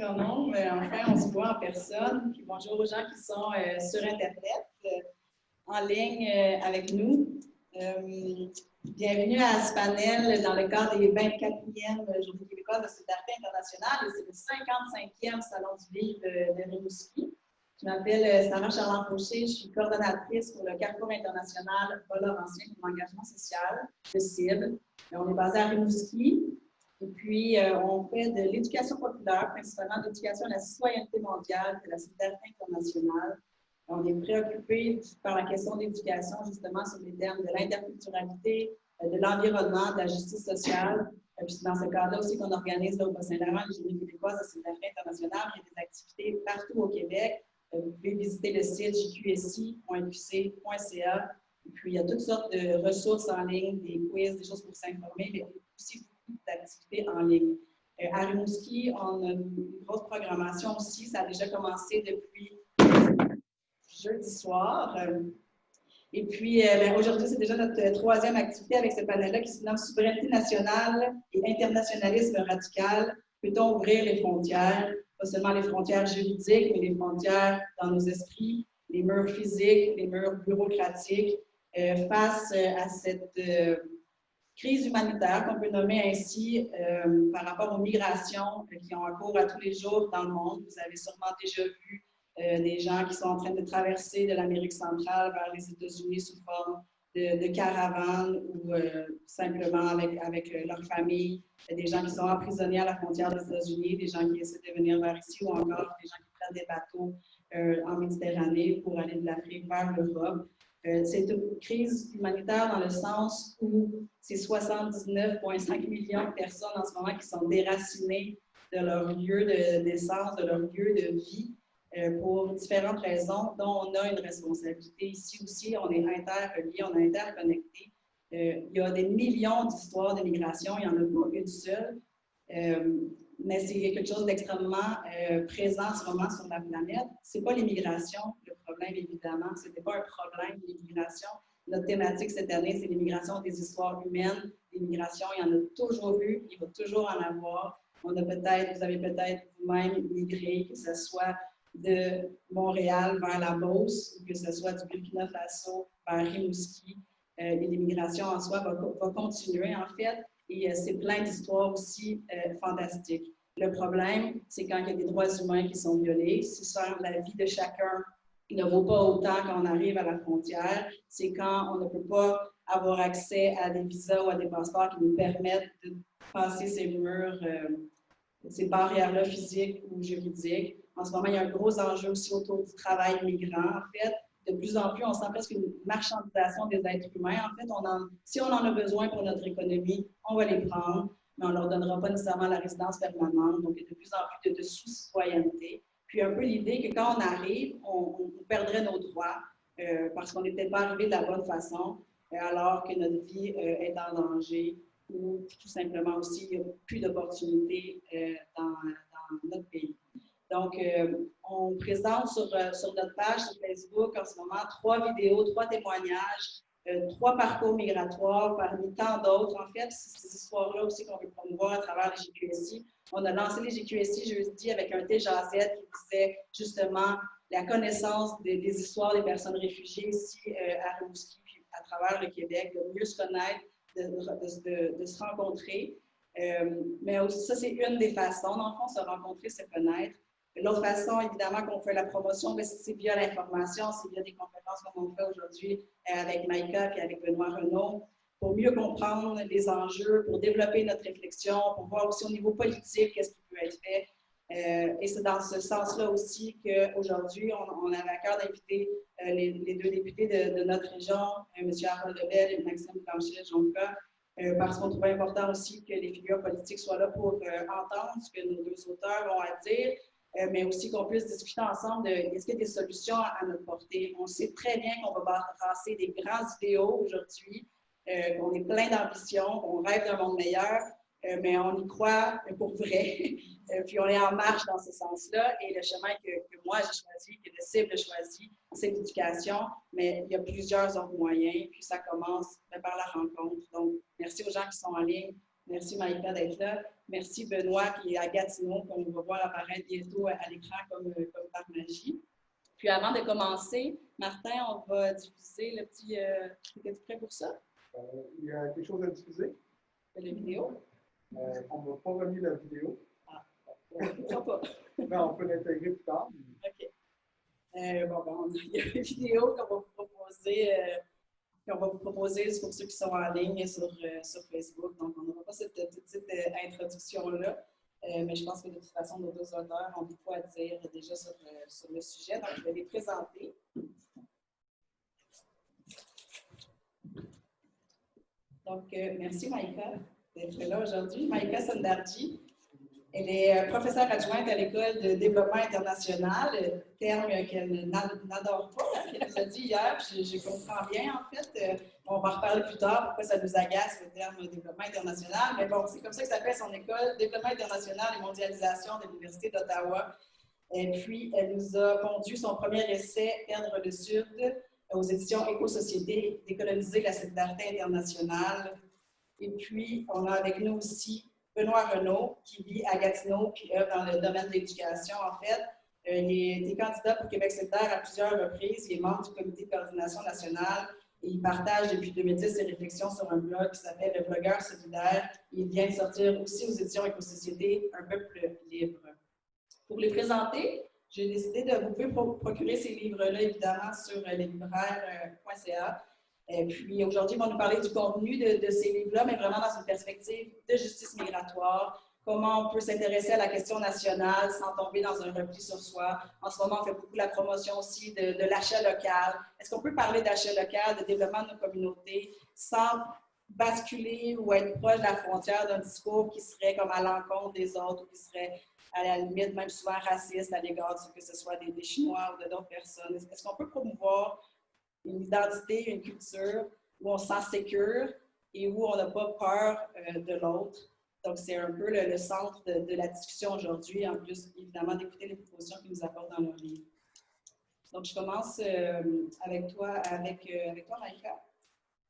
grand nombre. Enfin, on se voit en personne. Puis bonjour aux gens qui sont sur Internet, en ligne avec nous. Bienvenue à ce panel dans le cadre des 24e Journées québécoises de solidarité internationale. C'est le 55e Salon du livre de Rimouski. Je m'appelle Sarah Charland-Fauché, je suis coordonnatrice pour le Carrefour international Paul-Laurentien pour l'engagement social, le CIB. On est basé à Rimouski. Et puis, on fait de l'éducation populaire, principalement de l'éducation à la citoyenneté mondiale, de la solidarité internationale. On est préoccupé par la question de l'éducation, justement, sur les termes de l'interculturalité, de l'environnement, de la justice sociale. Puis c'est dans ce cadre-là aussi qu'on organise là, au Bas-Saint-Laurent, les Journées québécoises de solidarité internationale. Il y a des activités partout au Québec. Vous pouvez visiter le site jqsi.qc.ca. Et puis, il y a toutes sortes de ressources en ligne, des quiz, des choses pour s'informer, mais aussi d'activités en ligne. À Rimouski, on a une grosse programmation aussi. Ça a déjà commencé depuis jeudi soir. Et puis, aujourd'hui, c'est déjà notre troisième activité avec ce panel-là qui se nomme Souveraineté nationale et internationalisme radical. Peut-on ouvrir les frontières? Pas seulement les frontières juridiques, mais les frontières dans nos esprits, les murs physiques, les murs bureaucratiques, face à cette crise humanitaire qu'on peut nommer ainsi par rapport aux migrations qui ont cours à tous les jours dans le monde. Vous avez sûrement déjà vu des gens qui sont en train de traverser de l'Amérique centrale vers les États-Unis sous forme de caravanes ou simplement avec leur famille, des gens qui sont emprisonnés à la frontière des États-Unis, des gens qui essaient de venir vers ici ou encore des gens qui prennent des bateaux en Méditerranée pour aller de l'Afrique vers l'Europe. C'est une crise humanitaire dans le sens où c'est 79,5 millions de personnes en ce moment qui sont déracinées de leur lieu de naissance, de leur lieu de vie, pour différentes raisons, dont on a une responsabilité. Ici aussi, on est interreliés, on est interconnectés. Il y a des millions d'histoires de migration, il n'y en a pas une seule, mais c'est quelque chose d'extrêmement présent en ce moment sur la planète. Ce n'est pas l'immigration, le problème, évidemment. Ce n'était pas un problème, l'immigration. Notre thématique cette année, c'est l'immigration des histoires humaines. L'immigration, il y en a toujours eu, il va toujours en avoir. Vous avez peut-être vous-même migré, que ce soit de Montréal vers la Beauce, ou que ce soit du Burkina Faso vers Rimouski. Et l'immigration en soi va continuer, en fait, et c'est plein d'histoires aussi fantastiques. Le problème, c'est quand il y a des droits humains qui sont violés, si la vie de chacun ne vaut pas autant quand on arrive à la frontière, c'est quand on ne peut pas avoir accès à des visas ou à des passeports qui nous permettent de passer ces murs, ces barrières-là physiques ou juridiques. En ce moment, il y a un gros enjeu aussi autour du travail migrant, en fait. De plus en plus, on sent presque une marchandisation des êtres humains. En fait, si on en a besoin pour notre économie, on va les prendre, mais on ne leur donnera pas nécessairement la résidence permanente. Donc, il y a de plus en plus de sous-citoyenneté. Puis, un peu l'idée que quand on arrive, on perdrait nos droits parce qu'on n'est peut-être pas arrivé de la bonne façon, alors que notre vie est en danger ou tout simplement aussi, il n'y a plus d'opportunités dans notre pays. Donc, on présente sur notre page sur Facebook en ce moment 3 vidéos, 3 témoignages, 3 parcours migratoires parmi tant d'autres. En fait, c'est ces histoires-là aussi qu'on veut promouvoir à travers les GQSI. On a lancé les GQSI jeudi avec un TJZ qui disait justement la connaissance des histoires des personnes réfugiées ici à Rimouski, puis à travers le Québec, de mieux se connaître, de se rencontrer. Mais aussi, ça, c'est une des façons, dans le fond, se rencontrer, se connaître. L'autre façon, évidemment, qu'on fait la promotion, c'est via l'information, c'est via des conférences comme on fait aujourd'hui avec Maïka et avec Benoît Renaud, pour mieux comprendre les enjeux, pour développer notre réflexion, pour voir aussi au niveau politique qu'est-ce qui peut être fait. Et c'est dans ce sens-là aussi qu'aujourd'hui, on avait à cœur d'inviter les 2 députés de notre région, M. Harold Lebel et Maxime Blanchet-Jonca, parce qu'on trouvait important aussi que les figures politiques soient là pour entendre ce que nos 2 auteurs ont à dire, mais aussi qu'on puisse discuter ensemble de est-ce qu'il y a des solutions à notre portée. On sait très bien qu'on va tracer des grands idéaux aujourd'hui, qu'on est plein d'ambition, qu'on rêve d'un monde meilleur, mais on y croit pour vrai. Puis on est en marche dans ce sens-là. Et le chemin que moi j'ai choisi, que le cible a choisi, c'est l'éducation, mais il y a plusieurs autres moyens. Puis ça commence par la rencontre. Donc, merci aux gens qui sont en ligne. Merci Maïka d'être là. Merci Benoît qui est à Gatineau, qu'on va voir apparaître bientôt à l'écran comme par magie. Puis avant de commencer, Martin, on va diffuser le petit... Es-tu prêt pour ça? Il y a quelque chose à diffuser? La vidéo? On ne m'a pas remis la vidéo. Ah, on ne comprend pas. Non, on peut l'intégrer plus tard. OK. Il y a une vidéo qu'on va vous proposer pour ceux qui sont en ligne sur Facebook. Donc, on n'aura pas cette petite introduction-là. Mais je pense que de toute façon, nos deux auteurs ont beaucoup à dire déjà sur le sujet. Donc, je vais les présenter. Donc, merci Maïka d'être là aujourd'hui. Maïka Sondarji, elle est professeure adjointe à l'École de développement international, terme qu'elle n'adore pas, hein, qu'elle nous a dit hier, puis je comprends bien en fait. On va en reparler plus tard, pourquoi ça nous agace le terme développement international, mais bon, c'est comme ça que s'appelle son école, Développement international et mondialisation de l'Université d'Ottawa. Et puis, elle nous a pondu son premier essai, Perdre le Sud, aux éditions Éco-Société, décoloniser la solidarité internationale. Et puis, on a avec nous aussi Benoît Renaud, qui vit à Gatineau, qui œuvre dans le domaine de l'éducation, en fait. Il est été candidat pour Québec solidaire à plusieurs reprises. Il est membre du comité de coordination nationale et il partage depuis 2010 ses réflexions sur un blog qui s'appelle Le Blogueur solidaire. Il vient de sortir aussi aux éditions Éco-Société, Un peuple libre. Pour les présenter, j'ai décidé de vous pouvez procurer ces livres-là, évidemment, sur leslibraires.ca. Puis aujourd'hui, ils vont nous parler du contenu de ces livres-là, mais vraiment dans une perspective de justice migratoire, comment on peut s'intéresser à la question nationale sans tomber dans un repli sur soi. En ce moment, on fait beaucoup la promotion aussi de l'achat local. Est-ce qu'on peut parler d'achat local, de développement de nos communautés, sans basculer ou être proche de la frontière d'un discours qui serait comme à l'encontre des autres ou qui serait à la limite même souvent raciste à l'égard de que ce soit des Chinois ou d'autres personnes? Est-ce qu'on peut promouvoir une identité, une culture où on se sent sécure et où on n'a pas peur de l'autre? Donc, c'est un peu le centre de la discussion aujourd'hui, en plus, évidemment, d'écouter les propositions qu'ils nous apportent dans leur livre. Donc, je commence avec toi, Maïka.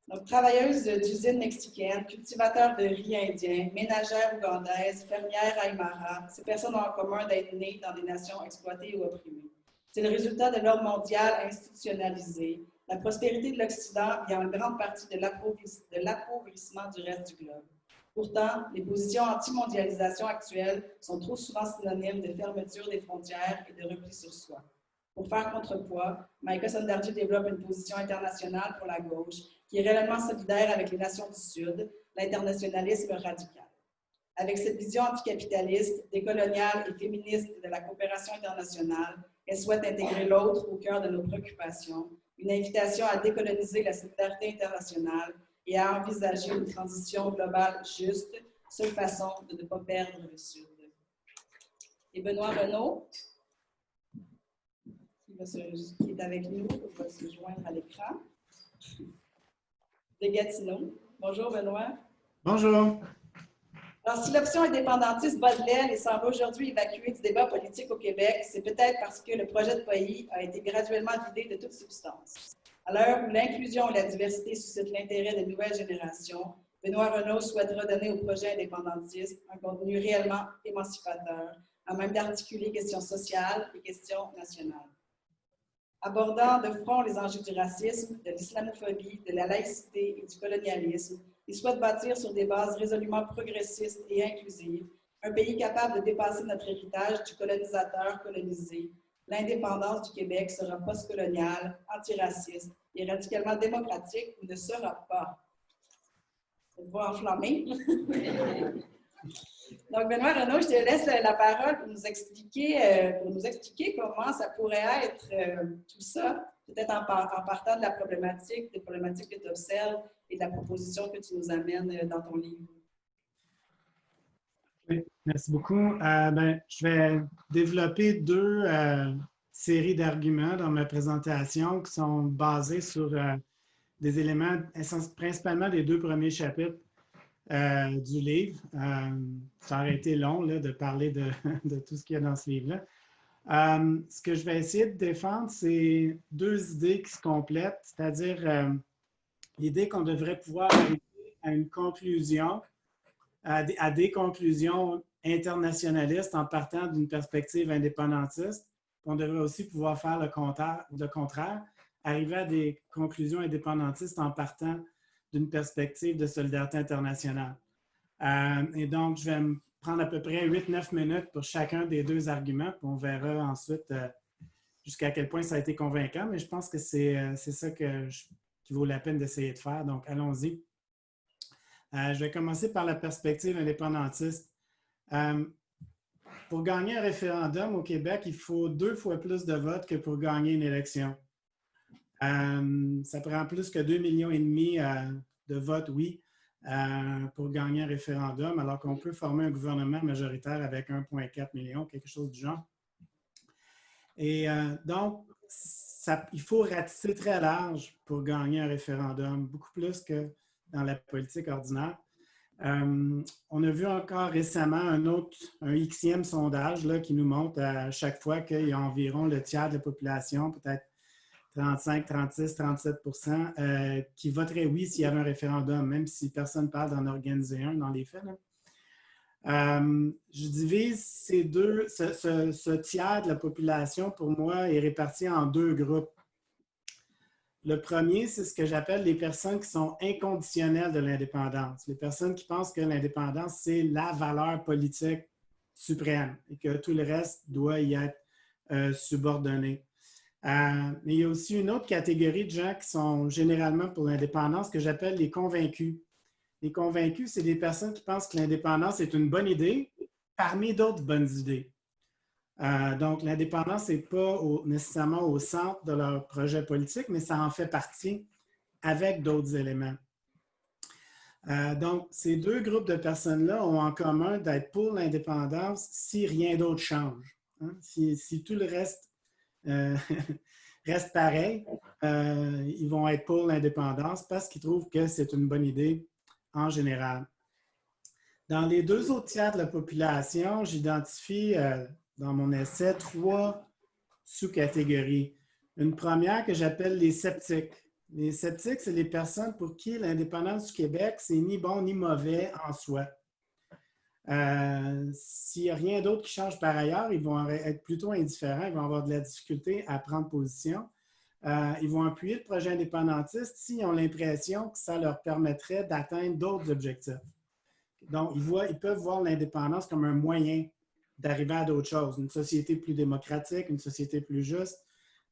Donc, travailleuse d'usine mexicaine, cultivateur de riz indien, ménagère ougandaise, fermière aymara, ces personnes ont en commun d'être nées dans des nations exploitées ou opprimées. C'est le résultat de l'ordre mondial institutionnalisé. La prospérité de l'Occident vient en grande partie de l'appauvrissement du reste du globe. Pourtant, les positions anti-mondialisation actuelles sont trop souvent synonymes de fermeture des frontières et de repli sur soi. Pour faire contrepoids, Maïka Sondarji développe une position internationale pour la gauche qui est réellement solidaire avec les nations du Sud, l'internationalisme radical. Avec cette vision anticapitaliste, décoloniale et féministe de la coopération internationale, elle souhaite intégrer l'autre au cœur de nos préoccupations, une invitation à décoloniser la solidarité internationale et à envisager une transition globale juste, seule façon de ne pas perdre le Sud. Et Benoît Renaud, qui est avec nous, va se joindre à l'écran, de Gatineau. Bonjour Benoît. Bonjour. Alors, si l'option indépendantiste bat de l'aile et semble aujourd'hui évacuée du débat politique au Québec, c'est peut-être parce que le projet de pays a été graduellement vidé de toute substance. À l'heure où l'inclusion et la diversité suscitent l'intérêt de nouvelles générations, Benoît Renaud souhaite redonner au projet indépendantiste un contenu réellement émancipateur, à même d'articuler questions sociales et questions nationales. Abordant de front les enjeux du racisme, de l'islamophobie, de la laïcité et du colonialisme, il souhaite bâtir sur des bases résolument progressistes et inclusives un pays capable de dépasser notre héritage du colonisateur colonisé. L'indépendance du Québec sera postcoloniale, antiraciste et radicalement démocratique ou ne sera pas. Cette voix enflammée. Donc, Benoît Renaud, je te laisse la parole pour nous expliquer comment ça pourrait être tout ça, peut-être en partant de la problématique, des problématiques que tu observes et de la proposition que tu nous amènes dans ton livre. Oui, merci beaucoup. Je vais développer deux séries d'arguments dans ma présentation qui sont basés sur des éléments, principalement des deux premiers chapitres du livre. Ça aurait été long là, de parler de tout ce qu'il y a dans ce livre-là. Ce que je vais essayer de défendre, c'est deux idées qui se complètent, c'est-à-dire l'idée qu'on devrait pouvoir arriver à une conclusion à des conclusions internationalistes en partant d'une perspective indépendantiste. On devrait aussi pouvoir faire le contraire, arriver à des conclusions indépendantistes en partant d'une perspective de solidarité internationale. Et donc, je vais me prendre à peu près 8-9 minutes pour chacun des deux arguments, puis on verra ensuite jusqu'à quel point ça a été convaincant, mais je pense que c'est ça qui vaut la peine d'essayer de faire. Donc, allons-y. Je vais commencer par la perspective indépendantiste. Pour gagner un référendum au Québec, il faut 2 fois plus de votes que pour gagner une élection. Ça prend plus que 2,5 millions de votes, oui, pour gagner un référendum, alors qu'on peut former un gouvernement majoritaire avec 1,4 million, quelque chose du genre. Et donc, il faut ratisser très large pour gagner un référendum, beaucoup plus que dans la politique ordinaire. On a vu encore récemment un Xème sondage là, qui nous montre à chaque fois qu'il y a environ le tiers de la population, peut-être 35, 36, 37 qui voterait oui s'il y avait un référendum, même si personne ne parle d'en organiser un dans les faits. Je divise ce tiers de la population, pour moi, est réparti en 2 groupes. Le premier, c'est ce que j'appelle les personnes qui sont inconditionnelles de l'indépendance. Les personnes qui pensent que l'indépendance, c'est la valeur politique suprême et que tout le reste doit y être subordonné. Mais il y a aussi une autre catégorie de gens qui sont généralement pour l'indépendance que j'appelle les convaincus. Les convaincus, c'est des personnes qui pensent que l'indépendance est une bonne idée parmi d'autres bonnes idées. Donc, l'indépendance n'est pas nécessairement au centre de leur projet politique, mais ça en fait partie avec d'autres éléments. Donc, ces 2 groupes de personnes-là ont en commun d'être pour l'indépendance si rien d'autre change. Hein? Si tout le reste reste pareil, ils vont être pour l'indépendance parce qu'ils trouvent que c'est une bonne idée en général. Dans les 2 autres tiers de la population, j'identifie dans mon essai 3 sous-catégories. Une première que j'appelle les sceptiques. Les sceptiques, c'est les personnes pour qui l'indépendance du Québec, c'est ni bon ni mauvais en soi. S'il n'y a rien d'autre qui change par ailleurs, ils vont être plutôt indifférents, ils vont avoir de la difficulté à prendre position. Ils vont appuyer le projet indépendantiste s'ils ont l'impression que ça leur permettrait d'atteindre d'autres objectifs. Donc, ils peuvent voir l'indépendance comme un moyen d'arriver à d'autres choses, une société plus démocratique, une société plus juste,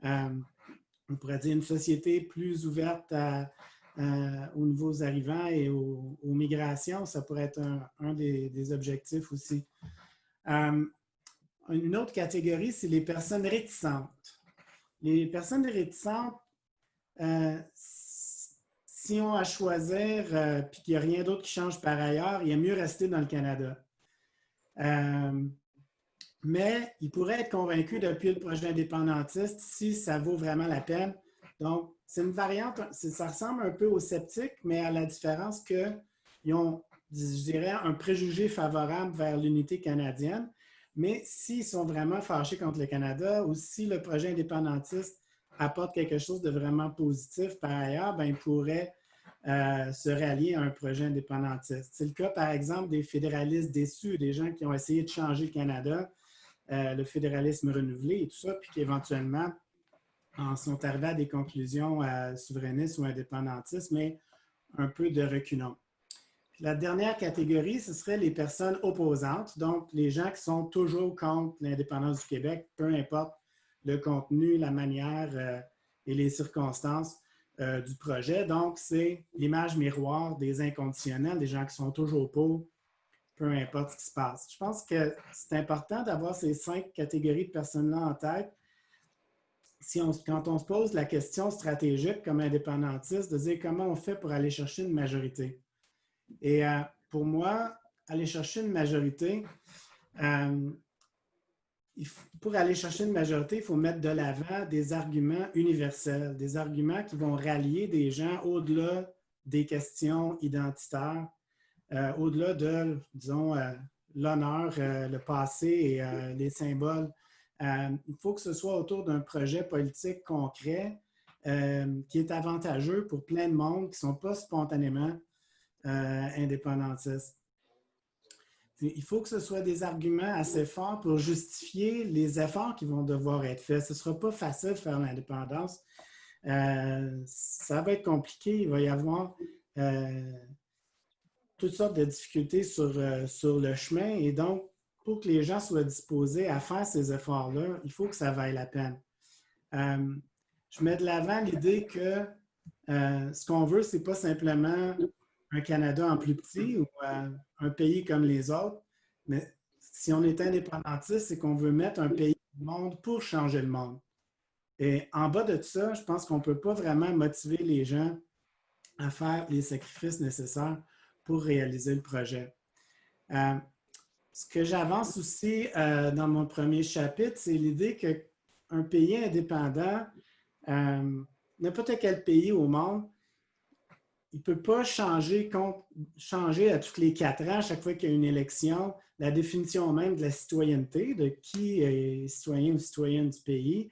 on pourrait dire une société plus ouverte aux nouveaux arrivants et aux migrations, ça pourrait être un des objectifs aussi. Une autre catégorie, c'est les personnes réticentes. Les personnes réticentes, si on a à choisir puis qu'il n'y a rien d'autre qui change par ailleurs, il est mieux rester dans le Canada. Mais ils pourraient être convaincus d'appuyer le projet indépendantiste si ça vaut vraiment la peine. Donc, c'est une variante, ça ressemble un peu aux sceptiques, mais à la différence qu'ils ont, je dirais, un préjugé favorable vers l'unité canadienne. Mais s'ils sont vraiment fâchés contre le Canada ou si le projet indépendantiste apporte quelque chose de vraiment positif par ailleurs, bien, ils pourraient se rallier à un projet indépendantiste. C'est le cas, par exemple, des fédéralistes déçus, des gens qui ont essayé de changer le Canada, le fédéralisme renouvelé et tout ça, puis qui éventuellement en sont arrivés à des conclusions souverainistes ou indépendantistes, mais un peu de reculons. La dernière catégorie, ce serait les personnes opposantes, donc les gens qui sont toujours contre l'indépendance du Québec, peu importe le contenu, la manière et les circonstances du projet. Donc, c'est l'image miroir des inconditionnels, des gens qui sont toujours pour, peu importe ce qui se passe. Je pense que c'est important d'avoir ces 5 catégories de personnes-là en tête. Quand on se pose la question stratégique comme indépendantiste, de dire comment on fait pour aller chercher une majorité. Et pour moi, aller chercher une majorité, pour aller chercher une majorité, il faut mettre de l'avant des arguments universels, des arguments qui vont rallier des gens au-delà des questions identitaires, au-delà de, disons, l'honneur, le passé et les symboles. Il faut que ce soit autour d'un projet politique concret qui est avantageux pour plein de monde qui ne sont pas spontanément indépendantistes. Il faut que ce soit des arguments assez forts pour justifier les efforts qui vont devoir être faits. Ce ne sera pas facile de faire l'indépendance. Ça va être compliqué. Il va y avoir toutes sortes de difficultés sur le chemin. Et donc, pour que les gens soient disposés à faire ces efforts-là, il faut que ça vaille la peine. Je mets de l'avant l'idée que ce qu'on veut, ce n'est pas simplement un Canada en plus petit ou un pays comme les autres, mais si on est indépendantiste, c'est qu'on veut mettre un pays au monde pour changer le monde. Et en bas de ça, je pense qu'on ne peut pas vraiment motiver les gens à faire les sacrifices nécessaires pour réaliser le projet. Ce que j'avance aussi dans mon premier chapitre, c'est l'idée qu'un pays indépendant, n'importe quel pays au monde, il ne peut pas changer à tous les 4 ans, à chaque fois qu'il y a une élection, la définition même de la citoyenneté, de qui est citoyen ou citoyenne du pays.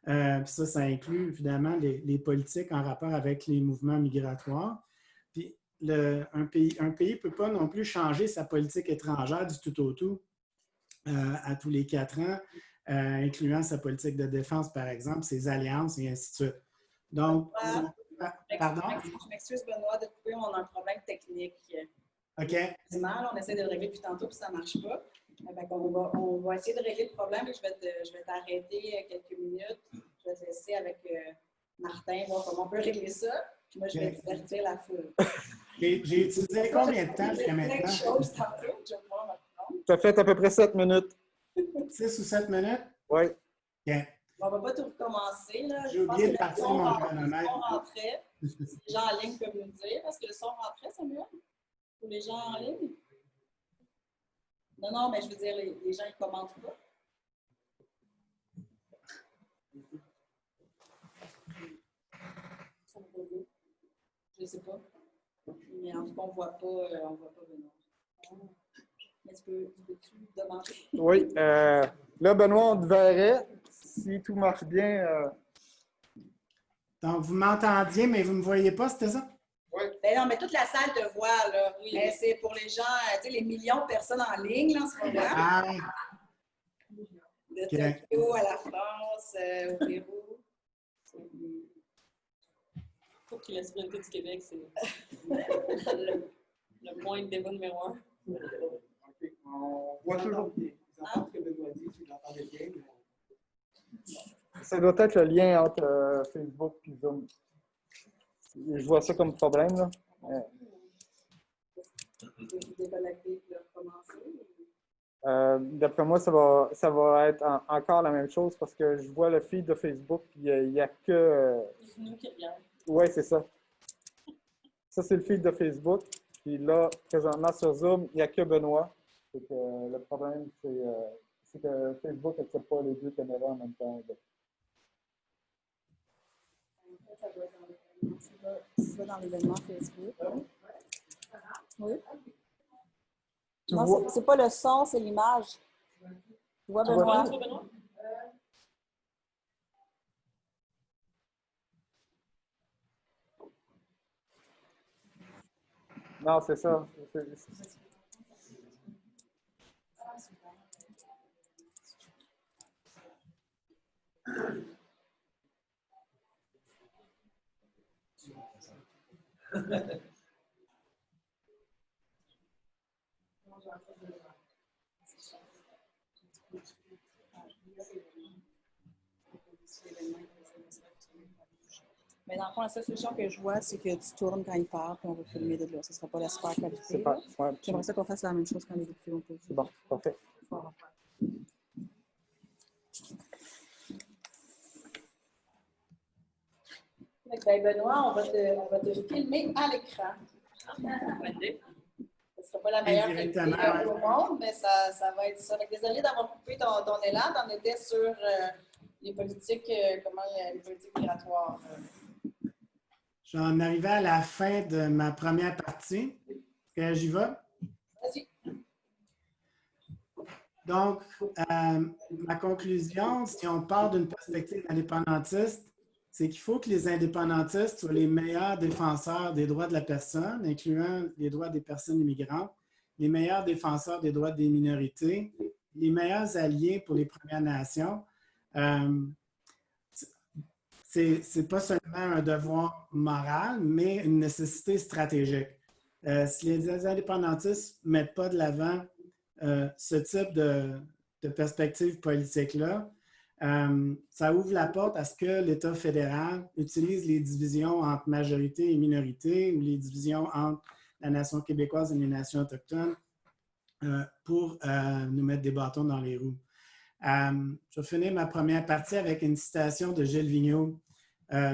Ça inclut évidemment les politiques en rapport avec les mouvements migratoires. Puis un pays ne peut pas non plus changer sa politique étrangère du tout au tout à tous les 4 ans, incluant sa politique de défense, par exemple, ses alliances et ainsi de suite. Donc, pardon? Je m'excuse, Benoît, de couper, on a un problème technique. OK. On essaie de le régler depuis tantôt, puis ça ne marche pas. On va essayer de régler le problème et je vais t'arrêter quelques minutes. Je vais te laisser avec Martin, voir comment on peut régler ça. Puis moi, je vais divertir la foule. J'ai utilisé combien de temps jusqu'à maintenant? Chose tantôt, je vais pouvoir m'apprendre. Ça fait à peu près 7 minutes. 6 ou 7 minutes? Oui. OK. On ne va pas tout recommencer. J'ai oublié de partir mon chronomètre. Le son rentrait. Les gens en ligne peuvent nous le dire. Est-ce que le son rentrait, Samuel? Pour les gens en ligne? Non, mais je veux dire, les gens, ils ne commentent pas. Je ne sais pas. Mais en tout cas, on ne voit pas Benoît. Mais peux-tu demander? Oui. Là, Benoît, on te verrait. Si tout marche bien. Donc, vous m'entendiez, mais vous ne me voyez pas, c'était ça? Oui. Ben non, mais toute la salle te voit, là. Oui. Mais c'est pour les gens, tu sais, les millions de personnes en ligne, là, en ce moment. Ah, De Tokyo à la France, au Pérou. Pour que la souveraineté du Québec, c'est le point de débat numéro 1. OK. On voit toujours bien. Vous entendez ce que Benoît dit, si vous l'entendez bien. Ça doit être le lien entre Facebook et Zoom. Je vois ça comme problème, là. Déconnecter et recommencer. D'après moi, ça va être encore la même chose parce que je vois le feed de Facebook, il n'y a que... C'est nous qui regardons. Oui, c'est ça. Ça, c'est le feed de Facebook. Puis là, présentement, sur Zoom, il n'y a que Benoît. Donc, le problème, c'est que Facebook n'accepte pas les deux caméras en même temps. Ça doit être dans l'événement Facebook. Oui. Non, c'est pas le son, c'est l'image. Tu vois, Benoît? Non, c'est ça. Mais dans le fond, la seule solution que je vois, c'est que tu tournes quand il part, puis on va filmer de là. Ce ne sera pas la super qualité. C'est pas. Ouais, J'aimerais ça qu'on fasse la même chose quand les vidéos ont posé. c'est bon, parfait. Ben Benoît, on va te filmer à l'écran. Ce ne sera pas la meilleure qualité au monde, mais ça va être ça. Désolée d'avoir coupé ton élan. Tu en étais sur les politiques, les politiques migratoires. J'en arrivais à la fin de ma première partie. J'y vais? Vas-y. Donc, ma conclusion, si on part d'une perspective indépendantiste, c'est qu'il faut que les indépendantistes soient les meilleurs défenseurs des droits de la personne, incluant les droits des personnes immigrantes, les meilleurs défenseurs des droits des minorités, les meilleurs alliés pour les Premières Nations. C'est pas seulement un devoir moral, mais une nécessité stratégique. Si les indépendantistes ne mettent pas de l'avant ce type de perspective politique-là, ça ouvre la porte à ce que l'État fédéral utilise les divisions entre majorité et minorité ou les divisions entre la nation québécoise et les nations autochtones pour nous mettre des bâtons dans les roues. Je vais finir ma première partie avec une citation de Gilles Vigneault,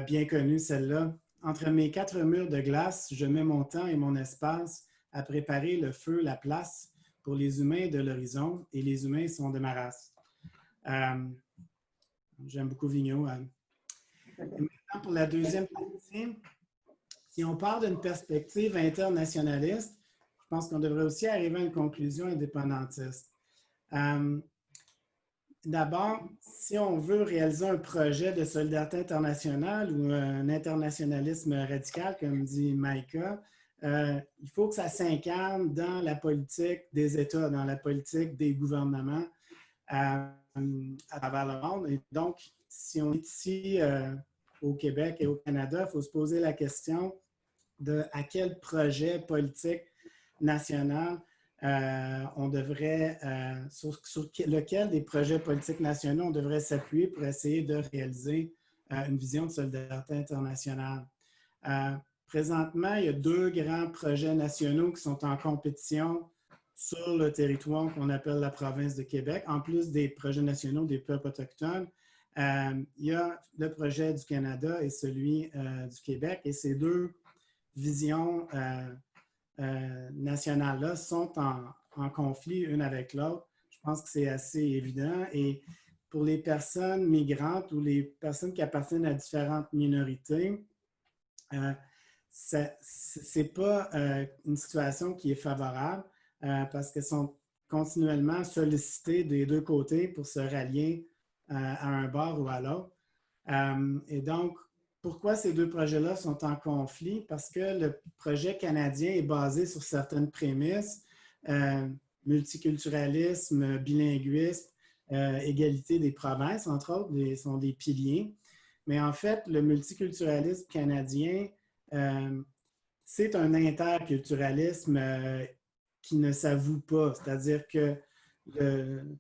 bien connue celle-là. « Entre mes quatre murs de glace, je mets mon temps et mon espace à préparer le feu, la place pour les humains de l'horizon, et les humains sont de ma race. » J'aime beaucoup Vigneault. Et maintenant, pour la deuxième partie, si on parle d'une perspective internationaliste, je pense qu'on devrait aussi arriver à une conclusion indépendantiste. D'abord, si on veut réaliser un projet de solidarité internationale ou un internationalisme radical, comme dit Maïka, il faut que ça s'incarne dans la politique des États, dans la politique des gouvernements à travers le monde. Et donc, si on est ici au Québec et au Canada, il faut se poser la question de à quel projet politique national on devrait, sur lequel des projets politiques nationaux on devrait s'appuyer pour essayer de réaliser une vision de solidarité internationale. Présentement, il y a deux grands projets nationaux qui sont en compétition sur le territoire qu'on appelle la province de Québec, en plus des projets nationaux des peuples autochtones. Il y a le projet du Canada et celui du Québec, et ces deux visions nationales-là sont en conflit une avec l'autre. Je pense que c'est assez évident. Et pour les personnes migrantes ou les personnes qui appartiennent à différentes minorités, c'est pas une situation qui est favorable parce qu'elles sont continuellement sollicitées des deux côtés pour se rallier à un bord ou à l'autre. Et donc, pourquoi ces deux projets-là sont en conflit? Parce que le projet canadien est basé sur certaines prémices, multiculturalisme, bilinguisme, égalité des provinces, entre autres, sont des piliers. Mais en fait, le multiculturalisme canadien, c'est un interculturalisme qui ne s'avoue pas. C'est-à-dire que,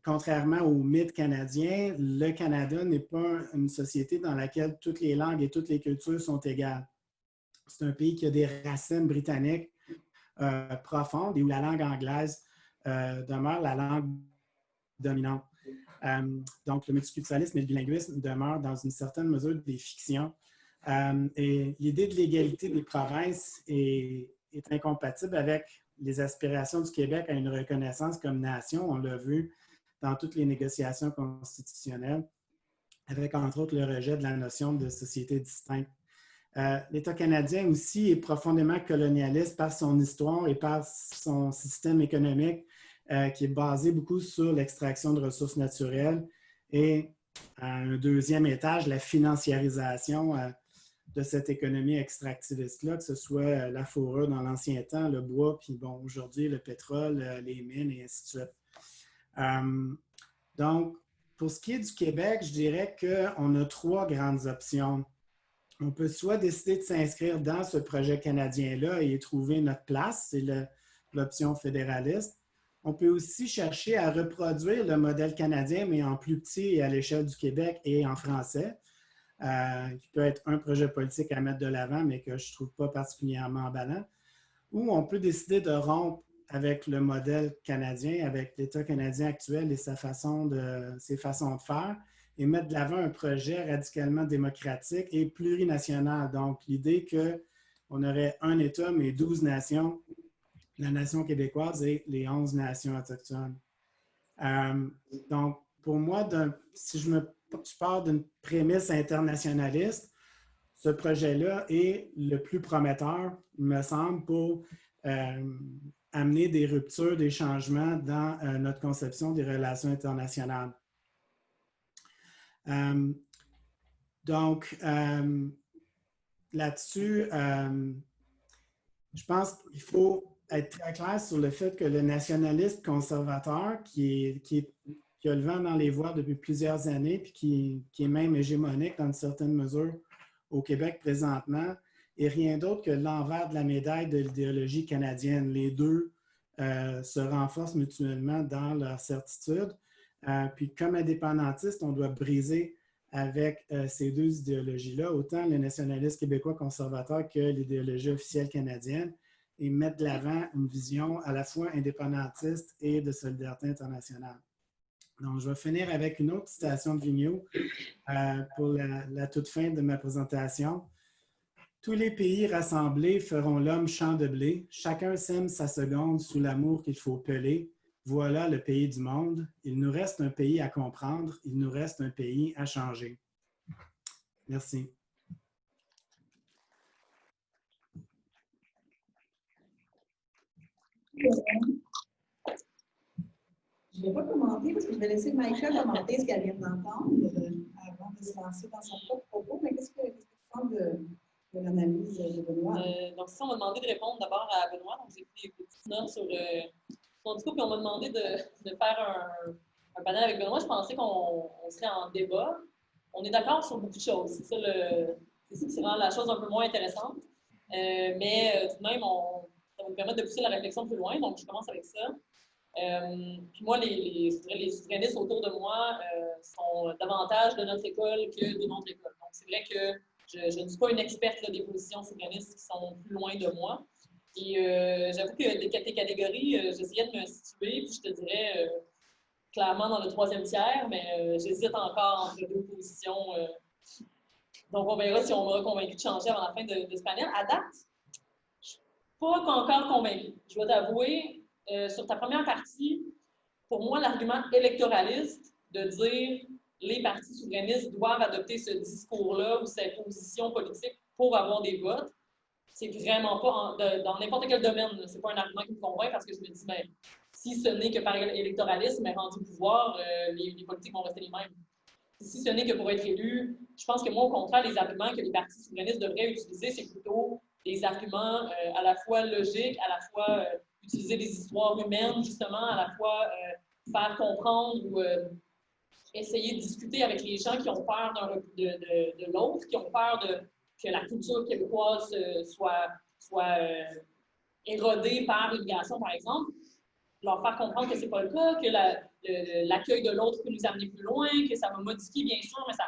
contrairement au mythe canadien, le Canada n'est pas une société dans laquelle toutes les langues et toutes les cultures sont égales. C'est un pays qui a des racines britanniques profondes et où la langue anglaise demeure la langue dominante. Donc, le multiculturalisme et le bilinguisme demeurent dans une certaine mesure des fictions. Et l'idée de l'égalité des provinces est incompatible avec les aspirations du Québec à une reconnaissance comme nation. On l'a vu dans toutes les négociations constitutionnelles, avec entre autres le rejet de la notion de société distincte. L'État canadien aussi est profondément colonialiste par son histoire et par son système économique qui est basé beaucoup sur l'extraction de ressources naturelles et à un deuxième étage, la financiarisation de cette économie extractiviste-là, que ce soit la fourrure dans l'ancien temps, le bois, puis bon, aujourd'hui, le pétrole, les mines et ainsi de suite. Donc, pour ce qui est du Québec, je dirais qu'on a trois grandes options. On peut soit décider de s'inscrire dans ce projet canadien-là et y trouver notre place, c'est l'option fédéraliste. On peut aussi chercher à reproduire le modèle canadien, mais en plus petit et à l'échelle du Québec et en français, qui peut être un projet politique à mettre de l'avant, mais que je ne trouve pas particulièrement emballant. Ou on peut décider de rompre avec le modèle canadien, avec l'État canadien actuel et ses façons de faire, et mettre de l'avant un projet radicalement démocratique et plurinational. Donc, l'idée qu'on aurait un État, mais 12 nations, la nation québécoise et les 11 nations autochtones. Donc, pour moi, si je pars d'une prémisse internationaliste, ce projet-là est le plus prometteur, me semble, pour amener des ruptures, des changements dans notre conception des relations internationales. Donc, là-dessus, je pense qu'il faut être très clair sur le fait que le nationalisme conservateur, qui a le vent dans les voiles depuis plusieurs années, puis qui est même hégémonique dans une certaine mesure au Québec présentement, est rien d'autre que l'envers de la médaille de l'idéologie canadienne. Les deux se renforcent mutuellement dans leur certitude. Puis comme indépendantiste, on doit briser avec ces deux idéologies-là, autant le nationalisme québécois conservateur que l'idéologie officielle canadienne, et mettre de l'avant une vision à la fois indépendantiste et de solidarité internationale. Donc, je vais finir avec une autre citation de Vigneault pour la toute fin de ma présentation. « Tous les pays rassemblés feront l'homme champ de blé. Chacun sème sa seconde sous l'amour qu'il faut peler. Voilà le pays du monde. Il nous reste un pays à comprendre. Il nous reste un pays à changer. » Merci. Je ne vais pas commenter parce que je vais laisser Maïka commenter ce qu'elle vient d'entendre avant de se lancer dans son propre propos. Mais qu'est-ce que tu penses de l'analyse de Benoît? Donc, ça, on m'a demandé de répondre d'abord à Benoît. Donc, j'ai pris des petites notes sur son discours, puis on m'a demandé de faire un panel avec Benoît. Je pensais qu'on serait en débat. On est d'accord sur beaucoup de choses. C'est ça qui rend la chose un peu moins intéressante. Mais tout de même, ça va nous permettre de pousser la réflexion plus loin. Donc, je commence avec ça. Puis moi, les souverainistes autour de moi sont davantage de notre école que d'une autre école. Donc, c'est vrai que je ne suis pas une experte là, des positions souverainistes qui sont plus loin de moi. Et j'avoue que tes catégories, j'essayais de me situer, puis je te dirais clairement dans le troisième tiers, mais j'hésite encore entre deux positions. Donc, on verra si on m'aura convaincu de changer avant la fin de ce panel. À date, je ne suis pas encore convaincue. Je dois t'avouer, sur ta première partie, pour moi, l'argument électoraliste de dire les partis souverainistes doivent adopter ce discours-là ou cette position politique pour avoir des votes, c'est vraiment pas dans n'importe quel domaine. C'est pas un argument qui me convainc parce que je me dis, ben, si ce n'est que par électoralisme, mais rendu au pouvoir, les politiques vont rester les mêmes. Si ce n'est que pour être élu, je pense que moi, au contraire, les arguments que les partis souverainistes devraient utiliser, c'est plutôt des arguments à la fois logiques, à la fois utiliser des histoires humaines, justement, à la fois faire comprendre ou essayer de discuter avec les gens qui ont peur de l'autre, qui ont peur que la culture québécoise soit érodée par l'immigration, par exemple. Leur faire comprendre que ce n'est pas le cas, que l'accueil de l'autre peut nous amener plus loin, que ça va modifier, bien sûr, mais ça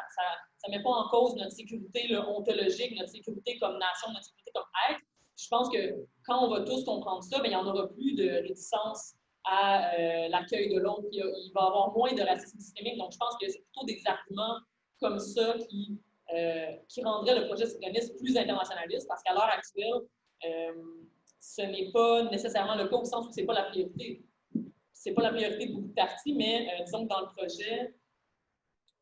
ne met pas en cause notre sécurité ontologique, notre sécurité comme nation, notre sécurité comme être. Je pense que quand on va tous comprendre ça, bien, il n'y en aura plus de réticence à l'accueil de l'autre. Il va y avoir moins de racisme systémique. Donc, je pense que c'est plutôt des arguments comme ça qui rendraient le projet souverainiste plus internationaliste, parce qu'à l'heure actuelle, ce n'est pas nécessairement le cas au sens où ce n'est pas la priorité. Ce n'est pas la priorité de beaucoup de partis, mais disons que dans le projet,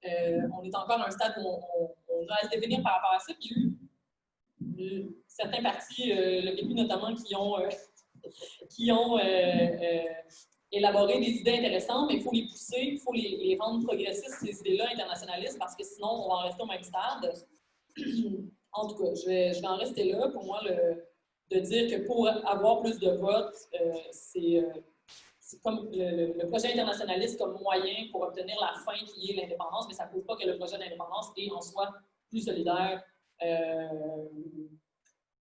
on est encore à un stade où on doit se définir par rapport à ça. Puis il y a eu certains partis, le PQ notamment, qui ont élaboré des idées intéressantes, mais il faut les pousser, il faut les rendre progressistes, ces idées-là internationalistes, parce que sinon, on va en rester au même stade. En tout cas, je vais en rester là. Pour moi, de dire que pour avoir plus de votes, c'est comme le projet internationaliste comme moyen pour obtenir la fin qui est l'indépendance, mais ça ne prouve pas que le projet d'indépendance est en soi plus solidaire,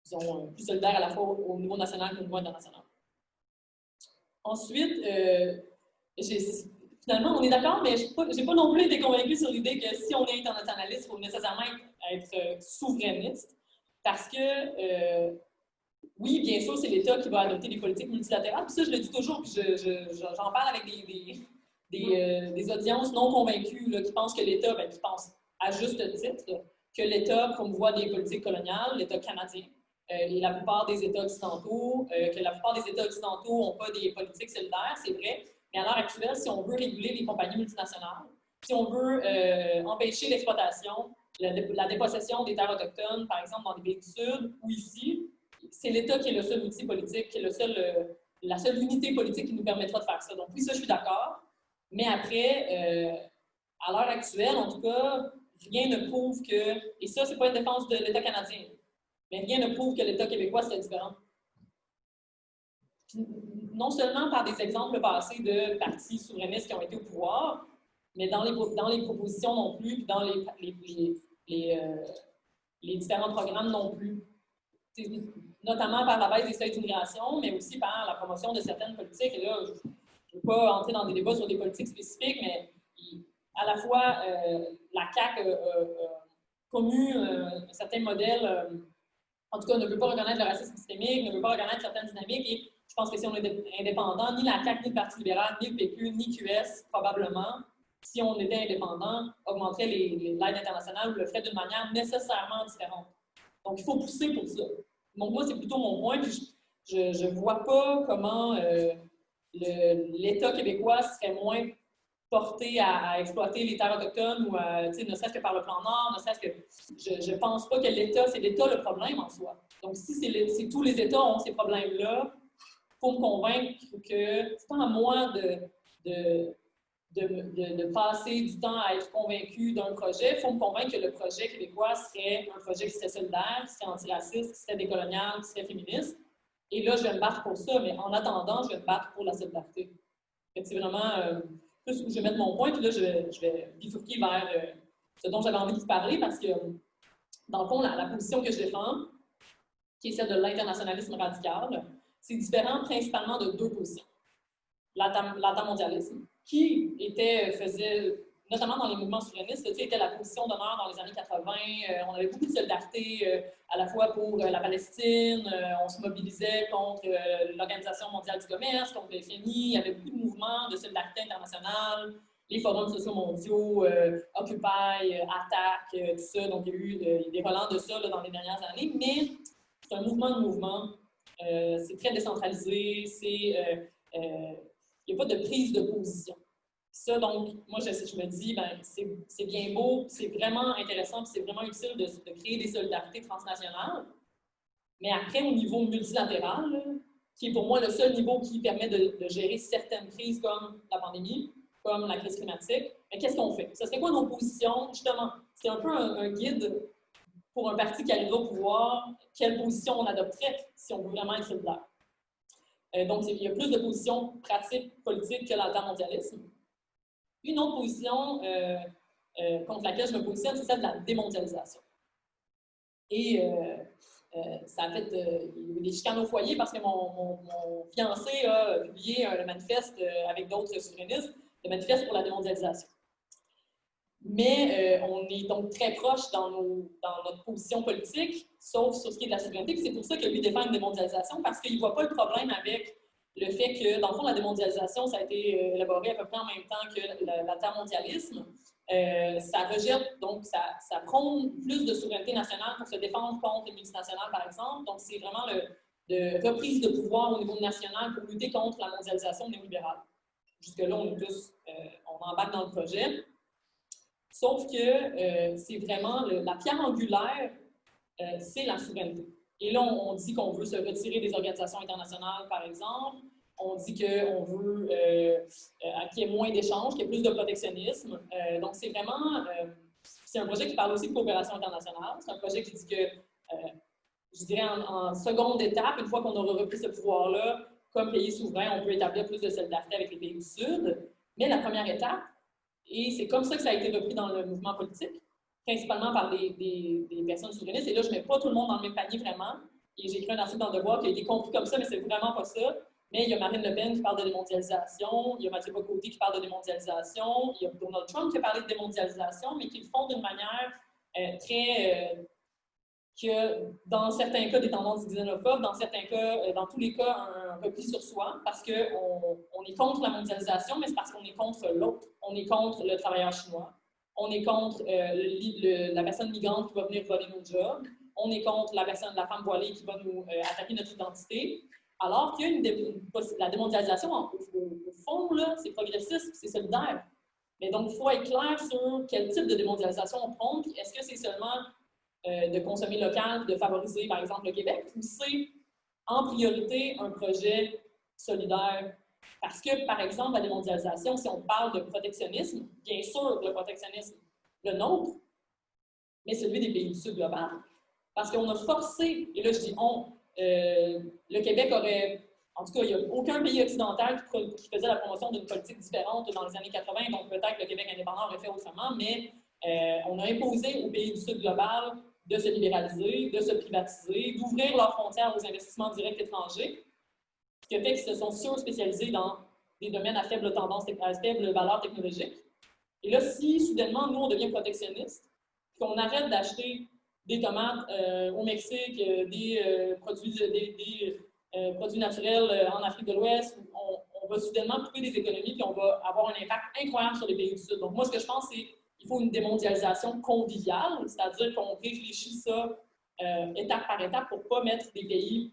disons, plus solidaire à la fois au niveau national qu'au niveau international. Ensuite, finalement, on est d'accord, mais je n'ai pas non plus été convaincue sur l'idée que si on est internationaliste, il faut nécessairement être souverainiste, parce que oui, bien sûr, c'est l'État qui va adopter des politiques multilatérales. Puis ça, je le dis toujours, puis j'en parle avec des audiences non convaincues là, qui pensent que l'État, qui pensent à juste titre, que l'État promouvoit des politiques coloniales, l'État canadien, et la plupart des États occidentaux, que la plupart des États occidentaux n'ont pas des politiques solidaires, c'est vrai. Mais à l'heure actuelle, si on veut réguler les compagnies multinationales, si on veut empêcher l'exploitation, la dépossession des terres autochtones, par exemple dans les pays du Sud ou ici, c'est l'État qui est le seul outil politique, qui est la seule unité politique qui nous permettra de faire ça. Donc oui, ça, je suis d'accord. Mais après, à l'heure actuelle, en tout cas, rien ne prouve que, et ça, c'est pas une défense de l'État canadien, mais rien ne prouve que l'État québécois serait différent. non seulement par des exemples passés de partis souverainistes qui ont été au pouvoir, mais dans les propositions non plus, puis dans les différents programmes non plus. Notamment par la baisse des seuils d'immigration, mais aussi par la promotion de certaines politiques. Et là, je ne veux pas entrer dans des débats sur des politiques spécifiques, mais à la fois, la CAQ a commu un certain modèle, en tout cas, ne veut pas reconnaître le racisme systémique, ne veut pas reconnaître certaines dynamiques, et je pense que si on est indépendant, ni la CAQ, ni le Parti libéral, ni le PQ, ni QS, probablement, si on était indépendant, augmenterait l'aide internationale ou le ferait d'une manière nécessairement différente. Donc, il faut pousser pour ça. Donc, moi, c'est plutôt mon point, puis je ne vois pas comment l'État québécois serait moins porté à exploiter les terres autochtones, ou ne serait-ce que par le plan Nord, ne serait-ce que... Je ne pense pas que l'État, c'est l'État le problème en soi. Donc, si tous les États ont ces problèmes-là, il faut me convaincre que c'est pas à moi de passer du temps à être convaincu d'un projet. Il faut me convaincre que le projet québécois serait un projet qui serait solidaire, qui serait antiraciste, qui serait décolonial, qui serait féministe. Et là, je vais me battre pour ça, mais en attendant, je vais me battre pour la solidarité. C'est vraiment plus où je vais mettre mon point, puis là, je vais bifurquer vers ce dont j'avais envie de vous parler, parce que, dans le fond, la position que je défends, qui est celle de l'internationalisme radical, c'est différent principalement de deux positions. L'antamondialisme, qui faisait, notamment dans les mouvements souverainistes, était la position d'honneur dans les années 80. On avait beaucoup de solidarité à la fois pour la Palestine, on se mobilisait contre l'Organisation mondiale du commerce, contre le FMI, il y avait beaucoup de mouvements de solidarité internationale, les forums sociaux mondiaux, Occupy, Attaque, tout ça. Donc, il y a eu des relents de ça là, dans les dernières années, mais c'est un mouvement de mouvement. C'est très décentralisé, il n'y a pas de prise de position. Ça, donc, moi, je me dis, ben, c'est bien beau, c'est vraiment intéressant, c'est vraiment utile de créer des solidarités transnationales. Mais après, au niveau multilatéral, là, qui est pour moi le seul niveau qui permet de gérer certaines crises comme la pandémie, comme la crise climatique, mais qu'est-ce qu'on fait? Ça serait quoi nos positions? Justement, c'est un peu un guide pour un parti qui arrivera au pouvoir, quelle position on adopterait si on veut vraiment être solidaire. Donc, il y a plus de positions pratiques politiques que l'altermondialisme. Une autre position contre laquelle je me positionne, c'est celle de la démondialisation. Et ça a fait il y a eu des chicanes au foyer parce que mon fiancé a publié le manifeste avec d'autres souverainistes, le manifeste pour la démondialisation. Mais on est donc très proche dans notre position politique, sauf sur ce qui est de la souveraineté. C'est pour ça que lui défend une démondialisation, parce qu'il ne voit pas le problème avec le fait que, dans le fond, la démondialisation, ça a été élaboré à peu près en même temps que l'altermondialisme. Ça rejette, donc ça prône plus de souveraineté nationale pour se défendre contre les multinationales, par exemple. Donc, c'est vraiment de reprise de pouvoir au niveau national pour lutter contre la mondialisation néolibérale. Jusque-là, on embarque dans le projet. Sauf que c'est vraiment la pierre angulaire, c'est la souveraineté. Et là, on dit qu'on veut se retirer des organisations internationales, par exemple. On dit qu'on veut qu'il y ait moins d'échanges, qu'il y ait plus de protectionnisme. Donc, c'est vraiment... c'est un projet qui parle aussi de coopération internationale. C'est un projet qui dit que, je dirais, en seconde étape, une fois qu'on aura repris ce pouvoir-là, comme pays souverain, on peut établir plus de solidarité avec les pays du Sud. Mais la première étape, et c'est comme ça que ça a été repris dans le mouvement politique, principalement par des personnes souverainistes. Et là, je ne mets pas tout le monde dans le même panier vraiment. Et j'ai écrit un article dans Le Devoir qui a été compris comme ça, mais c'est vraiment pas ça. Mais il y a Marine Le Pen qui parle de démondialisation, il y a Mathieu Bocoté qui parle de démondialisation, il y a Donald Trump qui a parlé de démondialisation, mais qui le font d'une manière que dans certains cas des tendances xénophobes, dans certains cas, dans tous les cas, un repli sur soi, parce qu'on est contre la mondialisation, mais c'est parce qu'on est contre l'autre. On est contre le travailleur chinois. On est contre la personne migrante qui va venir voler nos jobs. On est contre la femme voilée qui va nous attaquer notre identité. Alors qu'il y a la démondialisation, au fond, c'est progressiste, c'est solidaire. Mais donc, il faut être clair sur quel type de démondialisation on prend. Est-ce que c'est seulement de consommer local, de favoriser, par exemple, le Québec, ou c'est en priorité un projet solidaire? Parce que, par exemple, la démondialisation, si on parle de protectionnisme, bien sûr, le protectionnisme, le nôtre, mais celui des pays du Sud global. Parce qu'on a forcé, et là je dis on, le Québec aurait En tout cas, il n'y a aucun pays occidental qui faisait la promotion d'une politique différente dans les années 80, donc peut-être que le Québec indépendant aurait fait autrement, mais on a imposé aux pays du Sud global de se libéraliser, de se privatiser, d'ouvrir leurs frontières aux investissements directs étrangers, ce qui a fait qu'ils se sont sur-spécialisés dans des domaines à faible tendance, à faible valeur technologique. Et là, si soudainement, nous, on devient protectionniste, qu'on arrête d'acheter des tomates au Mexique, des produits naturels en Afrique de l'Ouest, on va soudainement couper des économies, puis on va avoir un impact incroyable sur les pays du Sud. Donc, moi, ce que je pense, c'est qu'il faut une démondialisation conviviale, c'est-à-dire qu'on réfléchit ça étape par étape pour ne pas mettre des pays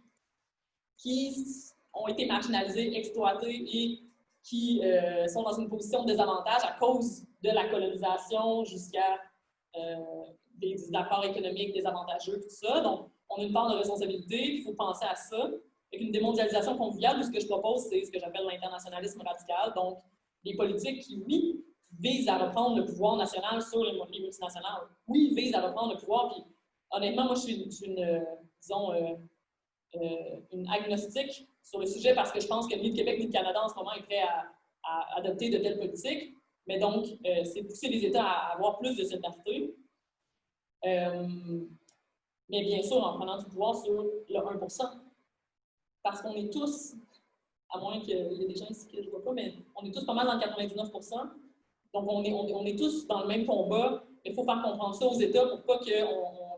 qui ont été marginalisés, exploités et qui sont dans une position de désavantage à cause de la colonisation jusqu'à des accords économiques désavantageux, tout ça. Donc, on a une part de responsabilité, il faut penser à ça. Avec une démondialisation conviviale, où ce que je propose, c'est ce que j'appelle l'internationalisme radical. Donc, des politiques qui, oui, visent à reprendre le pouvoir national sur les multinationales. Oui, visent à reprendre le pouvoir. Puis, honnêtement, moi, je suis une agnostique sur le sujet parce que je pense que ni le Québec ni le Canada en ce moment est prêt à adopter de telles politiques. Mais donc, c'est pousser les États à avoir plus de solidarité. Mais bien sûr, en prenant du pouvoir sur le 1%. Parce qu'on est tous, à moins qu'il y ait des gens ici que je ne vois pas, mais on est tous pas mal dans le 99%. Donc, on est tous dans le même combat. Mais il faut faire comprendre ça aux États pour pas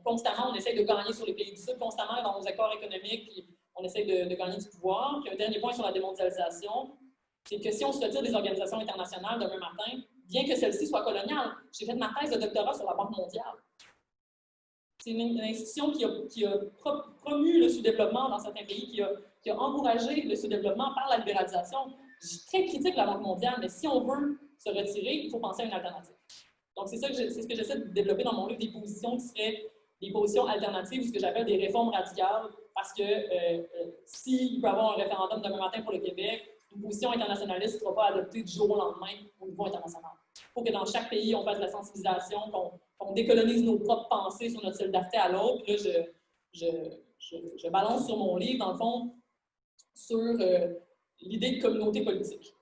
constamment, on essaie de gagner sur les pays du Sud, constamment dans nos accords économiques, puis on essaie de gagner du pouvoir. Puis un dernier point sur la démondialisation, c'est que si on se retire des organisations internationales demain matin, bien que celles-ci soient coloniales, j'ai fait ma thèse de doctorat sur la Banque mondiale. C'est une institution qui a promu le sous-développement dans certains pays, qui a encouragé le sous-développement par la libéralisation. Je suis très critique de la Banque mondiale, mais si on veut se retirer, il faut penser à une alternative. Donc, c'est ce que j'essaie de développer dans mon livre, des positions qui seraient des positions alternatives, ou ce que j'appelle des réformes radicales, parce que s'il peut y avoir un référendum demain matin pour le Québec, une position internationaliste ne sera pas adoptée du jour au lendemain au niveau international. Il faut que dans chaque pays, on fasse de la sensibilisation, qu'on décolonise nos propres pensées sur notre solidarité à l'autre. Là, je balance sur mon livre, dans le fond, sur l'idée de communauté politique.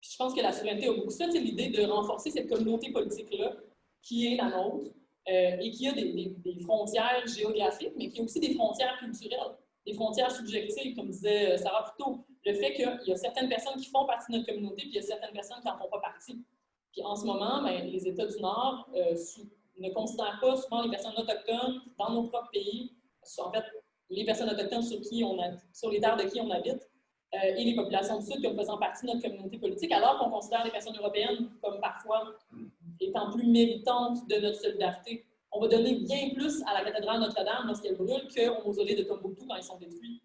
Puis je pense que la souveraineté a beaucoup ça, c'est l'idée de renforcer cette communauté politique-là, qui est la nôtre, et qui a des frontières géographiques, mais qui a aussi des frontières culturelles, des frontières subjectives, comme disait Sarah plus tôt. Le fait qu'il y a certaines personnes qui font partie de notre communauté, puis il y a certaines personnes qui n'en font pas partie. Puis en ce moment, bien, les États du Nord ne considèrent pas souvent les personnes autochtones dans nos propres pays, en fait, les personnes autochtones sur les terres de qui on habite, et les populations du Sud comme faisant partie de notre communauté politique, alors qu'on considère les personnes européennes comme parfois étant plus méritantes de notre solidarité. On va donner bien plus à la cathédrale Notre-Dame lorsqu'elle brûle qu'au mausolée de Tombouctou quand ils sont détruits.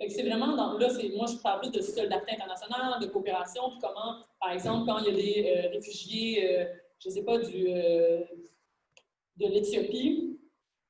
C'est vraiment, moi je parle plus de solidarité internationale, de coopération, puis comment, par exemple, quand il y a des réfugiés, je ne sais pas, de l'Éthiopie,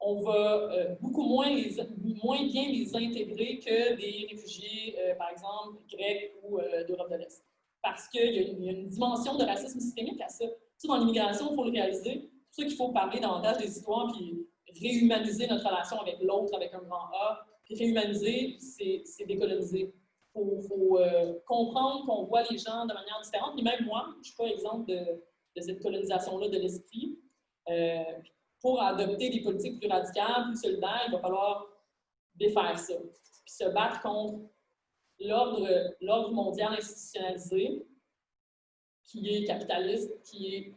on va beaucoup moins bien les intégrer que des réfugiés, par exemple, grecs ou d'Europe de l'Est. Parce qu'il y a une dimension de racisme systémique à ça. Ça, dans l'immigration, il faut le réaliser. C'est pour ça qu'il faut parler davantage des histoires puis réhumaniser notre relation avec l'autre, avec un grand A. Puis réhumaniser, c'est décoloniser. Il faut comprendre qu'on voit les gens de manière différente. Puis même moi, je ne suis pas exemple de cette colonisation-là de l'esprit. Pour adopter des politiques plus radicales, plus solidaires, il va falloir défaire ça. Puis se battre contre l'ordre mondial institutionnalisé, qui est capitaliste, qui est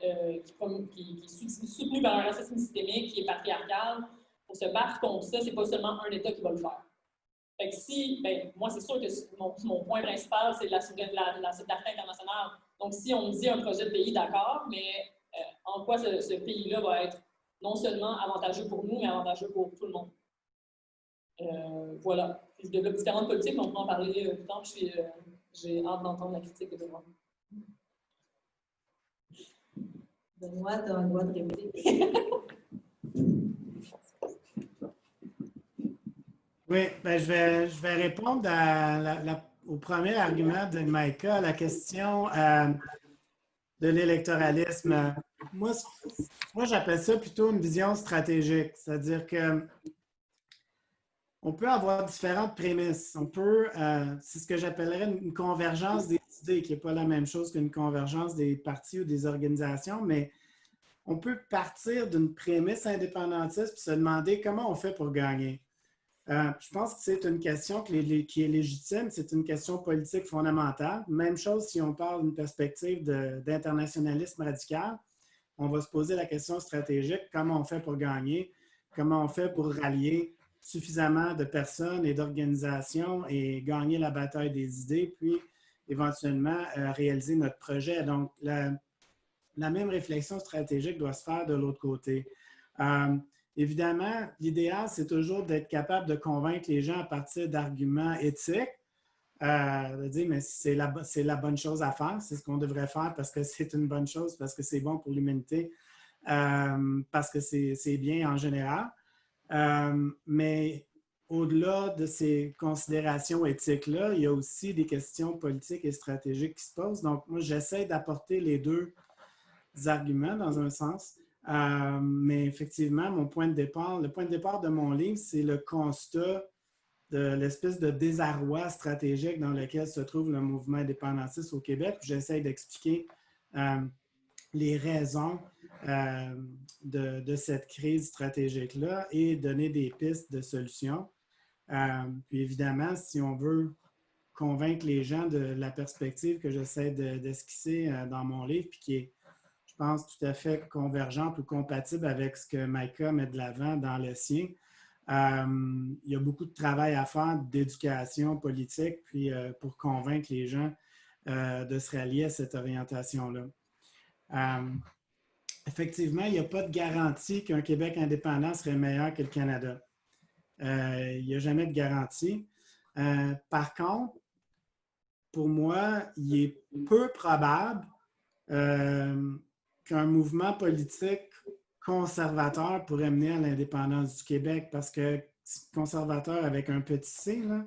soutenu par un racisme systémique, qui est patriarcal. Pour se battre contre ça, ce n'est pas seulement un État qui va le faire. Fait que moi, c'est sûr que mon point principal, c'est la solidarité internationale. Donc, si on me dit un projet de pays, d'accord, mais en quoi ce pays-là va être non seulement avantageux pour nous, mais avantageux pour tout le monde. Voilà. Puis je développe différentes politiques, mais on peut en parler plus tard. J'ai hâte d'entendre la critique de Benoît. Benoît, tu as un droit de réplique. Oui, ben je vais répondre au premier argument de Maïka, à la question de l'électoralisme. Moi, j'appelle ça plutôt une vision stratégique. C'est-à-dire que on peut avoir différentes prémices. On peut, c'est ce que j'appellerais une convergence des idées, qui n'est pas la même chose qu'une convergence des partis ou des organisations, mais on peut partir d'une prémisse indépendantiste et se demander comment on fait pour gagner. Je pense que c'est une question qui est légitime, c'est une question politique fondamentale. Même chose si on parle d'une perspective d'internationalisme radical, on va se poser la question stratégique, comment on fait pour gagner, comment on fait pour rallier suffisamment de personnes et d'organisations et gagner la bataille des idées, puis éventuellement réaliser notre projet. Donc, la même réflexion stratégique doit se faire de l'autre côté. Évidemment, l'idéal, c'est toujours d'être capable de convaincre les gens à partir d'arguments éthiques, de dire, mais c'est la bonne chose à faire, c'est ce qu'on devrait faire parce que c'est une bonne chose, parce que c'est bon pour l'humanité, parce que c'est bien en général. Mais au-delà de ces considérations éthiques-là, il y a aussi des questions politiques et stratégiques qui se posent. Donc, moi, j'essaie d'apporter les deux arguments dans un sens. Mais effectivement, le point de départ de mon livre, c'est le constat de l'espèce de désarroi stratégique dans lequel se trouve le mouvement indépendantiste au Québec. J'essaie d'expliquer les raisons de cette crise stratégique-là et donner des pistes de solutions. Puis évidemment, si on veut convaincre les gens de la perspective que j'essaie d'esquisser dans mon livre, puis qui est, je pense, tout à fait convergente ou compatible avec ce que Micah met de l'avant dans le sien. Il y a beaucoup de travail à faire d'éducation politique, puis pour convaincre les gens de se rallier à cette orientation-là. Effectivement, il n'y a pas de garantie qu'un Québec indépendant serait meilleur que le Canada. Il n'y a jamais de garantie. Par contre, pour moi, il est peu probable qu'un mouvement politique conservateur pourrait mener à l'indépendance du Québec parce que conservateur avec un petit C, là,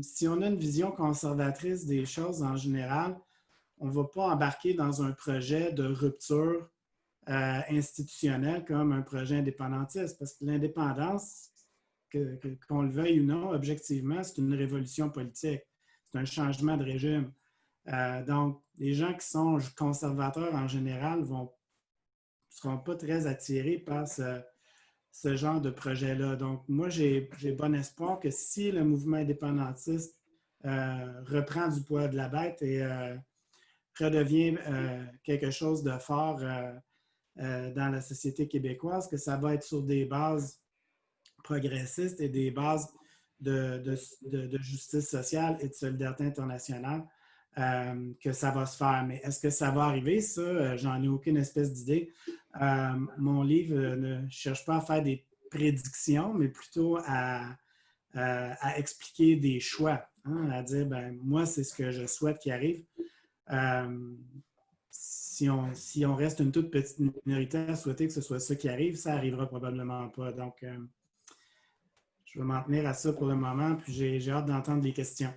si on a une vision conservatrice des choses en général, on ne va pas embarquer dans un projet de rupture institutionnelle comme un projet indépendantiste parce que l'indépendance, qu'on le veuille ou non, objectivement, c'est une révolution politique. C'est un changement de régime. Donc, les gens qui sont conservateurs en général ne seront pas très attirés par ce genre de projet-là. Donc, moi, j'ai bon espoir que si le mouvement indépendantiste reprend du poids de la bête et redevient quelque chose de fort dans la société québécoise, que ça va être sur des bases progressistes et des bases de justice sociale et de solidarité internationale, que ça va se faire. Mais est-ce que ça va arriver, ça? J'en ai aucune espèce d'idée. Mon livre ne cherche pas à faire des prédictions, mais plutôt à expliquer des choix, hein, à dire, ben, moi, c'est ce que je souhaite qu'il arrive. Si on reste une toute petite minorité à souhaiter que ce soit ça qui arrive, ça n'arrivera probablement pas. Donc, je vais m'en tenir à ça pour le moment, puis j'ai hâte d'entendre les questions.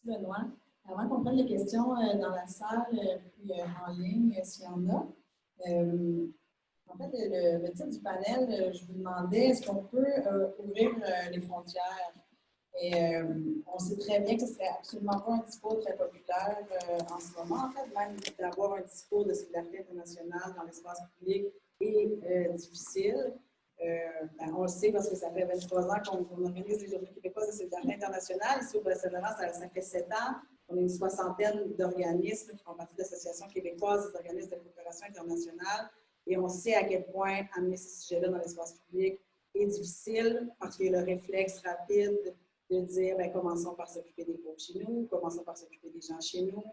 Merci, Benoît. Avant qu'on prenne les questions dans la salle, puis en ligne, s'il y en a, en fait, le titre du panel, je vous demandais, est-ce qu'on peut ouvrir les frontières? Et on sait très bien que ce ne serait absolument pas un discours très populaire en ce moment. En fait, même d'avoir un discours de solidarité internationale dans l'espace public est difficile. On le sait parce que ça fait 23 ans qu'on organise les Journées québécoises de solidarité internationale. Ici, au Bas-Saint-Laurent, ça fait 7 ans. On est une soixantaine d'organismes qui font partie de l'Association québécoise des organismes de coopération internationale. Et on sait à quel point amener ce sujet-là dans l'espace public est difficile parce qu'il y a le réflexe rapide de dire, bien, commençons par s'occuper des pauvres chez nous, commençons par s'occuper des gens chez nous.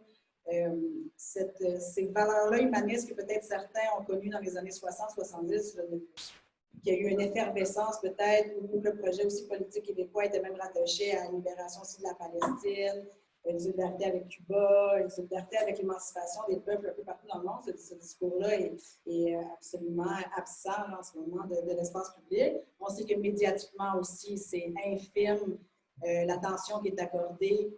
Ces valeurs-là humanistes que peut-être certains ont connues dans les années 60-70, qu'il y a eu une effervescence peut-être où le projet aussi politique québécois était même rattaché à la libération aussi de la Palestine, une solidarité avec Cuba, une solidarité avec l'émancipation des peuples un peu partout dans le monde. Ce discours-là est absolument absent là, en ce moment de l'espace public. On sait que médiatiquement aussi, c'est infime l'attention qui est accordée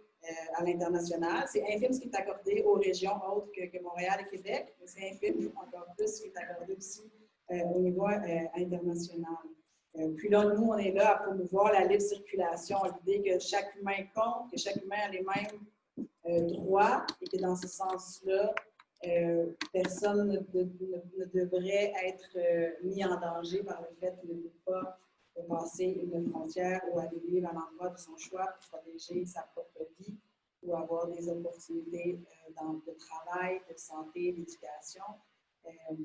à l'international. C'est infime ce qui est accordé aux régions autres que Montréal et Québec, mais c'est infime encore plus ce qui est accordé aussi au niveau international. Puis là, nous, on est là à promouvoir la libre circulation, l'idée que chaque humain compte, que chaque humain a les mêmes droits et que dans ce sens-là, personne ne devrait être mis en danger par le fait qu'il ne peut pas passer une frontière ou aller vivre à l'endroit de son choix pour protéger sa propre vie ou avoir des opportunités de travail, de santé, d'éducation.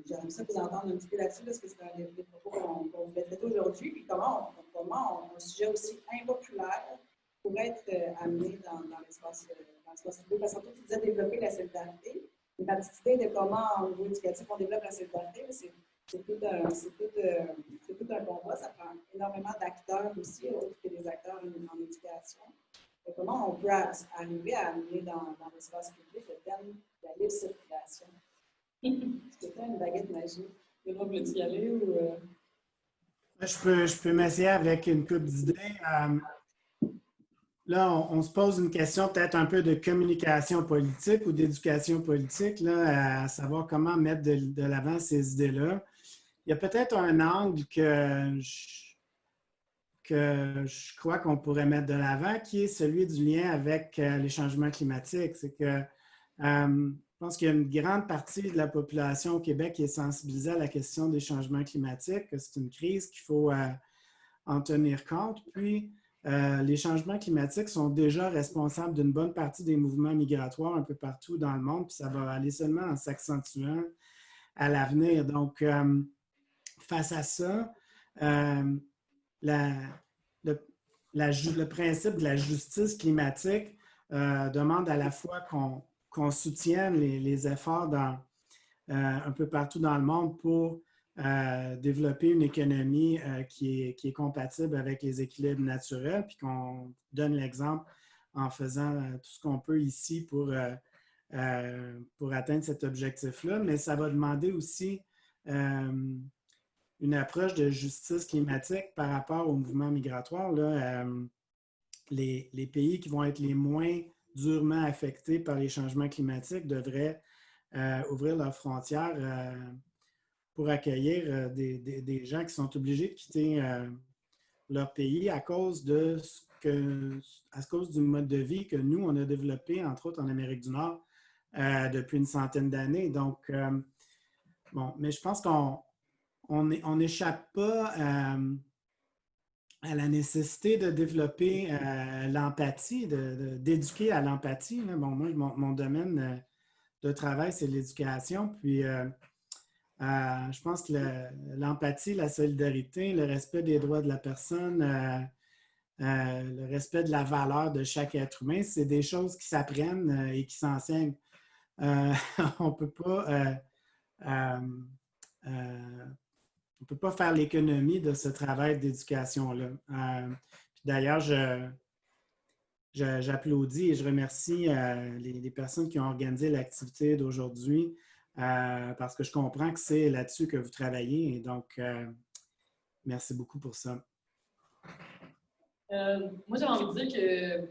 J'aimerais ça vous entendre un petit peu là-dessus parce que c'est un des propos qu'on voulait traiter aujourd'hui. Puis comment un sujet aussi impopulaire pourrait être amené dans l'espace public. Parce que tu disais développer la solidarité. Et ma petite idée de comment, au niveau éducatif, on développe la solidarité, c'est tout un combat. Ça prend énormément d'acteurs aussi, autres que des acteurs en éducation. Et comment on peut arriver à amener dans l'espace public le thème de la libre circulation? Est-ce que tu as une baguette magique? Benoît, veux-tu y aller ou... Je peux m'essayer avec une couple d'idées. Là, on se pose une question peut-être un peu de communication politique ou d'éducation politique, là, à savoir comment mettre de l'avant ces idées-là. Il y a peut-être un angle que je crois qu'on pourrait mettre de l'avant, qui est celui du lien avec les changements climatiques. C'est que je pense qu'il y a une grande partie de la population au Québec qui est sensibilisée à la question des changements climatiques, que c'est une crise qu'il faut en tenir compte. Puis, les changements climatiques sont déjà responsables d'une bonne partie des mouvements migratoires un peu partout dans le monde, puis ça va aller seulement en s'accentuant à l'avenir. Donc, face à ça, le principe de la justice climatique demande à la fois qu'on soutienne les efforts un peu partout dans le monde pour développer une économie qui est compatible avec les équilibres naturels, puis qu'on donne l'exemple en faisant tout ce qu'on peut ici pour atteindre cet objectif-là. Mais ça va demander aussi une approche de justice climatique par rapport au mouvement migratoire. Là, les pays qui vont être les moins durement affectés par les changements climatiques devraient ouvrir leurs frontières pour accueillir des gens qui sont obligés de quitter leur pays à cause du mode de vie que nous, on a développé, entre autres en Amérique du Nord, depuis une centaine d'années. Donc, bon, mais je pense qu'on n'échappe pas à la nécessité de développer l'empathie, d'éduquer à l'empathie. Bon, moi, mon domaine de travail, c'est l'éducation. Puis, je pense que l'empathie, la solidarité, le respect des droits de la personne, le respect de la valeur de chaque être humain, c'est des choses qui s'apprennent et qui s'enseignent. On ne peut pas faire l'économie de ce travail d'éducation-là. D'ailleurs, j'applaudis et je remercie les personnes qui ont organisé l'activité d'aujourd'hui parce que je comprends que c'est là-dessus que vous travaillez. Et donc, merci beaucoup pour ça. Moi, j'avais envie de dire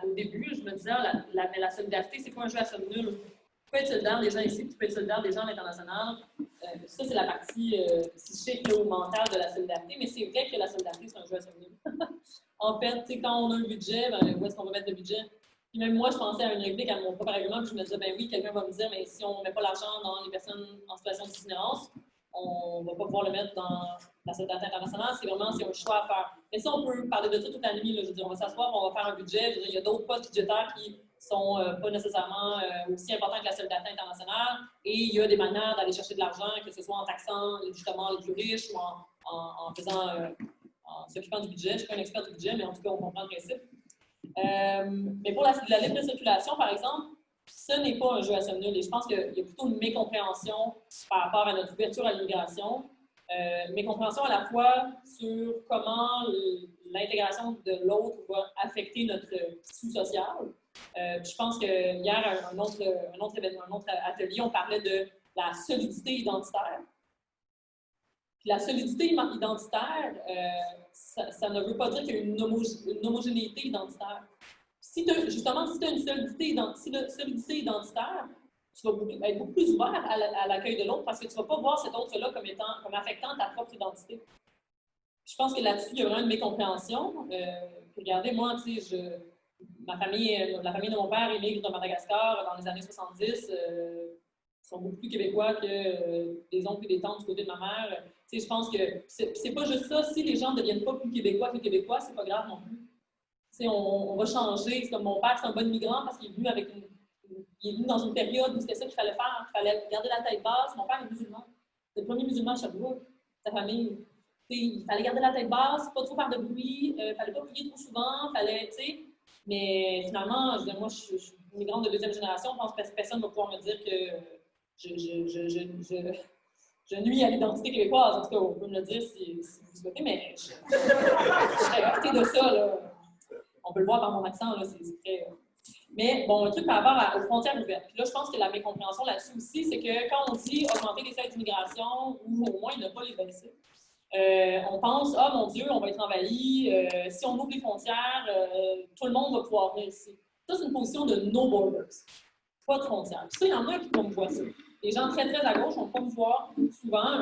qu'au début, je me disais, la solidarité, c'est pas un jeu à somme nulle. Tu peux être solidaire des gens ici, tu peux être solidaire des gens à l'international. Ça, c'est la partie psychique ou mentale de la solidarité, mais c'est vrai que la solidarité, c'est un jeu à somme nulle. En fait, quand on a un budget, où est-ce qu'on va mettre le budget? Puis même moi, je pensais à une réplique à mon propre règlement, puis je me disais, ben oui, quelqu'un va me dire, mais si on ne met pas l'argent dans les personnes en situation d'itinérance, on ne va pas pouvoir le mettre dans la solidarité internationale. C'est un choix à faire. Mais ça, on peut parler de ça toute la nuit. Là. Je veux dire, on va s'asseoir, on va faire un budget. Je veux dire, il y a d'autres postes budgétaires qui sont pas nécessairement aussi importants que la solidarité internationale. Et il y a des manières d'aller chercher de l'argent, que ce soit en taxant justement les plus riches ou en s'occupant du budget. Je ne suis pas une experte du budget, mais en tout cas, on comprend le principe. Mais pour la libre circulation, par exemple, ce n'est pas un jeu à somme nulle. Et je pense qu'il y a plutôt une mécompréhension par rapport à notre ouverture à l'immigration. Mécompréhension à la fois sur comment l'intégration de l'autre va affecter notre tissu social. Je pense que hier, un autre événement, un autre atelier, on parlait de la solidité identitaire. Puis la solidité identitaire, ça ne veut pas dire qu'il y a une homogénéité identitaire. Justement, si tu as une solidité identitaire, tu vas être beaucoup plus ouvert à l'accueil de l'autre parce que tu ne vas pas voir cet autre-là comme affectant ta propre identité. Je pense que là-dessus, il y a vraiment une mécompréhension. Regardez, moi, tu sais, la famille de mon père émigre de Madagascar dans les années 70. Ils sont beaucoup plus québécois que des oncles et des tantes du côté de ma mère. Tu sais, je pense que c'est pas juste ça. Si les gens ne deviennent pas plus québécois que les Québécois, c'est pas grave non plus. Tu sais, on va changer. C'est comme mon père, c'est un bon migrant parce qu'il est venu il est venu dans une période où c'était ça qu'il fallait faire. Il fallait garder la tête basse. Mon père est musulman. C'est le premier musulman à Sherbrooke, sa famille. Tu sais, il fallait garder la tête basse, pas trop faire de bruit, il fallait pas prier trop souvent, fallait, tu sais. Mais finalement, moi, je suis une migrante de deuxième génération. Je pense que personne ne va pouvoir me dire que je nuis à l'identité québécoise. En tout cas, on peut me le dire si vous souhaitez, mais je serais heurtée de ça. Là. On peut le voir par mon accent, là, c'est très... Mais bon, un truc par rapport aux frontières ouvertes. Puis là, je pense que la mécompréhension là-dessus aussi, c'est que quand on dit augmenter les seuils d'immigration ou au moins ne pas les baisser, on pense, ah mon Dieu, on va être envahi, si on ouvre les frontières, tout le monde va pouvoir venir ici. Ça, c'est une position de no borders, pas de frontières. Puis ça, il y en a qui vont me voir ça. Les gens très, très à gauche vont promouvoir souvent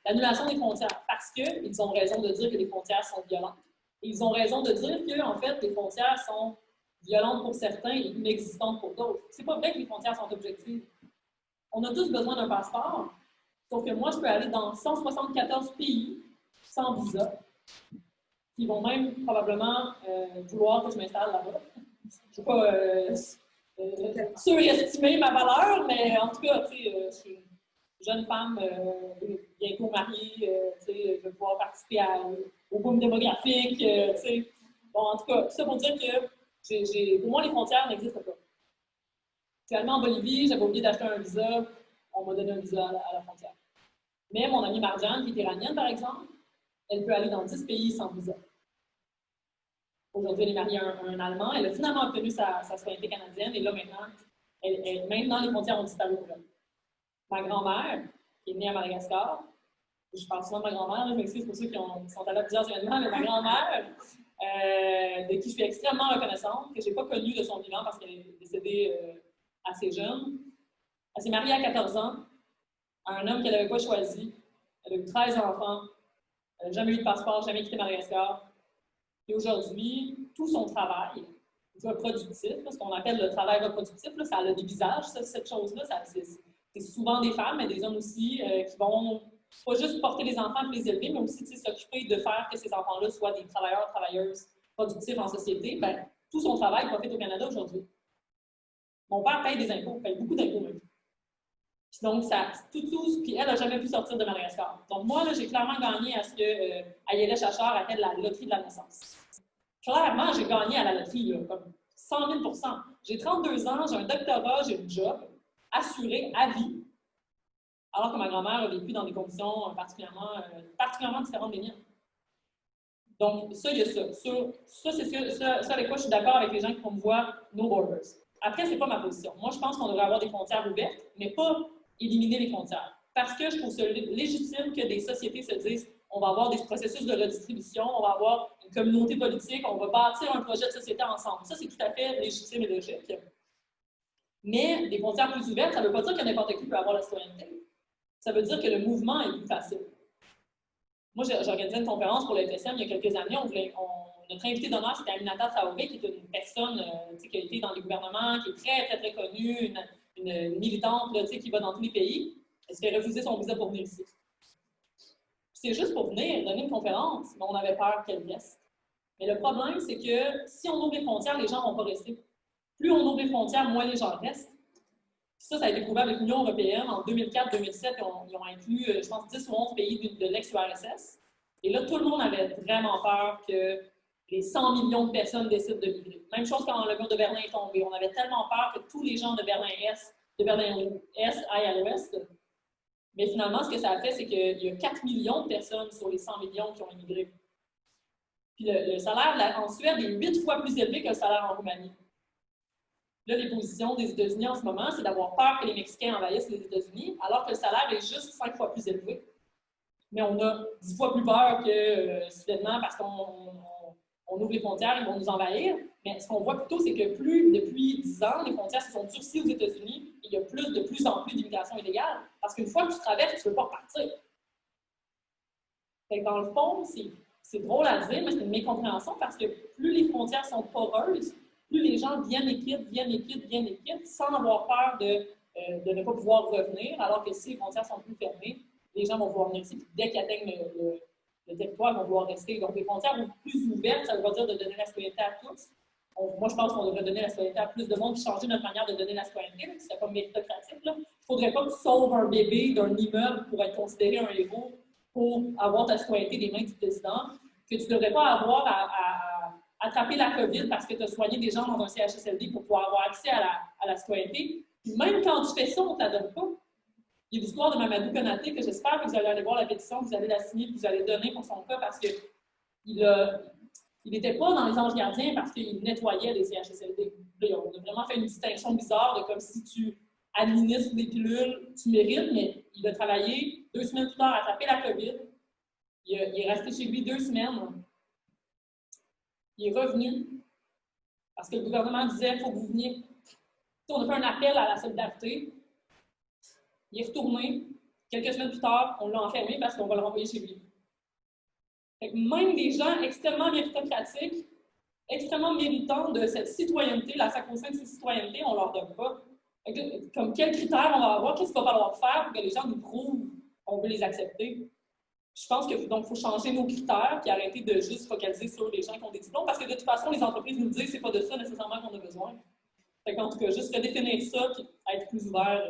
l'annulation des frontières parce qu'ils ont raison de dire que les frontières sont violentes. Et ils ont raison de dire que, en fait, les frontières sont violentes pour certains et inexistantes pour d'autres. C'est pas vrai que les frontières sont objectives. On a tous besoin d'un passeport, sauf que moi, je peux aller dans 174 pays sans visa, qui vont même probablement vouloir que je m'installe là-bas. Je ne vais pas surestimer ma valeur, mais en tout cas, tu sais, je suis une jeune femme bientôt mariée, tu sais, je vais pouvoir participer au boom démographique, tu sais. Bon, en tout cas, tout ça pour dire que pour moi, les frontières n'existent pas. Je suis allée en Bolivie, j'avais oublié d'acheter un visa, on m'a donné un visa à la frontière. Mais mon amie Marjane, qui est iranienne, par exemple, elle peut aller dans 10 pays sans visa. Aujourd'hui, elle est mariée à un Allemand. Elle a finalement obtenu sa citoyenneté canadienne et là, maintenant, les frontières ont disparu pour elle. Ma grand-mère, qui est née à Madagascar, je parle souvent de ma grand-mère, je m'excuse pour ceux qui sont allés à plusieurs événements, mais ma grand-mère, de qui je suis extrêmement reconnaissante, que je n'ai pas connue de son vivant parce qu'elle est décédée assez jeune. Elle s'est mariée à 14 ans à un homme qu'elle n'avait pas choisi. Elle a eu 13 enfants. Elle n'a jamais eu de passeport, jamais quitté Madagascar. Et aujourd'hui, tout son travail reproductif, ce qu'on appelle le travail reproductif, là, ça a des visages, cette chose-là. C'est souvent des femmes, mais des hommes aussi, qui vont pas juste porter les enfants et les élever, mais aussi s'occuper de faire que ces enfants-là soient des travailleurs, travailleuses productifs en société. Ben, tout son travail profite au Canada aujourd'hui. Mon père paye des impôts, paye beaucoup d'impôts même. Puis donc, puis elle n'a jamais pu sortir de Madagascar. Donc, moi, j'ai clairement gagné à ce que Ayala Chachar appelle la loterie de la naissance. Clairement, j'ai gagné à la loterie, là, comme 100 000 %. J'ai 32 ans, j'ai un doctorat, j'ai un job assuré à vie, alors que ma grand-mère a vécu dans des conditions particulièrement différentes des miennes. Donc, ça, il y a ça. Ça, c'est ça avec quoi je suis d'accord avec les gens qui promouvoient No Borders. Après, ce n'est pas ma position. Moi, je pense qu'on devrait avoir des frontières ouvertes, mais pas éliminer les frontières. Parce que je trouve ça légitime que des sociétés se disent on va avoir des processus de redistribution, on va avoir une communauté politique, on va bâtir un projet de société ensemble. Ça, c'est tout à fait légitime et logique. Mais des frontières plus ouvertes, ça ne veut pas dire que n'importe qui peut avoir la citoyenneté. Ça veut dire que le mouvement est plus facile. Moi, j'ai organisé une conférence pour le FSM il y a quelques années. Notre invité d'honneur, c'était Aminata Traoré, qui est une personne qui a été dans les gouvernements, qui est très, très, très connue, une militante là, qui va dans tous les pays. Elle s'est fait refuser son visa pour venir ici. C'est juste pour venir donner une conférence, mais on avait peur qu'elle reste. Mais le problème, c'est que si on ouvre les frontières, les gens ne vont pas rester. Plus on ouvre les frontières, moins les gens restent. Ça a été prouvé avec l'Union européenne. En 2004-2007, ils ont inclus, je pense, 10 ou 11 pays de l'ex-URSS. Et là, tout le monde avait vraiment peur que les 100 millions de personnes décident de migrer. Même chose quand le mur de Berlin est tombé. On avait tellement peur que tous les gens de Berlin-Est aillent à l'Ouest. Mais finalement, ce que ça a fait, c'est qu'il y a 4 millions de personnes sur les 100 millions qui ont immigré. Puis le salaire en Suède est 8 fois plus élevé que le salaire en Roumanie. Là, les positions des États-Unis en ce moment, c'est d'avoir peur que les Mexicains envahissent les États-Unis, alors que le salaire est juste 5 fois plus élevé. Mais on a 10 fois plus peur que soudainement, parce qu'on ouvre les frontières, ils vont nous envahir. Mais ce qu'on voit plutôt, c'est que depuis 10 ans, les frontières se sont durcies aux États-Unis et il y a de plus en plus d'immigration illégale. Parce qu'une fois que tu traverses, tu ne veux pas repartir. Fait que dans le fond, c'est drôle à dire, mais c'est une mécompréhension parce que plus les frontières sont poreuses, plus les gens viennent et quittent, sans avoir peur de ne pas pouvoir revenir, alors que si les frontières sont plus fermées, les gens vont pouvoir venir ici, puis dès qu'ils atteignent le territoire, ils vont pouvoir rester. Donc, les frontières plus ouvertes, ça veut dire de donner la citoyenneté à tous. Moi, je pense qu'on devrait donner la citoyenneté à plus de monde, puis changer notre manière de donner la citoyenneté, ce serait pas méritocratique. Il ne faudrait pas que tu sauves un bébé d'un immeuble pour être considéré un héros, pour avoir ta citoyenneté des mains du président, que tu ne devrais pas avoir à attraper la COVID parce que tu as soigné des gens dans un CHSLD pour pouvoir avoir accès à la citoyenneté. Puis même quand tu fais ça, on ne te la donne pas. Il y a l'histoire de Mamadou Konaté que j'espère que vous allez aller voir la pétition, que vous allez la signer, que vous allez donner pour son cas parce qu'il n'était pas dans les anges gardiens parce qu'il nettoyait les CHSLD. Là, on a vraiment fait une distinction bizarre de comme si tu administres des pilules, tu mérites, mais il a travaillé 2 semaines plus tard, attrapé la COVID. Il est resté chez lui 2 semaines. Il est revenu parce que le gouvernement disait qu'il faut que vous veniez. On a fait un appel à la solidarité. Il est retourné. Quelques semaines plus tard, on l'a enfermé parce qu'on va le renvoyer chez lui. Fait que même des gens extrêmement méritocratiques, extrêmement méritants de cette citoyenneté, la sacro-sainte de cette citoyenneté, on ne leur donne pas. Comme quels critères on va avoir, qu'est-ce qu'il va falloir faire pour que les gens nous prouvent qu'on veut les accepter? Je pense qu'il faut changer nos critères et arrêter de juste focaliser sur les gens qui ont des diplômes, parce que de toute façon, les entreprises nous disent que ce n'est pas de ça nécessairement qu'on a besoin. En tout cas, juste redéfinir ça et être plus ouvert,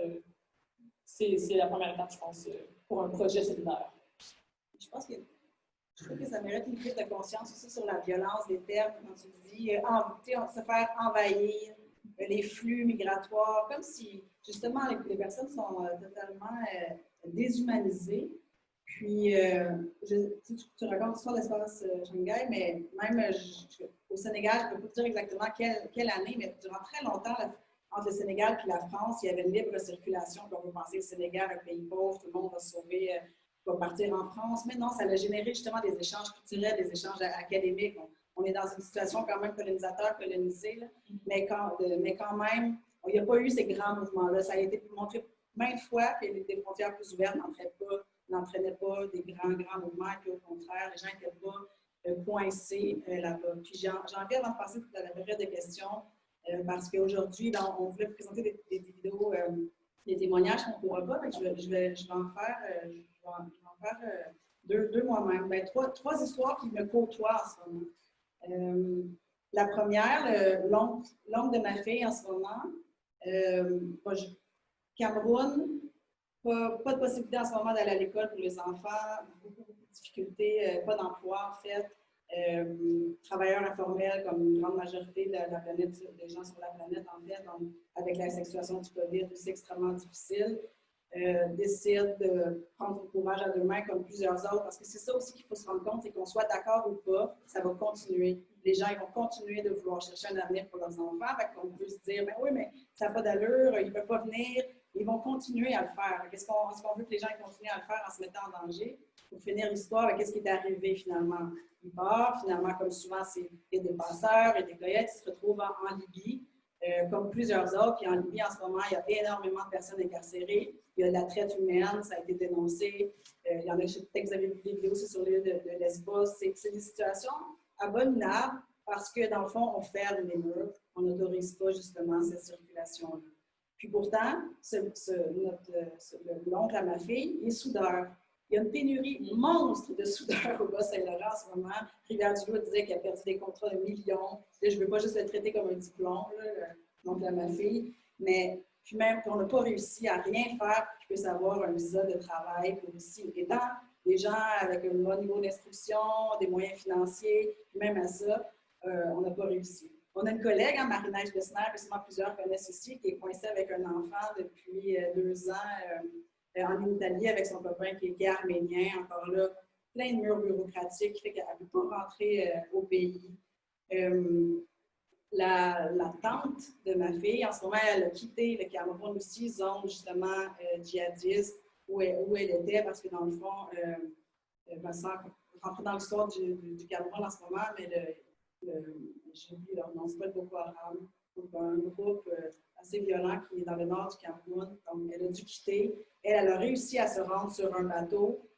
c'est la première étape, je pense, pour un projet solidaire. Je trouve que ça mérite une prise de conscience aussi sur la violence des termes, quand tu dis se faire envahir, les flux migratoires, comme si justement les personnes sont totalement déshumanisées. Puis, tu racontes l'histoire de l'espace Shanghai, mais même au Sénégal, je ne peux pas dire exactement quelle année, mais durant très longtemps, entre le Sénégal et la France, il y avait une libre circulation. On peut penser que le Sénégal, un pays pauvre, tout le monde va se sauver, va partir en France. Mais non, ça a généré justement des échanges culturels, des échanges académiques. On est dans une situation quand même colonisateur-colonisé, là, mais quand même, il n'y a pas eu ces grands mouvements-là. Ça a été montré maintes fois que les frontières plus ouvertes n'entraînaient pas des grands mouvements, et puis au contraire, les gens n'étaient pas coincés là-bas. Puis j'ai envie, avant de passer à la période de questions, parce qu'aujourd'hui, on voulait présenter des vidéos, des témoignages qu'on ne pourra pas, mais je vais en faire deux moi-même. Ben, trois histoires qui me côtoient en ce moment. La première, l'oncle de ma fille en ce moment, Cameroun, pas de possibilité en ce moment d'aller à l'école pour les enfants, beaucoup de difficultés, pas d'emploi en fait. Travailleurs informels comme une grande majorité de la planète, des gens sur la planète en fait, donc, avec la situation du COVID, c'est extrêmement difficile. Décident de prendre le courage à deux mains comme plusieurs autres, parce que c'est ça aussi qu'il faut se rendre compte, c'est qu'on soit d'accord ou pas, ça va continuer. Les gens ils vont continuer de vouloir chercher un avenir pour leurs enfants, fait qu'on peut se dire, ben oui, mais ça n'a pas d'allure, ils ne peuvent pas venir, ils vont continuer à le faire. Est-ce qu'on veut que les gens continuent à le faire en se mettant en danger? Pour finir l'histoire, qu'est-ce qui est arrivé finalement? Il part, finalement, comme souvent, il y a des passeurs et des cueillettes qui se retrouvent en Libye, comme plusieurs autres. Puis en Libye, en ce moment, il y a énormément de personnes incarcérées. Il y a de la traite humaine, ça a été dénoncé. Il y en a, peut-être que vous avez vu des vidéos aussi sur l'île de Lesbos. C'est des situations abominables parce que, dans le fond, on ferme les murs. On n'autorise pas, justement, cette circulation-là. Puis pourtant, l'oncle à ma fille, il est soudeur. Il y a une pénurie monstre de soudeurs au Bas-Saint-Laurent en ce moment. Rivière-du-Loup disait qu'il a perdu des contrats de millions. Là, je ne veux pas juste le traiter comme un diplôme, l'oncle à ma fille, mais puis même qu'on n'a pas réussi à rien faire pour qu'il puisse avoir un visa de travail pour ici. Étant des gens avec un bon niveau d'instruction, des moyens financiers, puis même à ça, on n'a pas réussi. On a une collègue, Marie-Neige Bessner, que sûrement plusieurs connaissent ici, qui est coincée avec un enfant depuis 2 ans en Italie avec son copain qui est arménien. Encore là, plein de murs bureaucratiques qui fait qu'elle ne peut pas rentrer au pays. La tante de ma fille, en ce moment, elle a quitté le Cameroun aussi, zone justement djihadiste, où elle était, parce que dans le fond, sans rentrer dans l'histoire du Cameroun en ce moment, mais j'ai oublié leur nom, c'est pas le Boko Haram, un groupe assez violent qui est dans le nord du Cameroun. Donc, elle a dû quitter. Elle a réussi à se rendre sur un bateau.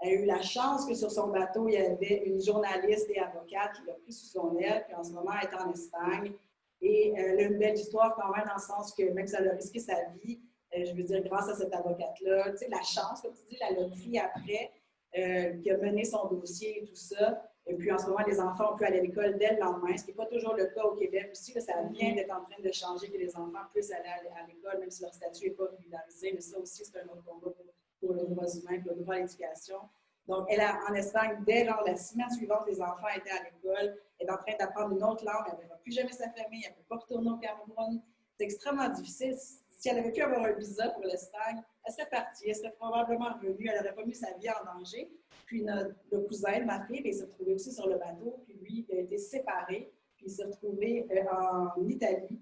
Elle a eu la chance que sur son bateau, il y avait une journaliste et avocate qui l'a pris sous son aile, puis en ce moment, elle est en Espagne. Et elle a une belle histoire quand même, dans le sens que même si elle a risqué sa vie, je veux dire, grâce à cette avocate-là, tu sais, la chance, comme tu dis, la loterie après, qui a mené son dossier et tout ça. Et puis en ce moment, les enfants ont pu aller à l'école dès le lendemain, ce qui n'est pas toujours le cas au Québec aussi. Là, ça vient d'être en train de changer, que les enfants puissent aller à l'école, même si leur statut n'est pas régularisé. Mais ça aussi, c'est un autre combat pour les droits humains, pour le droit à l'éducation. Donc, elle a en Espagne, dès la semaine suivante, les enfants étaient à l'école. Elle est en train d'apprendre une autre langue. Elle ne verra plus jamais sa famille. Elle ne peut pas retourner au Cameroun. C'est extrêmement difficile. Si elle avait pu avoir un visa pour l'Espagne, elle serait partie. Elle serait probablement revenue. Elle n'aurait pas mis sa vie en danger. Puis le cousin, ma fille, il s'est retrouvé aussi sur le bateau. Puis lui, il a été séparé. Puis il s'est retrouvé en Italie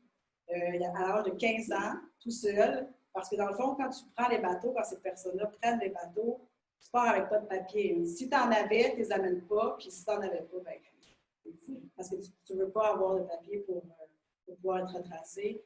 à l'âge de 15 ans, tout seul. Parce que dans le fond, quand tu prends les bateaux, quand ces personnes-là prennent les bateaux, tu pars avec pas de papier. Si tu en avais, tu les amènes pas. Puis si tu n'en avais pas, ben, c'est fou. Parce que tu ne veux pas avoir de papier pour pouvoir être retracé.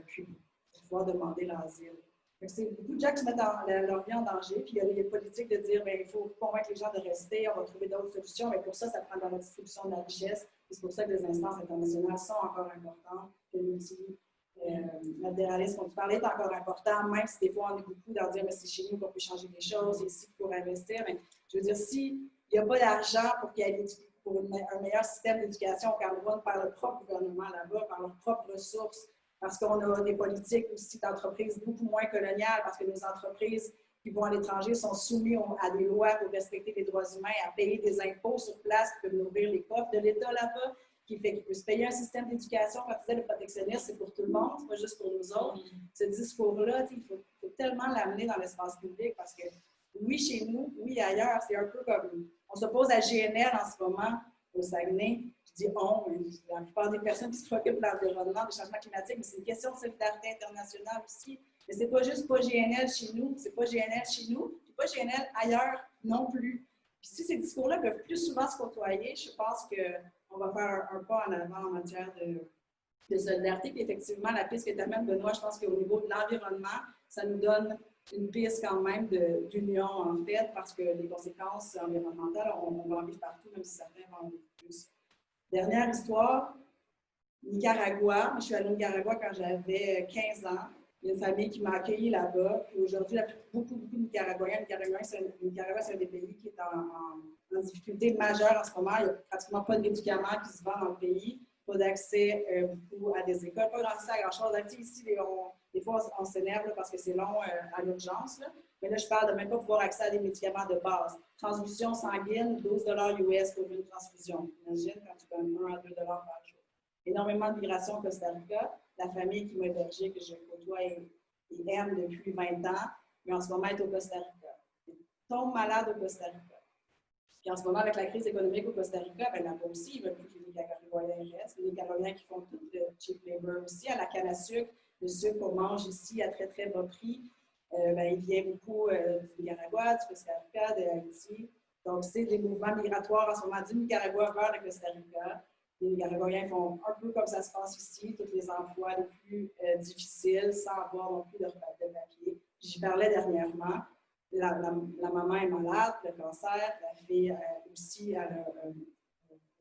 Puis pour pouvoir demander l'asile. C'est beaucoup de gens qui se mettent leur vie en danger, puis il y a les politiques de dire bien, il faut convaincre les gens de rester, on va trouver d'autres solutions, mais pour ça, ça prend dans la distribution de la richesse. C'est pour ça que les instances internationales sont encore importantes, que multilatéralisme dont tu parlais est encore important, même si des fois on est beaucoup dans dire mais c'est chez nous qu'on peut changer des choses, ici pour investir. Mais je veux dire, s'il n'y a pas d'argent pour qu'il y ait un meilleur système d'éducation au Cameroun par le propre gouvernement là-bas, par leurs propres ressources, parce qu'on a des politiques aussi d'entreprises beaucoup moins coloniales, parce que nos entreprises qui vont à l'étranger sont soumises à des lois pour respecter les droits humains, à payer des impôts sur place qui peuvent nourrir les coffres de l'État là-bas, qui fait qu'ils peuvent se payer un système d'éducation. Quand tu disais le protectionnisme, c'est pour tout le monde, c'est pas juste pour nous autres. Ce discours-là, il faut tellement l'amener dans l'espace public parce que oui, chez nous, oui, ailleurs, c'est un peu comme... On s'oppose à GNL en ce moment, au Saguenay. Je dis on, la plupart des personnes qui se préoccupent de l'environnement, du changement climatique, mais c'est une question de solidarité internationale aussi. Mais c'est pas juste pas GNL chez nous, c'est pas GNL chez nous, puis pas GNL ailleurs non plus. Puis si ces discours-là peuvent plus souvent se côtoyer, je pense qu'on va faire un pas en avant en matière de solidarité. Puis effectivement, la piste que tu amènes, Benoît, je pense qu'au niveau de l'environnement, ça nous donne une piste quand même d'union, en fait, parce que les conséquences environnementales, on va en vivre partout, même si certains vont en vivre plus. Dernière histoire, Nicaragua. Je suis allée au Nicaragua quand j'avais 15 ans. Il y a une famille qui m'a accueillie là-bas. Puis aujourd'hui, beaucoup de Nicaraguayens. Nicaragua, c'est un des pays qui est en difficulté majeure en ce moment. Il n'y a pratiquement pas de médicaments qui se vendent dans le pays. Pas d'accès beaucoup à des écoles. Pas d'accès à grand-chose. Ici, des fois, on s'énerve parce que c'est long à l'urgence. Mais là, je parle de même pas pouvoir accès à des médicaments de base. Transfusion sanguine, 12 $ US pour une transfusion. Imagine quand tu donnes 1 à 2 $ par jour. Énormément de migration au Costa Rica. La famille qui m'a hébergée, que je côtoie et aime depuis 20 ans, mais en ce moment est au Costa Rica. Elle tombe malade au Costa Rica. Puis en ce moment, avec la crise économique au Costa Rica, ben là-bas aussi, ils ne veulent plus que les Nicaraguayens restent. Les Nicaraguayens qui font tout le cheap labor aussi, à la canne à sucre, le sucre qu'on mange ici à très, très bas prix. Il vient beaucoup du Nicaragua, du Costa Rica, de Haïti. Donc, c'est des mouvements migratoires en ce moment du Nicaragua vers le Costa Rica. Les Nicaraguayens font un peu comme ça se passe ici, tous les emplois les plus difficiles, sans avoir non plus de papier. J'y parlais dernièrement. La maman est malade, le cancer, la fille aussi a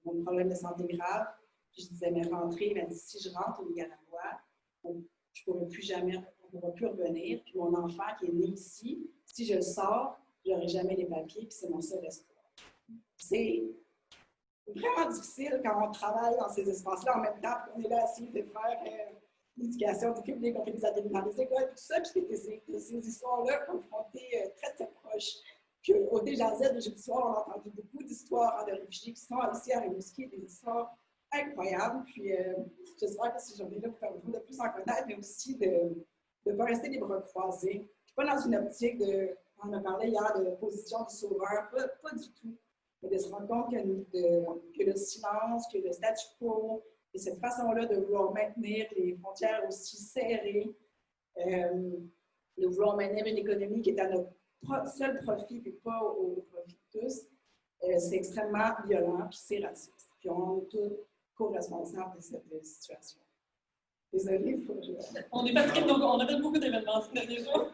un problème de santé grave. Puis je disais, mais rentrez, elle dit, si je rentre au Nicaragua, je ne pourrai plus jamais, on ne pourra plus revenir. Puis mon enfant qui est né ici, si je le sors, je n'aurai jamais les papiers, puis c'est mon seul espoir. C'est vraiment difficile quand on travaille dans ces espaces-là en même temps, qu'on est là à essayer de faire l'éducation du public, on fait des ateliers dans les écoles, tout ça, puis ces histoires-là confrontées très, très proches. Puis au DJZ, le jeudi soir, on a entendu beaucoup d'histoires de réfugiés qui sont ici à Rimouski, des histoires incroyables. Puis j'espère que ces journées-là pour faire de plus en connaître, mais aussi de ne pas rester les bras croisés. Je ne suis pas dans une optique on a parlé hier de position de sauveur, pas du tout. Mais de se rendre compte que le silence, que le statu quo, et cette façon-là de vouloir maintenir les frontières aussi serrées, de vouloir maintenir une économie qui est à notre seul profit et pas au profit de tous, c'est extrêmement violent, puis c'est raciste. Puis on est tous co-responsables de cette situation. Désolée, il faut que je... On est fatigués, donc on a fait beaucoup d'événements ces derniers jours.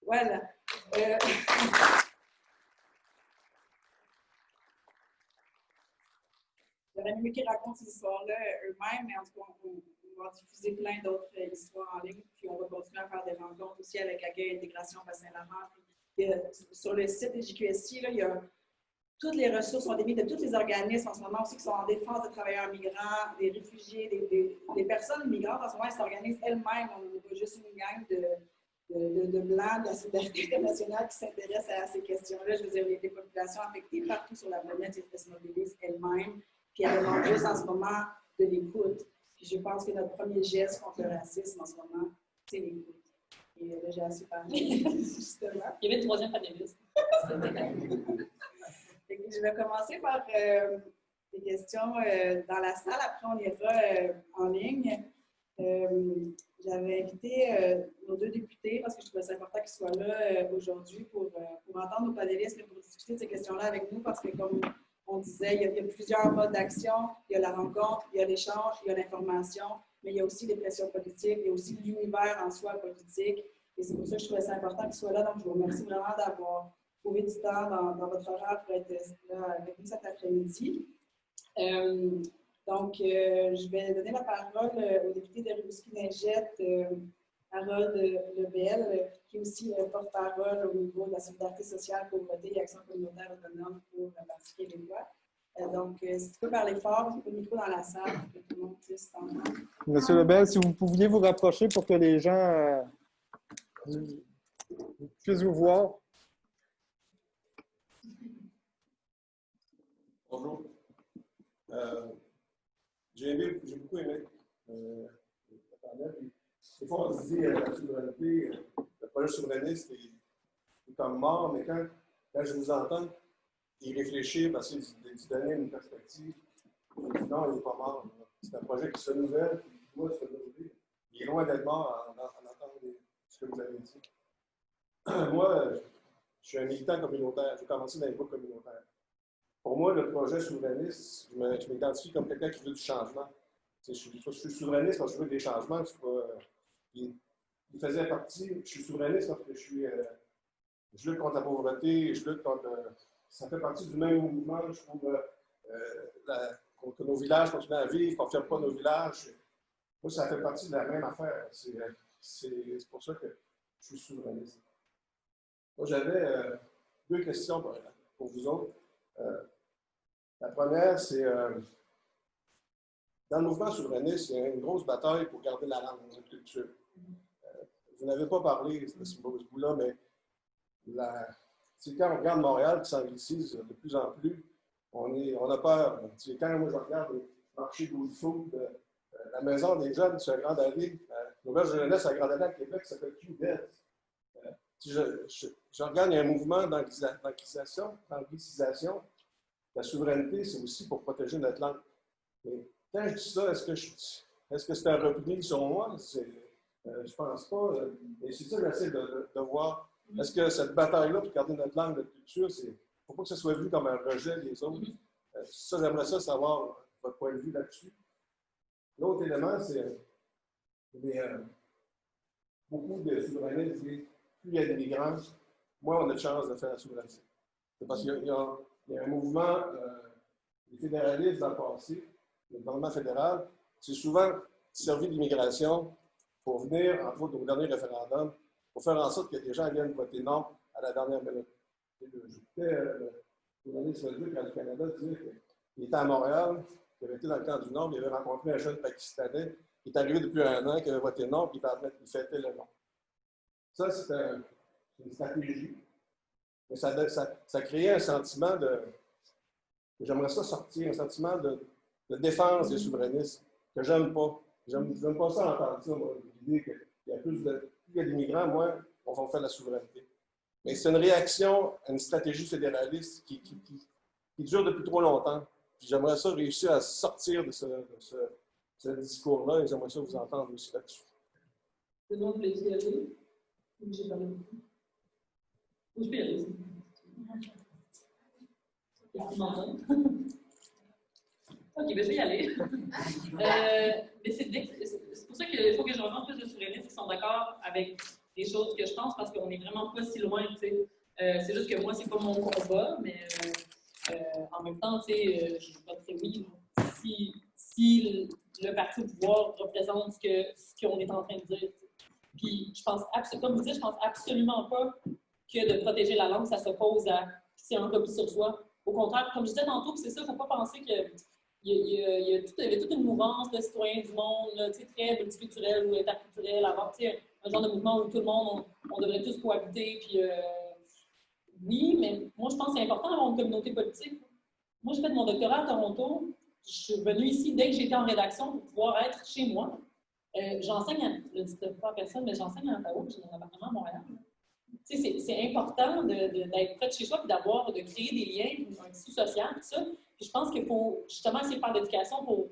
Voilà. Euh, J'aurais aimé qu'ils racontent ces histoires-là eux-mêmes, mais en tout cas, on va diffuser plein d'autres histoires en ligne, puis on va continuer à faire des rencontres aussi avec Accueil Intégration Bassin-Laurent. Sur le site de JQSI, là, il y a toutes les ressources sont émises de tous les organismes en ce moment aussi qui sont en défense des travailleurs migrants, des réfugiés, des personnes migrantes. En ce moment, elles s'organisent elles-mêmes. On n'est pas juste une gang de blancs de la solidarité internationale qui s'intéressent à ces questions-là. Je veux dire, il y a des populations affectées partout sur la planète et elles se mobilisent elles-mêmes. Puis elles demandent juste en ce moment de l'écoute. Puis je pense que notre premier geste contre le racisme en ce moment, c'est l'écoute. Et là, j'ai assez parlé, justement. Il y avait le troisième panéliste. Je vais commencer par des questions dans la salle. Après, on ira en ligne. J'avais invité nos deux députés parce que je trouvais ça important qu'ils soient là aujourd'hui pour entendre nos panélistes et pour discuter de ces questions-là avec nous parce que, comme on disait, il y a plusieurs modes d'action. Il y a la rencontre, il y a l'échange, il y a l'information, mais il y a aussi les pressions politiques, il y a aussi l'univers en soi politique. Et c'est pour ça que je trouvais ça important qu'ils soient là. Donc, je vous remercie vraiment d'avoir trouvé du temps dans votre horaire pour être là avec nous cet après-midi. Donc, je vais donner la parole au député de Rimouski-Neigette, Harold Lebel, qui est aussi porte-parole au niveau de la solidarité sociale, pauvreté et action communautaire autonome pour le Parti québécois. Donc, si tu peux parler fort, tu peux le micro dans la salle pour que tout le monde puisse t'entendre. Monsieur Lebel, si vous pouviez vous rapprocher pour que les gens puissent vous voir. Bonjour. J'ai beaucoup aimé le panel. Des fois, on se dit la souveraineté, le projet souverainiste est comme mort, mais quand je vous entends y réfléchir, parce que d'y donner une perspective, non, il n'est pas mort. C'est un projet qui se renouvelle, qui doit se renouveler. Il est loin d'être mort en entendant ce que vous avez dit. Moi, je suis un militant communautaire. J'ai commencé dans les groupes communautaires. Pour moi, le projet souverainiste, je m'identifie comme quelqu'un qui veut du changement. Je suis souverainiste parce que je veux des changements. Il faisait partie, je suis souverainiste parce que je lutte contre la pauvreté, je lutte contre. Ça fait partie du même mouvement, je trouve, que nos villages continuent à vivre, qu'on ne ferme pas nos villages. Moi, ça fait partie de la même affaire. C'est pour ça que je suis souverainiste. Moi, j'avais deux questions pour vous autres. La première, c'est dans le mouvement souverainiste, il y a une grosse bataille pour garder la langue, la culture. Vous n'avez pas parlé de ce bout-là, mais quand on regarde Montréal qui s'anglicise de plus en plus, on a peur. Quand moi je regarde le marché d'Oulfood, la maison des jeunes sur la Grande Allée, l'auberge de jeunesse à la Grande Allée à Québec, ça s'appelle QDES. Je regarde, il y a un mouvement d'anglicisation. La souveraineté, c'est aussi pour protéger notre langue. Mais quand je dis ça, est-ce que c'est un repli sur moi? Je pense pas. Et c'est ça que j'essaie de voir. Est-ce que cette bataille-là pour garder notre langue, notre culture, il ne faut pas que ça soit vu comme un rejet des autres? Ça, j'aimerais ça savoir votre point de vue là-dessus. L'autre élément, c'est beaucoup de souverainistes disent plus il y a des migrants, moins on a de chances de faire la souveraineté. C'est parce qu'il y a un mouvement des fédéralistes dans le passé, le gouvernement fédéral, c'est souvent servi d'immigration pour venir, entre autres, au dernier référendum, pour faire en sorte que les gens viennent voter non à la dernière minute. J'écoutais le journaliste Leduc à le Canada dire qu'il était à Montréal, qu'il avait été dans le camp du Nord, il avait rencontré un jeune Pakistanais qui est arrivé depuis 1 an, qui avait voté non, puis il fêtait le non. Ça, c'est une stratégie. Mais ça créait un sentiment j'aimerais ça sortir, un sentiment de défense des souverainistes que j'aime pas. J'aime pas ça entendre ça, moi, l'idée qu'il y a plus d'immigrants, moins on va faire la souveraineté. Mais c'est une réaction à une stratégie fédéraliste qui dure depuis trop longtemps. J'aimerais ça réussir à sortir de ce discours-là et j'aimerais ça vous entendre aussi là-dessus. Le nom de les aller? Ou j'ai parlé beaucoup? Ou je peux y aller? OK, ben je vais y aller. Mais c'est pour ça qu'il faut que je remonte plus de souverainistes qui sont d'accord avec des choses que je pense parce qu'on n'est vraiment pas si loin, tu sais. C'est juste que moi, c'est pas mon combat, mais en même temps, tu sais, je voterais oui. Si le parti au pouvoir représente ce qu'on est en train de dire. Puis, je pense, comme vous dites, je pense absolument pas que de protéger la langue, ça s'oppose à c'est un repli sur soi. Au contraire, comme je disais tantôt, c'est ça, il ne faut pas penser qu'il y avait toute une mouvance de citoyens du monde, là, très multiculturel ou interculturel, avoir un genre de mouvement où tout le monde, on devrait tous cohabiter. Puis, oui, mais moi, je pense que c'est important d'avoir une communauté politique. Moi, j'ai fait mon doctorat à Toronto. Je suis venue ici dès que j'étais en rédaction pour pouvoir être chez moi. J'enseigne, je ne le dis pas à personne, mais j'enseigne à Ottawa, j'ai mon appartement à Montréal. C'est important d'être près de chez soi et de créer des liens, un tissu social, tout ça. Puis je pense qu'il faut justement essayer de faire d'éducation pour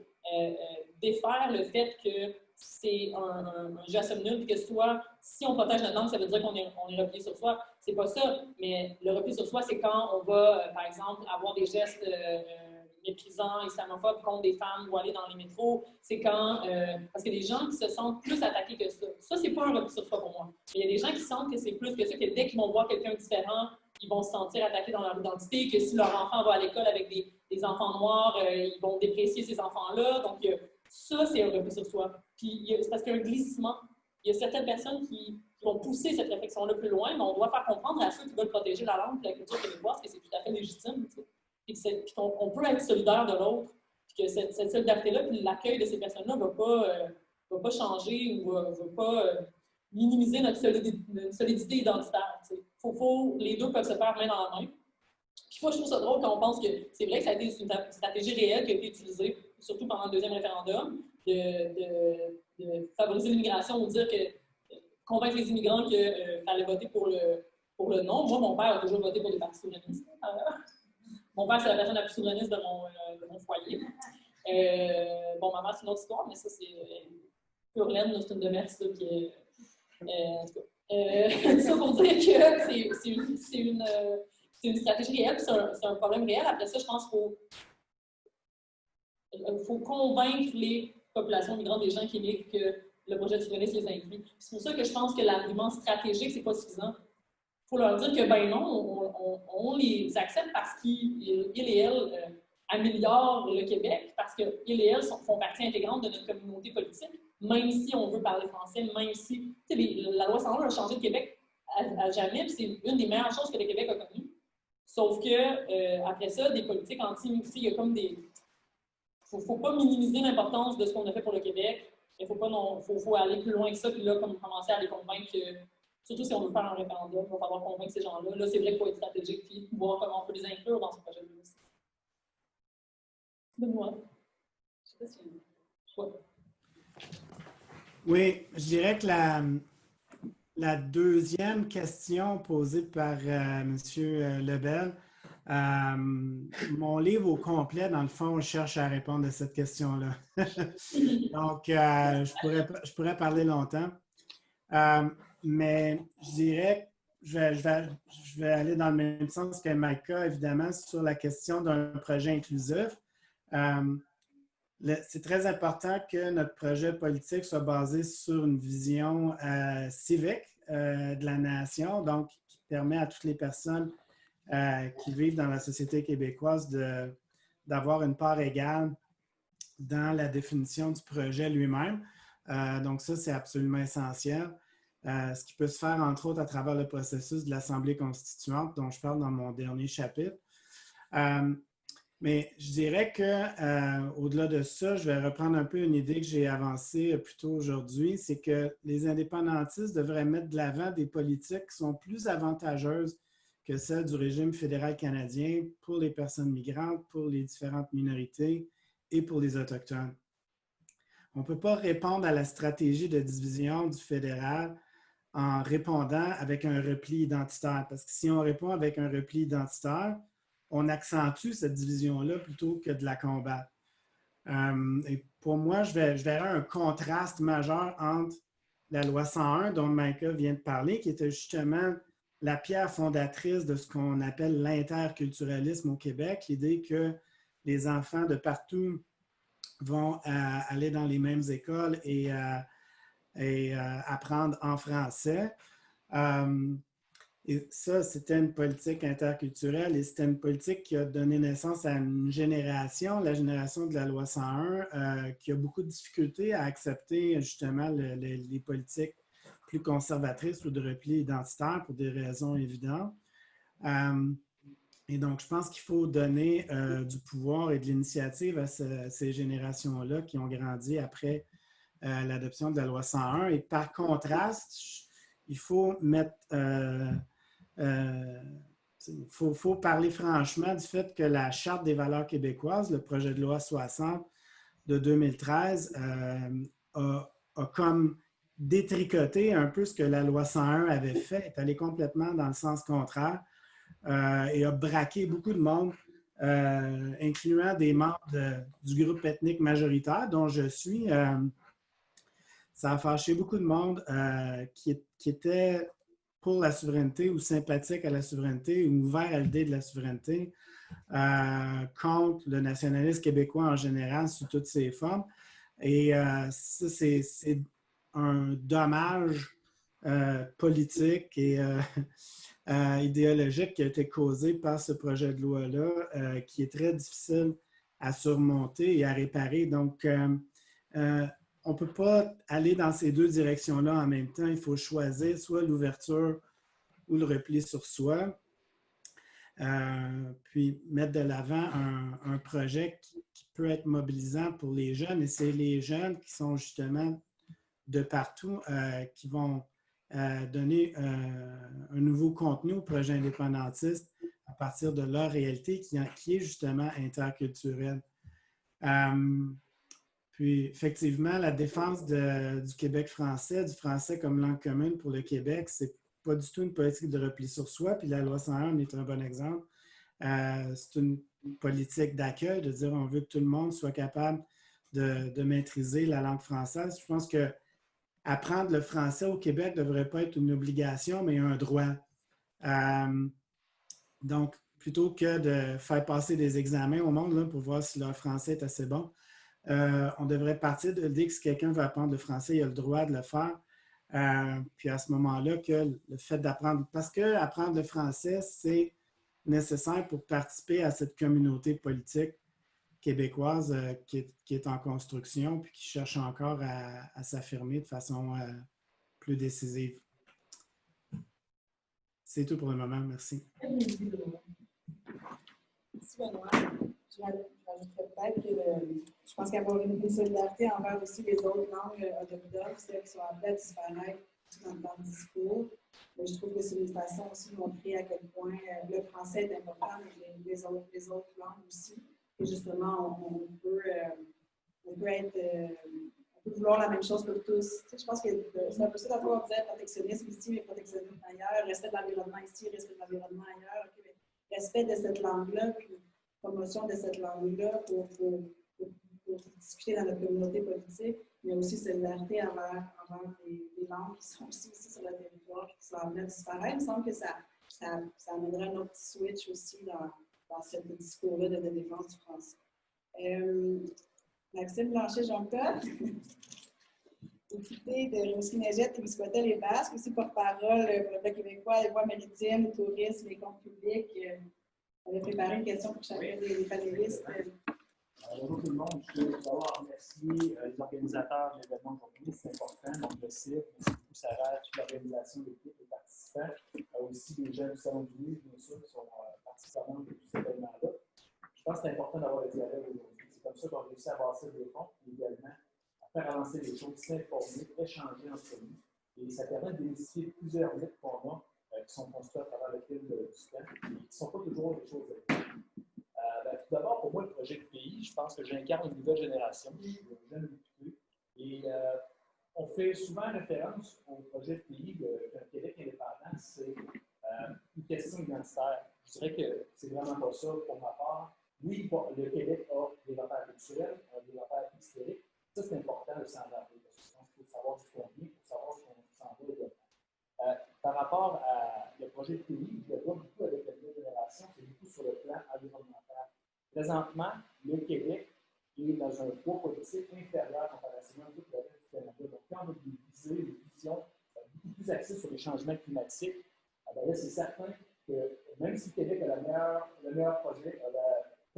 défaire le fait que c'est un jeu à somme nulle, puis que si on protège notre langue, ça veut dire qu'on est replié sur soi. C'est pas ça, mais le repli sur soi, c'est quand on va, par exemple, avoir des gestes méprisants, islamophobes contre des femmes ou aller dans les métros. C'est quand, parce qu'il y a des gens qui se sentent plus attaqués que ça. Ça, c'est pas un repli sur soi pour moi. Mais il y a des gens qui sentent que c'est plus que ça, que dès qu'ils vont voir quelqu'un différent, ils vont se sentir attaqués dans leur identité, que si leur enfant va à l'école avec des enfants noirs, ils vont déprécier ces enfants-là. Donc, ça, c'est un repli sur soi. Puis, c'est parce qu'il y a un glissement. Il y a certaines personnes qui vont pousser cette réflexion-là plus loin, mais on doit faire comprendre à ceux qui veulent protéger la langue et la culture québécoise que c'est tout à fait légitime. Puis qu'on peut être solidaire de l'autre, puis que cette solidarité-là, puis l'accueil de ces personnes-là ne va pas changer ou ne va pas minimiser notre solidité identitaire. Les deux peuvent se faire main dans la main. Puis moi, je trouve ça drôle quand on pense que c'est vrai que ça a été une stratégie réelle qui a été utilisée, surtout pendant le deuxième référendum, de favoriser l'immigration ou dire convaincre les immigrants qu'il fallait voter pour le non. Moi, mon père a toujours voté pour des partis souverainistes. Mon père, c'est la personne la plus souverainiste de mon foyer. Bon, ma mère, c'est une autre histoire, mais ça, c'est Purlaine, c'est une demeure qui est. En tout cas, ça pour dire que c'est une stratégie réelle, c'est un problème réel. Après ça, je pense qu'il faut convaincre les populations migrantes, les gens qui émigrent, que le projet de souverainisme les inclut. C'est pour ça que je pense que l'argument stratégique, c'est pas suffisant. Il faut leur dire que, ben non, on les accepte parce qu'ils et elles améliorent le Québec, parce qu'ils et elles font partie intégrante de notre communauté politique, même si on veut parler français, même si... la loi 101 a changé le Québec à jamais, puis c'est une des meilleures choses que le Québec a connues. Sauf que, après ça, des politiques anti-mixité, il y a comme des... Il ne faut pas minimiser l'importance de ce qu'on a fait pour le Québec, mais faut aller plus loin que ça, puis là, comme commencer à les convaincre que, surtout si on veut faire un référendum, il va falloir convaincre ces gens-là. Là, c'est vrai qu'il faut être stratégique, puis voir comment on peut les inclure dans ce projet de loi aussi. Benoît, je ne sais pas si tu Oui, je dirais que la deuxième question posée par M. Lebel, mon livre au complet, dans le fond, cherche à répondre à cette question-là. Donc, je pourrais parler longtemps. Mais je dirais que je vais aller dans le même sens que Maïka, évidemment, sur la question d'un projet inclusif. C'est très important que notre projet politique soit basé sur une vision civique de la nation, donc qui permet à toutes les personnes qui vivent dans la société québécoise d'avoir une part égale dans la définition du projet lui-même. Donc ça, c'est absolument essentiel. Ce qui peut se faire, entre autres, à travers le processus de l'Assemblée constituante, dont je parle dans mon dernier chapitre. Mais je dirais qu'au-delà de ça, je vais reprendre un peu une idée que j'ai avancée plus tôt aujourd'hui, c'est que les indépendantistes devraient mettre de l'avant des politiques qui sont plus avantageuses que celles du régime fédéral canadien pour les personnes migrantes, pour les différentes minorités et pour les Autochtones. On ne peut pas répondre à la stratégie de division du fédéral en répondant avec un repli identitaire, parce que si on répond avec un repli identitaire, on accentue cette division-là plutôt que de la combattre. Et pour moi, je verrais un contraste majeur entre la loi 101 dont Maïka vient de parler, qui était justement la pierre fondatrice de ce qu'on appelle l'interculturalisme au Québec, l'idée que les enfants de partout vont aller dans les mêmes écoles et apprendre en français. Et ça, c'était une politique interculturelle et c'était une politique qui a donné naissance à une génération, la génération de la loi 101, qui a beaucoup de difficultés à accepter justement les politiques plus conservatrices ou de repli identitaire pour des raisons évidentes. Et donc, je pense qu'il faut donner du pouvoir et de l'initiative à ces générations-là qui ont grandi après l'adoption de la loi 101. Et par contraste, il faut mettre... faut parler franchement du fait que la Charte des valeurs québécoises, le projet de loi 60 de 2013, a comme détricoté un peu ce que la loi 101 avait fait, est allé complètement dans le sens contraire et a braqué beaucoup de monde, incluant des membres du groupe ethnique majoritaire dont je suis. Ça a fâché beaucoup de monde qui était pour la souveraineté ou sympathique à la souveraineté ou ouvert à l'idée de la souveraineté contre le nationalisme québécois en général sous toutes ses formes. Et ça, c'est un dommage politique et idéologique qui a été causé par ce projet de loi-là, qui est très difficile à surmonter et à réparer. Donc, on ne peut pas aller dans ces deux directions-là en même temps. Il faut choisir soit l'ouverture ou le repli sur soi, puis mettre de l'avant un projet qui peut être mobilisant pour les jeunes. Et c'est les jeunes qui sont justement de partout qui vont donner un nouveau contenu au projet indépendantiste à partir de leur réalité qui est justement interculturelle. Puis, effectivement, la défense du Québec français, du français comme langue commune pour le Québec, c'est pas du tout une politique de repli sur soi. Puis la loi 101 est un bon exemple. C'est une politique d'accueil, de dire on veut que tout le monde soit capable de maîtriser la langue française. Je pense que apprendre le français au Québec ne devrait pas être une obligation, mais un droit. Donc, plutôt que de faire passer des examens au monde là, pour voir si leur français est assez bon, on devrait partir de l'idée que si quelqu'un veut apprendre le français, il a le droit de le faire. Puis à ce moment-là, que le fait d'apprendre, parce que apprendre le français, c'est nécessaire pour participer à cette communauté politique québécoise qui est en construction puis qui cherche encore à s'affirmer de façon plus décisive. C'est tout pour le moment. Merci. Merci, Benoît. J'ajouterais peut-être que je pense qu'il y a une solidarité envers aussi les autres langues autochtones, celles qui sont appelées à disparaître dans le discours. Mais je trouve que c'est une façon aussi de montrer à quel point le français est important, mais les autres langues aussi. Et justement, on peut vouloir la même chose pour tous. Tu sais, je pense que c'est un peu ça, d'abord, on disait protectionnisme ici, mais protectionnisme ailleurs, respect de l'environnement ici, respect de l'environnement ailleurs, okay, respect de cette langue-là, puis promotion de cette langue-là pour discuter dans notre communauté politique, mais aussi solidarité envers les langues qui sont aussi ici sur le territoire, qui sont amenées à disparaître. Il me semble que ça amènerait un autre petit switch aussi dans ce discours-là de défense du français. Maxime Blanchet-Jonca, député de Rimouski-Neigette et Miscotel et Basques, aussi porte-parole pour le Bloc québécois, les voies maritimes, le tourisme, les comptes publics. On a préparé une question pour chacun des panélistes. Bonjour tout le monde. Je veux d'abord remercier les organisateurs de l'événement aujourd'hui. C'est important. Donc, le CIF, merci beaucoup Sarah, toute l'organisation, l'équipe, les participants, aussi les jeunes du Salon du Livre, bien sûr, qui sont participants de tout cet événement-là. Je pense que c'est important d'avoir le dialogue aujourd'hui. C'est comme ça qu'on réussit à bâtir des ponts, et également à faire avancer les choses, s'informer, échanger entre nous. Et ça permet de démystifier plusieurs mythes qu'on a qui sont construits à travers le fil du temps et qui ne sont pas toujours des choses tout d'abord, pour moi, le projet de pays, je pense que j'incarne une nouvelle génération. Je suis un jeune député. Et on fait souvent référence au projet de pays d'un Québec indépendant. C'est une question identitaire. Je dirais que c'est vraiment pas ça pour ma part. Oui, le Québec a des repères culturels, des repères historiques. Ça, c'est important de s'en rappeler. Parce que je pense qu'il faut savoir ce qu'on vit, il faut savoir ce qu'on s'en va également. Par rapport à le projet de pays, je le vois beaucoup avec la nouvelle génération, c'est beaucoup sur le plan environnemental. Présentement, le Québec est dans un poids politique inférieur comparativement à tout le reste du Canada. Donc, quand on a des visées, des visions beaucoup plus axé sur les changements climatiques, ben là, c'est certain que même si le Québec a le meilleur projet, a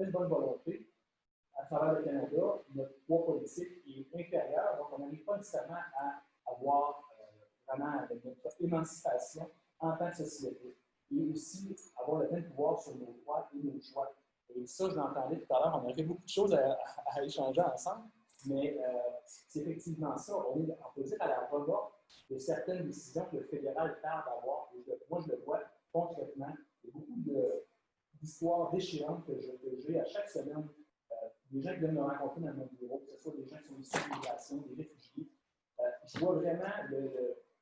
la bonne volonté, à travers le Canada, notre poids politique est inférieur, donc on n'arrive pas nécessairement à avoir vraiment notre émancipation en tant que société. Et aussi avoir le plein pouvoir sur nos droits et nos choix. Et ça, je l'entendais tout à l'heure, on avait beaucoup de choses à échanger ensemble, mais c'est effectivement ça. On peut dire à la remorque de certaines décisions que le fédéral tarde à avoir. Moi, je le vois concrètement. Il y a beaucoup d'histoires déchirantes que j'ai à chaque semaine. Des gens qui viennent me rencontrer dans mon bureau, que ce soit des gens qui sont issus de l'immigration, des réfugiés. Je vois vraiment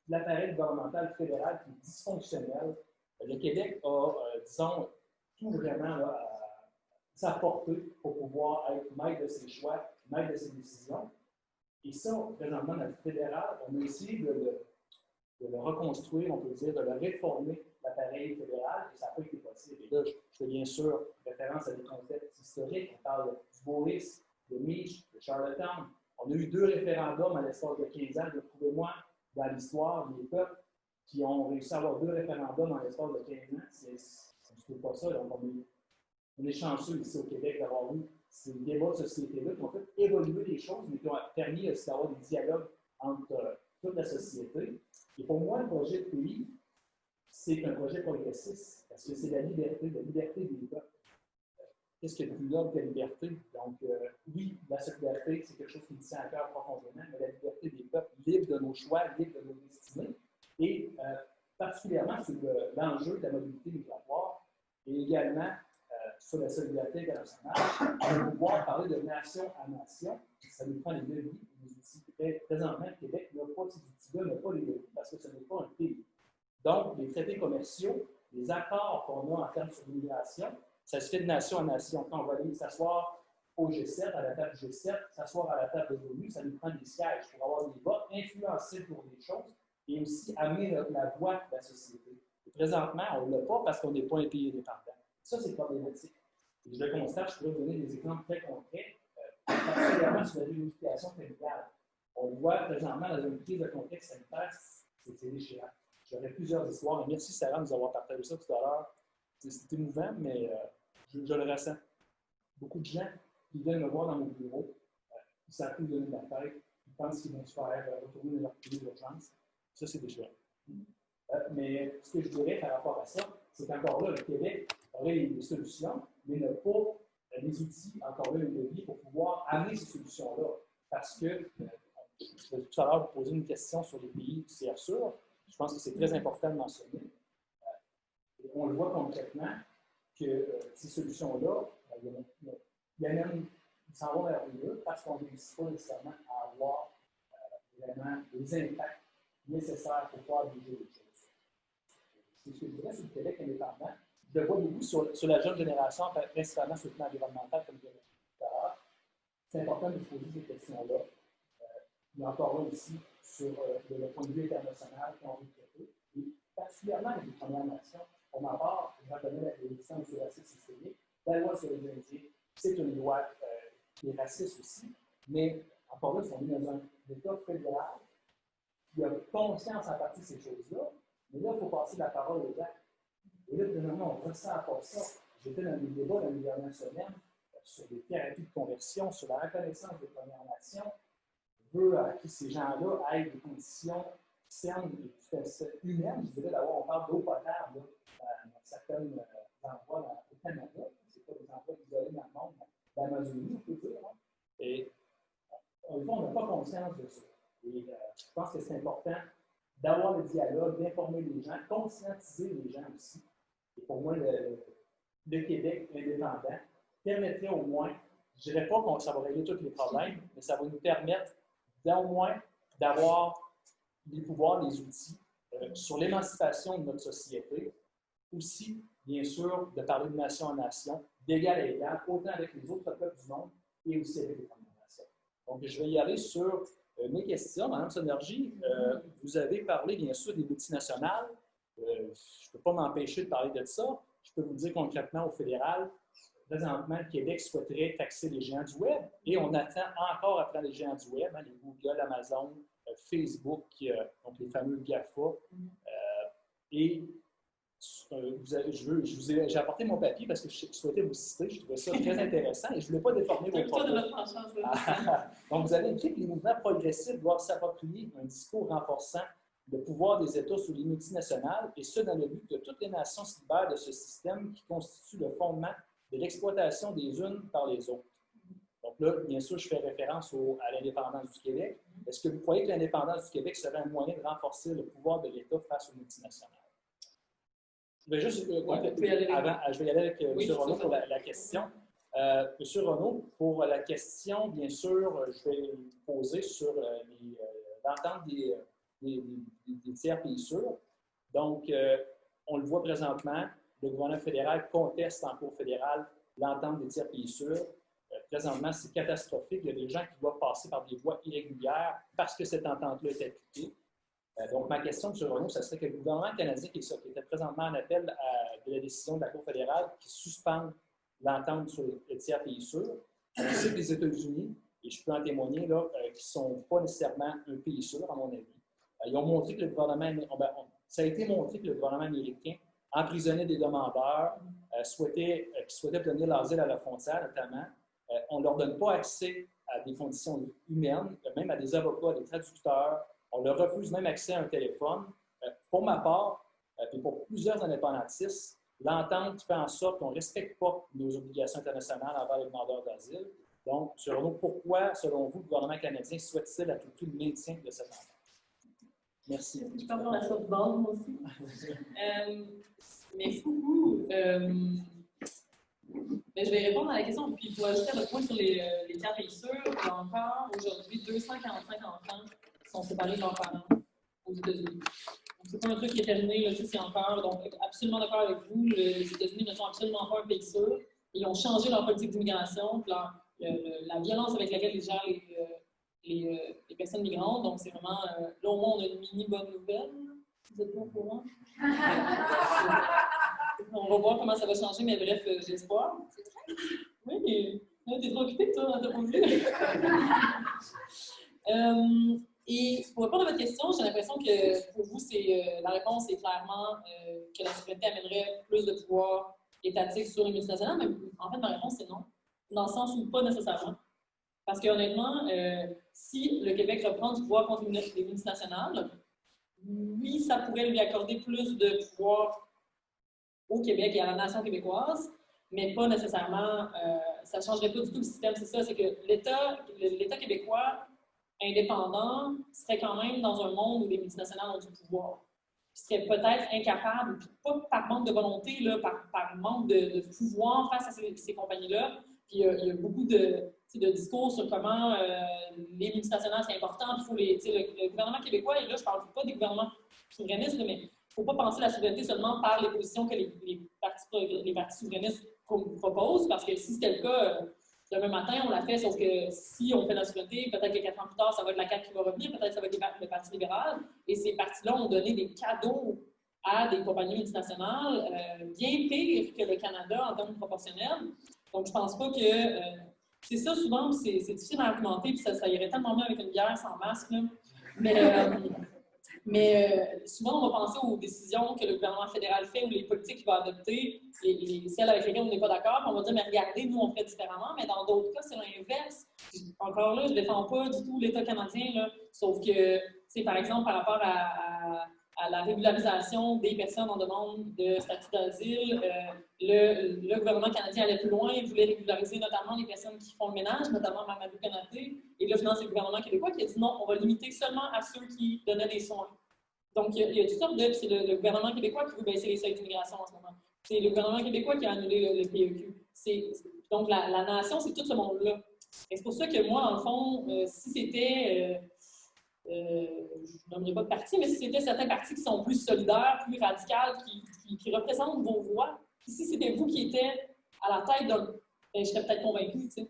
l'appareil gouvernemental fédéral qui est dysfonctionnel. Le Québec a, disons, tout vraiment là, à sa portée pour pouvoir être maître de ses choix, maître de ses décisions. Et ça, présentement, notre fédéral, on a essayé de le reconstruire, on peut dire, de le réformer, l'appareil fédéral, et ça n'a pas été possible. Et là, je fais bien sûr référence à des contextes historiques. On parle du Boris, de Mich, de Charlottetown. On a eu 2 référendums à l'espace de 15 ans. Trouvez-moi dans l'histoire des peuples qui ont réussi à avoir 2 référendums en l'espace de 15 ans. Ça ne se trouve pas ça. Donc, on est chanceux ici au Québec d'avoir eu ces débats de société-là qui ont fait évoluer les choses, mais qui ont permis aussi d'avoir des dialogues entre toute la société. Et pour moi, le projet de pays, c'est un projet progressiste, parce que c'est la liberté des peuples. Qu'est-ce qu'il y a de plus noble que la liberté? Donc, oui, la solidarité, c'est quelque chose qui me tient à cœur profondément, mais la liberté des peuples, libre de nos choix, libre de nos destinées, et particulièrement sur l'enjeu de la mobilité migratoire, et également sur la solidarité internationale, on va pouvoir parler de nation à nation. Ça nous prend les leviers, les outils. Présentement, le Québec n'a pas ces outils-là, n'a pas les leviers, parce que ce n'est pas un pays. Donc, les traités commerciaux, les accords qu'on a en termes sur l'immigration, ça se fait de nation à nation. Quand on va aller s'asseoir au G7, à la table du G7, s'asseoir à la table de l'ONU, ça nous prend des sièges pour avoir des votes, influencer pour des choses et aussi amener la voix de la société. Et présentement, on ne l'a pas parce qu'on n'est pas un pays indépendant. Ça, c'est problématique. Et je le constate, je pourrais vous donner des exemples très concrets, particulièrement sur la réunification familiale. On le voit présentement dans une crise de contexte sanitaire, c'est déchirant. J'aurais plusieurs histoires. Et merci, Sarah, de nous avoir partagé ça tout à l'heure. C'est émouvant, mais je le ressens. Beaucoup de gens qui viennent me voir dans mon bureau, ils savent plus donner de la tête, ils pensent qu'ils vont se faire retourner dans leur pays d'urgence. Ça, c'est déchirant. Mais ce que je dirais par rapport à ça, c'est qu'encore là, le Québec aurait des solutions, mais n'a pas les outils, encore là, les leviers pour pouvoir amener ces solutions-là. Parce que, je vais tout à l'heure vous poser une question sur les pays tiers sûrs. Je pense que c'est très important de mentionner. On le voit concrètement que ces solutions-là, ils s'en vont vers eux parce qu'on ne réussit pas nécessairement à avoir vraiment les impacts nécessaires pour pouvoir bouger les choses. C'est ce que je dirais sur le Québec indépendant. Je le vois beaucoup sur la jeune génération, principalement sur le plan environnemental, comme je l'ai dit tout à l'heure. C'est important de se poser ces questions-là. Il y a encore là aussi sur le point de vue international qu'on veut traiter, et particulièrement avec les Premières Nations. Pour ma part, je reconnais l'existence du racisme systémique. La loi sur les Indiens, c'est une loi qui est raciste aussi, mais encore là, on est dans un État fédéral qui a conscience en partie de ces choses-là, mais là, il faut passer la parole aux gens. Et là, finalement, on ressent pas ça. J'étais dans des débats dans les dernières semaines sur des thérapies de conversion, sur la reconnaissance des Premières Nations. Je veux que ces gens-là aient des conditions saines et tout à fait humaines. Je dirais d'abord, on parle d'eau potable dans certains endroits au Canada. Ce n'est pas des endroits isolés dans le monde, l'Amazonie, on peut dire. Hein? Et on n'a pas conscience de ça. Et je pense que c'est important d'avoir le dialogue, d'informer les gens, conscientiser les gens aussi. Et pour moi, le Québec indépendant permettrait au moins, je ne dirais pas que ça va régler tous les problèmes, mais ça va nous permettre d'au moins d'avoir les pouvoirs, les outils sur l'émancipation de notre société. Aussi, bien sûr, de parler de nation en nation, d'égal à égal, autant avec les autres peuples du monde et aussi avec les Premières Nations. Donc, je vais y aller sur mes questions. Mme Sonergy, vous avez parlé, bien sûr, des multinationales. Je ne peux pas m'empêcher de parler de ça. Je peux vous dire concrètement au fédéral, présentement, le Québec souhaiterait taxer les géants du Web et on attend encore après les géants du Web, hein, les Google, Amazon, Facebook, donc les fameux GAFA. Et j'ai apporté mon papier parce que je souhaitais vous citer, je trouvais ça très intéressant et je ne voulais pas déformer vos propos. Donc, vous avez écrit que les mouvements progressifs doivent s'approprier un discours renforçant le pouvoir des États sur les multinationales, et ce, dans le but que toutes les nations se libèrent de ce système qui constitue le fondement de l'exploitation des unes par les autres. Donc là, bien sûr, je fais référence à l'indépendance du Québec. Est-ce que vous croyez que l'indépendance du Québec serait un moyen de renforcer le pouvoir de l'État face aux multinationales? Je vais juste, je vais y aller avec M. Renaud pour la question. M. Renaud, pour la question, bien sûr, je vais poser sur l'entente des tiers pays sûrs. Donc, on le voit présentement, le gouvernement fédéral conteste en cour fédérale l'entente des tiers pays sûrs. Présentement, c'est catastrophique. Il y a des gens qui doivent passer par des voies irrégulières parce que cette entente-là est appliquée. Donc, ma question, M. Renaud, ce serait que le gouvernement canadien, qui était présentement en appel de la décision de la Cour fédérale qui suspend l'entente sur les tiers pays sûrs, on sait que les États-Unis, et je peux en témoigner, là, qui ne sont pas nécessairement un pays sûr, à mon avis, ils ont montré que le gouvernement, ça a été montré que le gouvernement américain emprisonnait des demandeurs qui souhaitaient obtenir l'asile à la frontière, notamment. On ne leur donne pas accès à des conditions humaines, même à des avocats, des traducteurs. On leur refuse même accès à un téléphone. Pour ma part, et pour plusieurs indépendantistes, l'entente fait en sorte qu'on ne respecte pas nos obligations internationales envers les demandeurs d'asile. Donc, selon nous, pourquoi, selon vous, le gouvernement canadien souhaite-t-il à tout prix le maintien de cette entente? Merci. Je peux prendre la sorte de base, moi aussi. Merci beaucoup. Je vais répondre à la question, puis pour ajouter le point sur les tiers pays sûrs, il y a encore aujourd'hui 245 enfants qui sont séparés de leurs parents aux États-Unis. Donc, c'est pas un truc qui est terminé, là, c'est encore. Donc, absolument d'accord avec vous, les États-Unis ne sont absolument pas un pays sûr. Ils ont changé leur politique d'immigration, la violence avec laquelle ils gèrent les personnes migrantes. Donc, c'est vraiment. Là, au moins, on a une mini bonne nouvelle. Vous êtes pas au courant? On va voir comment ça va changer, mais bref, j'ai espoir. Oui, t'es trop occupée, toi, t'as pas voulu. Et pour répondre à votre question, j'ai l'impression que pour vous, la réponse est clairement que la souveraineté amènerait plus de pouvoir étatique sur les multinationales, mais en fait, ma réponse, c'est non. Dans le sens où pas nécessairement. Parce que honnêtement, si le Québec reprend du pouvoir contre les multinationales, oui, ça pourrait lui accorder plus de pouvoir au Québec et à la nation québécoise, mais pas nécessairement, ça ne changerait pas du tout le système. C'est ça, c'est que l'État québécois indépendant serait quand même dans un monde où les multinationales ont du pouvoir. Ils seraient peut-être incapables, pas par manque de volonté, là, par manque de pouvoir face à ces compagnies-là. Puis il y a beaucoup de discours sur comment les multinationales, c'est important. Il faut le gouvernement québécois, et là, je ne parle pas des gouvernements souverainistes, mais il ne faut pas penser la souveraineté seulement par les positions que les partis souverainistes proposent, parce que si c'était le cas, demain matin, on l'a fait, sauf que si on fait la souveraineté, peut-être que 4 ans plus tard, ça va être la CAQ qui va revenir, peut-être que ça va être le Parti libéral, et ces partis-là ont donné des cadeaux à des compagnies multinationales bien pires que le Canada en termes proportionnels. Donc, je ne pense pas que... c'est ça, souvent, c'est difficile à argumenter, puis ça irait tellement mieux avec une bière sans masque, là. Mais souvent, on va penser aux décisions que le gouvernement fédéral fait ou les politiques qu'il va adopter, celles avec lesquelles on n'est pas d'accord, puis on va dire, mais regardez, nous, on ferait différemment, mais dans d'autres cas, c'est l'inverse. Encore là, je ne défends pas du tout l'État canadien, là, sauf que, c'est par exemple, par rapport à la régularisation des personnes en demande de statut d'asile, le gouvernement canadien allait plus loin, il voulait régulariser notamment les personnes qui font le ménage, notamment Mamadou Konaté, et là, finalement, c'est le gouvernement québécois qui a dit non, on va limiter seulement à ceux qui donnaient des soins. Donc, il y a toutes sortes de... C'est le gouvernement québécois qui veut baisser les seuils d'immigration en ce moment. C'est le gouvernement québécois qui a annulé le PEQ. Donc, la nation, c'est tout ce monde-là. C'est pour ça que moi, dans le fond, si c'était... je ne nommerai pas de parti, mais si c'était certains partis qui sont plus solidaires, plus radicaux, qui représentent vos voix, si c'était vous qui étiez à la tête d'un... je serais peut-être convaincue, tu sais.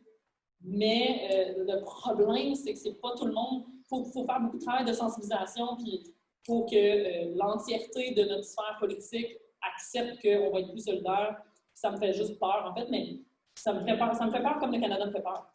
Mais le problème, c'est que c'est pas tout le monde. Il faut faire beaucoup de travail de sensibilisation, puis pour que l'entièreté de notre sphère politique accepte qu'on va être plus solidaire. Ça me fait juste peur, en fait, mais Ça me fait peur comme le Canada me fait peur.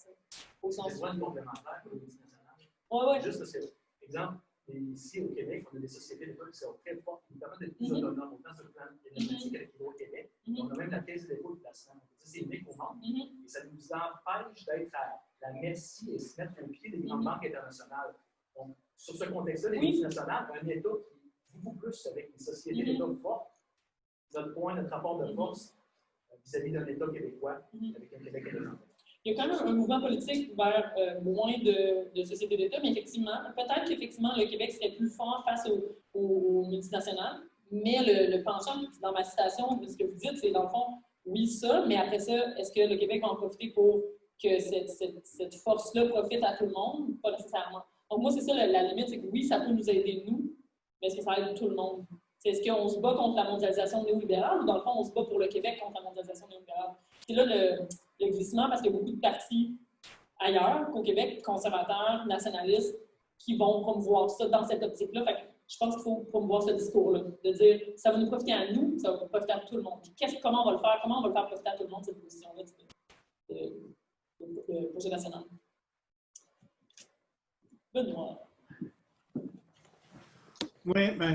Au sens C'est une complémentaire pour le multinational. Oui. Juste parce que, exemple, ici au Québec, on a des sociétés d'État qui sont très fortes, qui nous permettent d'être plus autonomes, autant sur le plan énergétique avec Hydro-Québec. On a même la caisse de dépôt de placement. C'est unique au monde. Et ça nous empêche d'être à la merci et se mettre au pied des grandes banques internationales. Donc, sur ce contexte-là, les multinationales, un État qui beaucoup plus avec les sociétés d'État fortes, notre rapport de force vis-à-vis d'un État québécois avec un Québec indépendant. Il y a quand même un mouvement politique vers moins de sociétés d'État, mais effectivement, peut-être qu'effectivement, le Québec serait plus fort face aux multinationales, mais le penchant, dans ma citation, ce que vous dites, c'est dans le fond, oui, ça, mais après ça, est-ce que le Québec va en profiter pour que cette force-là profite à tout le monde? Pas nécessairement. Donc, moi, c'est ça la limite, c'est que oui, ça peut nous aider, nous, mais est-ce que ça aide tout le monde? Est-ce qu'on se bat contre la mondialisation néolibérale ou dans le fond, on se bat pour le Québec contre la mondialisation néolibérale? C'est là le glissement parce qu'il y a beaucoup de partis ailleurs qu'au Québec, conservateurs, nationalistes, qui vont promouvoir ça dans cette optique-là. Fait que je pense qu'il faut promouvoir ce discours-là, de dire ça va nous profiter à nous, ça va profiter à tout le monde. Puis comment on va le faire? Comment on va le faire profiter à tout le monde, cette position-là de projet national? Benoît. Oui, ben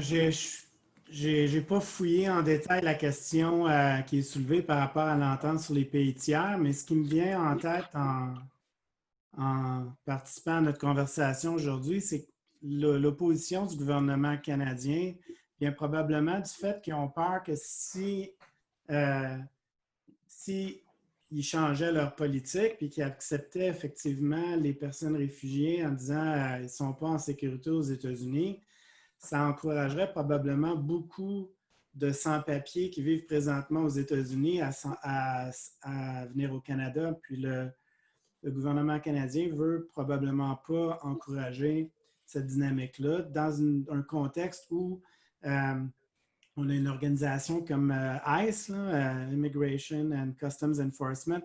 j'ai pas fouillé en détail la question qui est soulevée par rapport à l'entente sur les pays tiers, mais ce qui me vient en tête en participant à notre conversation aujourd'hui, c'est que l'opposition du gouvernement canadien vient probablement du fait qu'ils ont peur que si ils changeaient leur politique et qu'ils acceptaient effectivement les personnes réfugiées en disant qu'ils ne sont pas en sécurité aux États-Unis, ça encouragerait probablement beaucoup de sans-papiers qui vivent présentement aux États-Unis à venir au Canada. Puis le gouvernement canadien ne veut probablement pas encourager cette dynamique-là dans un contexte où on a une organisation comme ICE, Immigration and Customs Enforcement,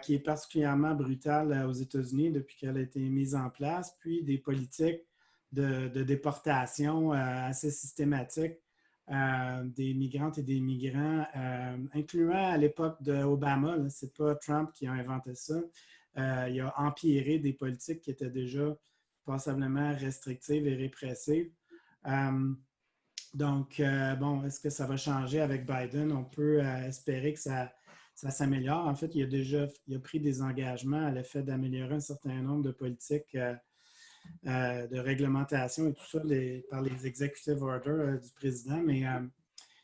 qui est particulièrement brutale aux États-Unis depuis qu'elle a été mise en place, puis des politiques de déportation assez systématique des migrantes et des migrants, incluant à l'époque d'Obama. Ce n'est pas Trump qui a inventé ça. Il a empiré des politiques qui étaient déjà passablement restrictives et répressives. Donc, bon, est-ce que ça va changer avec Biden? On peut espérer que ça s'améliore. En fait, il a pris des engagements à l'effet d'améliorer un certain nombre de politiques de réglementation et tout ça par les executive orders du président, mais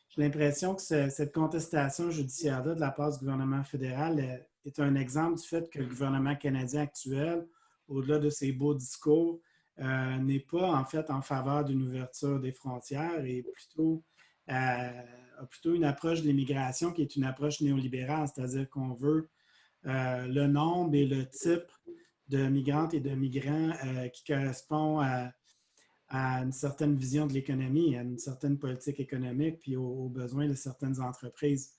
j'ai l'impression que cette contestation judiciaire-là de la part du gouvernement fédéral est un exemple du fait que le gouvernement canadien actuel, au-delà de ses beaux discours, n'est pas en fait en faveur d'une ouverture des frontières et a plutôt une approche de l'immigration qui est une approche néolibérale, c'est-à-dire qu'on veut le nombre et le type de migrantes et de migrants qui correspond à une certaine vision de l'économie, à une certaine politique économique, puis aux besoins de certaines entreprises,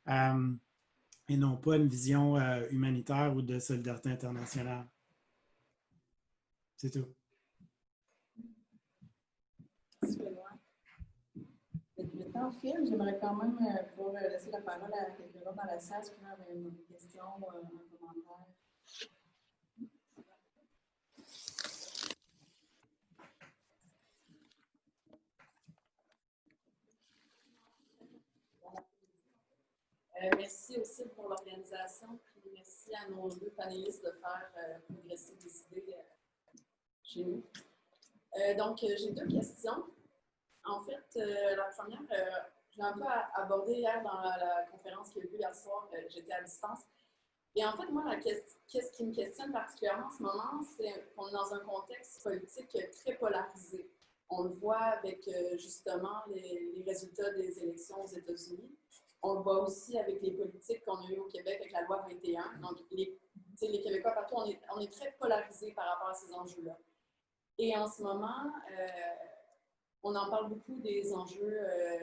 et non pas une vision humanitaire ou de solidarité internationale. C'est tout. Merci, Benoît. Le temps file, j'aimerais quand même pouvoir laisser la parole à quelqu'un dans la salle si quelqu'un avait une question ou un commentaire. Merci aussi pour l'organisation, puis merci à nos deux panélistes de faire progresser des idées chez nous. Donc, j'ai deux questions. En fait, la première, j'ai un peu abordé hier dans la conférence qui a eu lieu hier soir, j'étais à distance. Et en fait, moi, qu'est-ce qui me questionne particulièrement en ce moment, c'est qu'on est dans un contexte politique très polarisé. On le voit avec justement les résultats des élections aux États-Unis. On le voit aussi avec les politiques qu'on a eues au Québec avec la loi 21. Donc, les Québécois partout, on est très polarisés par rapport à ces enjeux-là. Et en ce moment, on en parle beaucoup des enjeux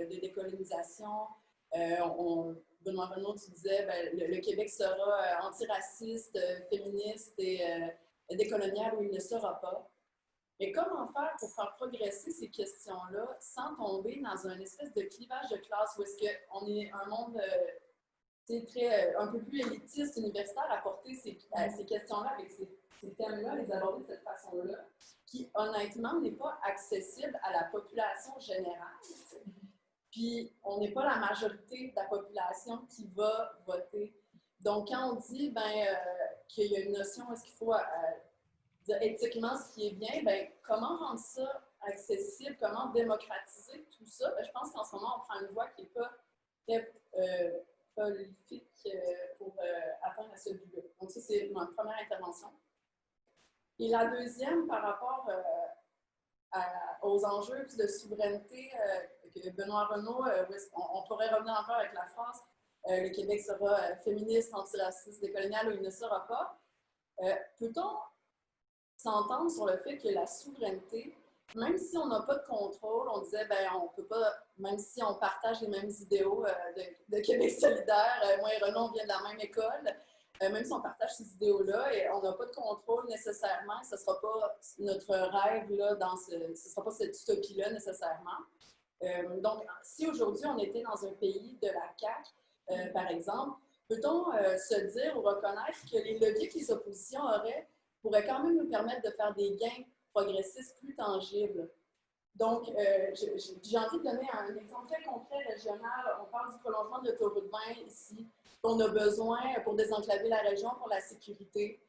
de décolonisation. Benoît Renaud, tu disais, le Québec sera antiraciste, féministe et décolonial ou il ne sera pas. Mais comment faire pour faire progresser ces questions-là sans tomber dans un espèce de clivage de classe où est-ce qu'on est un monde un peu plus élitiste, universitaire, à porter ces questions-là avec ces thèmes-là, les aborder de cette façon-là, qui, honnêtement, n'est pas accessible à la population générale. Puis, on n'est pas la majorité de la population qui va voter. Donc, quand on dit qu'il y a une notion, est-ce qu'il faut dire éthiquement ce qui est bien, comment rendre ça accessible, comment démocratiser tout ça? Je pense qu'en ce moment, on prend une voie qui n'est pas très prolifique pour atteindre ce but-là. Donc, ça, c'est ma première intervention. Et la deuxième, par rapport aux enjeux de souveraineté que Benoît Renaud, on pourrait revenir encore avec la phrase le Québec sera féministe, antiraciste, décolonial ou il ne sera pas. Peut-on s'entendre sur le fait que la souveraineté, même si on n'a pas de contrôle, on disait, on peut pas, même si on partage les mêmes idéaux de Québec solidaire, moi et Renaud, on vient de la même école, même si on partage ces idéaux-là, et on n'a pas de contrôle nécessairement, ce ne sera pas notre rêve, là, ce ne sera pas cette utopie-là nécessairement. Donc, si aujourd'hui on était dans un pays de la CAQ, par exemple, peut-on se dire ou reconnaître que les leviers que les oppositions auraient pourraient quand même nous permettre de faire des gains progressistes plus tangibles? Donc, j'ai envie de donner un exemple très concret régional. On parle du prolongement de l'autoroute 20 ici, qu'on a besoin pour désenclaver la région, pour la sécurité.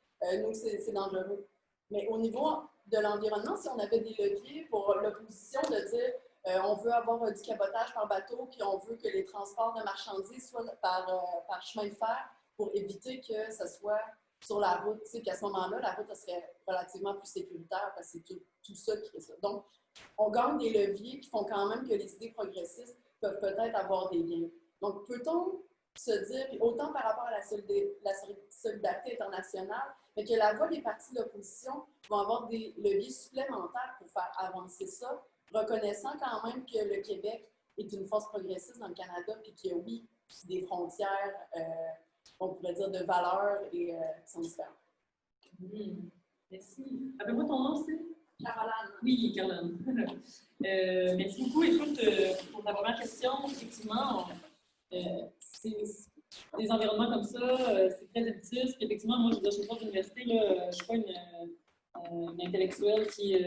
Nous, c'est dangereux. Mais au niveau de l'environnement, si on avait des leviers pour l'opposition de dire on veut avoir du cabotage par bateau, puis on veut que les transports de marchandises soient par chemin de fer pour éviter que ce soit sur la route. Tu sais, qu'à ce moment-là, la route serait relativement plus sécuritaire parce que c'est tout ça qui fait ça. Donc, on gagne des leviers qui font quand même que les idées progressistes peuvent peut-être avoir des gains. Donc, peut-on se dire, autant par rapport à la solidarité internationale, mais que la voix des partis de l'opposition vont avoir des leviers supplémentaires pour faire avancer ça, reconnaissant quand même que le Québec est une force progressiste dans le Canada, puis qu'il y a, oui, des frontières, on pourrait dire, de valeurs et qui sont différentes. Merci. Rappelle-moi ton nom, c'est? Caroline. Oui, Caroline. Merci beaucoup. Écoute, pour ta première question, effectivement, des environnements comme ça, c'est très élitiste. Puis effectivement, moi, je suis prof d'université, je ne suis pas une intellectuelle qui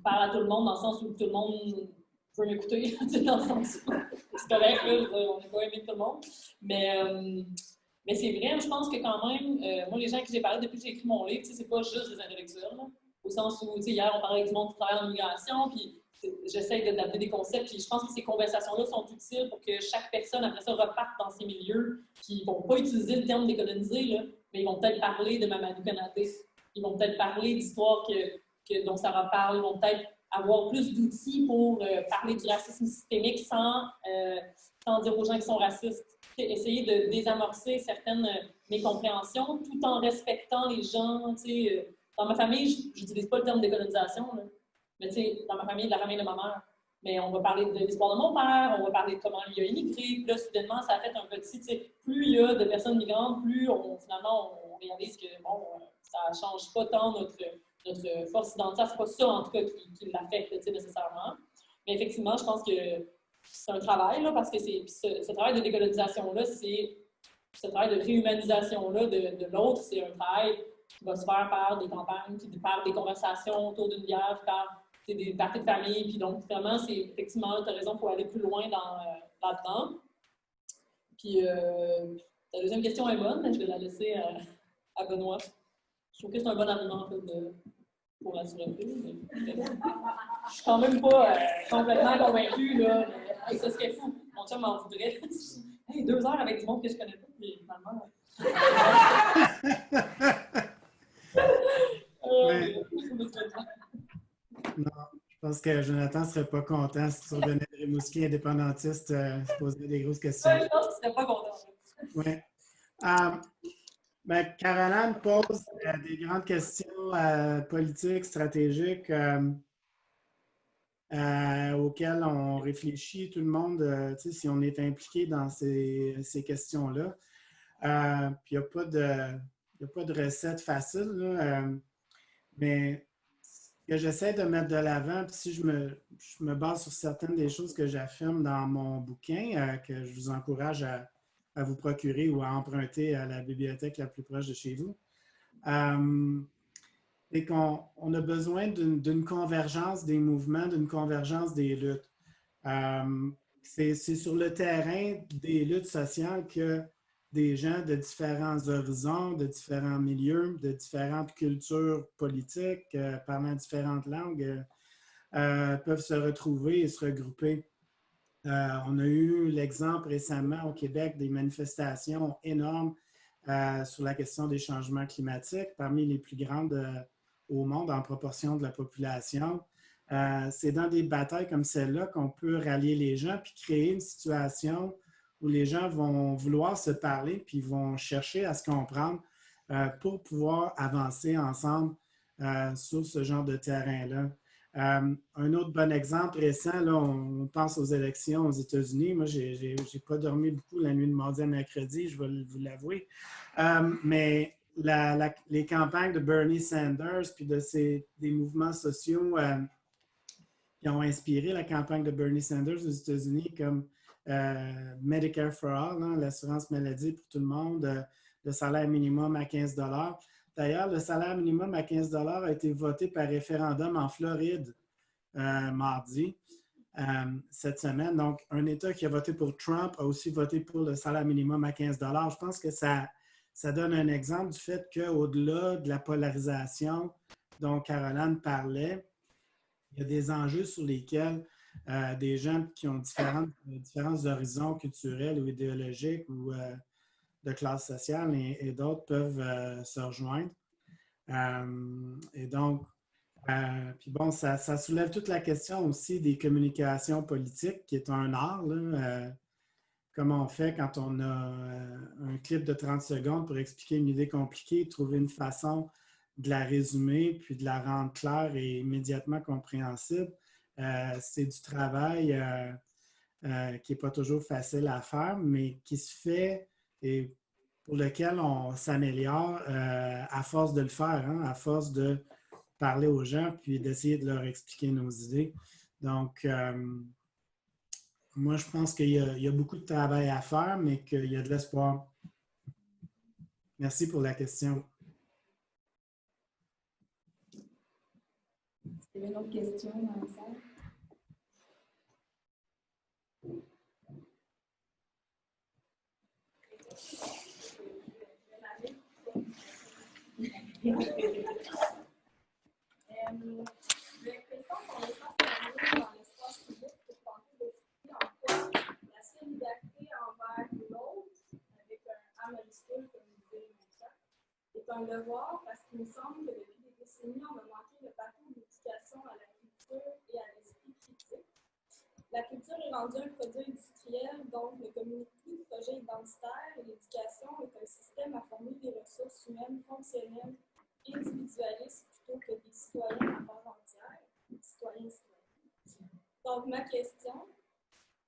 parle à tout le monde, dans le sens où tout le monde veut m'écouter, dans le sens où c'est correct, on n'est pas aimé de tout le monde. Mais c'est vrai, je pense que quand même, moi, les gens que j'ai parlé depuis que j'ai écrit mon livre, c'est pas juste des intellectuels, là, au sens où, hier, on parlait avec du monde qui travaille en immigration, puis j'essaie d'adapter des concepts, puis je pense que ces conversations-là sont utiles pour que chaque personne, après ça, reparte dans ces milieux qui ne vont pas utiliser le terme décolonisé, là, mais ils vont peut-être parler de Mamadou Konaté, ils vont peut-être parler d'histoires dont ça reparle, ils vont peut-être avoir plus d'outils pour parler du racisme systémique sans dire aux gens qui sont racistes. Essayer de désamorcer certaines mécompréhensions tout en respectant les gens. Dans ma famille, je n'utilise pas le terme décolonisation, là. Mais dans ma famille, de la famille de ma mère. Mais on va parler de l'histoire de mon père, on va parler de comment il a immigré. Puis là, soudainement, ça a fait un petit... Plus il y a de personnes migrantes, plus finalement, on réalise que ça ne change pas tant notre force identitaire. C'est pas ça, en tout cas, qui l'affecte nécessairement. Mais effectivement, je pense que c'est un travail, là, parce que ce travail de décolonisation-là, ce travail de réhumanisation-là de l'autre, c'est un travail qui va se faire par des campagnes, puis par des conversations autour d'une bière, par des parties de famille. Puis donc, vraiment, c'est effectivement, tu as raison, il faut aller plus loin là-dedans. Puis, ta deuxième question est bonne, mais je vais la laisser à Benoît. Je trouve que c'est un bon argument, en fait, pour la souveraineté. Je suis quand même pas complètement convaincue, là. Mais ça serait fou. Mon chum m'en voudrait. 2 heures avec du monde que je connais pas, puis finalement... Non, je pense que Jonathan ne serait pas content si tu revenais de Rimouski indépendantiste, se poserait des grosses questions. Ouais, je pense qu'il ne serait pas content. Oui. Caroline pose des grandes questions politiques, stratégiques, auxquelles on réfléchit, tout le monde, si on est impliqué dans ces questions-là. Puis il n'y a pas de recette facile, là, mais que j'essaie de mettre de l'avant, puis si je me base sur certaines des choses que j'affirme dans mon bouquin, que je vous encourage à vous procurer ou à emprunter à la bibliothèque la plus proche de chez vous, c'est qu'on a besoin d'une convergence des mouvements, d'une convergence des luttes. C'est sur le terrain des luttes sociales que des gens de différents horizons, de différents milieux, de différentes cultures politiques, parlant différentes langues, peuvent se retrouver et se regrouper. On a eu l'exemple récemment au Québec des manifestations énormes sur la question des changements climatiques, parmi les plus grandes au monde en proportion de la population. C'est dans des batailles comme celle-là qu'on peut rallier les gens puis créer une situation où les gens vont vouloir se parler puis vont chercher à se comprendre pour pouvoir avancer ensemble sur ce genre de terrain-là. Un autre bon exemple récent, là, on pense aux élections aux États-Unis. Moi, je n'ai pas dormi beaucoup la nuit de mardi à mercredi, je vais vous l'avouer. Mais les campagnes de Bernie Sanders puis des mouvements sociaux qui ont inspiré la campagne de Bernie Sanders aux États-Unis, comme Medicare for All, hein, l'assurance maladie pour tout le monde, le salaire minimum à 15 $. D'ailleurs, le salaire minimum à 15 $ a été voté par référendum en Floride mardi, cette semaine. Donc, un État qui a voté pour Trump a aussi voté pour le salaire minimum à 15 $. Je pense que ça donne un exemple du fait qu'au-delà de la polarisation dont Caroline parlait, il y a des enjeux sur lesquels des gens qui ont différents horizons culturels ou idéologiques ou de classe sociale et d'autres peuvent se rejoindre. Et donc, puis bon, ça soulève toute la question aussi des communications politiques, qui est un art, là, comment on fait quand on a un clip de 30 secondes pour expliquer une idée compliquée, trouver une façon de la résumer, puis de la rendre claire et immédiatement compréhensible. C'est du travail qui n'est pas toujours facile à faire, mais qui se fait et pour lequel on s'améliore à force de le faire, hein, à force de parler aux gens, puis d'essayer de leur expliquer nos idées. Donc, moi, je pense qu'il y a beaucoup de travail à faire, mais qu'il y a de l'espoir. Merci pour la question. Est-ce qu'il y avait une autre question dans la salle? J'ai l'impression qu'on est passé dans l'espace public pour tenter d'expliquer en quoi la solidarité envers l'autre, avec un âme majuscule, comme disait Montchamp, est un devoir parce qu'il me semble que depuis des décennies, on a manqué le bateau d'éducation à la culture et à l'esprit critique. La culture est rendue un produit industriel, donc ne communique plus de projet identitaire et l'éducation est un système à former des ressources humaines fonctionnelles individualistes plutôt que des citoyens à part entière, citoyens. Donc, ma question,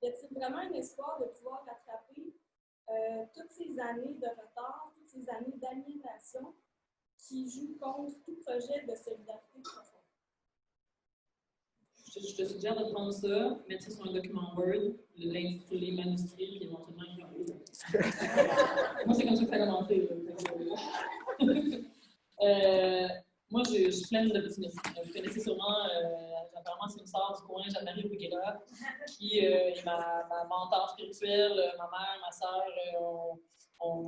y a-t-il vraiment un espoir de pouvoir rattraper toutes ces années de retard, toutes ces années d'aliénation qui jouent contre tout projet de solidarité profonde? Je te suggère de prendre ça, mettre ça sur un document Word, l'intituler manuscrit, puis éventuellement moi, c'est comme ça que ça a commencé. Moi, je suis pleine d'optimisme. Vous connaissez sûrement, apparemment, c'est une sœur du coin, Jeanne-Marie Bruguera, qui est ma mentor spirituelle, ma mère, ma sœur,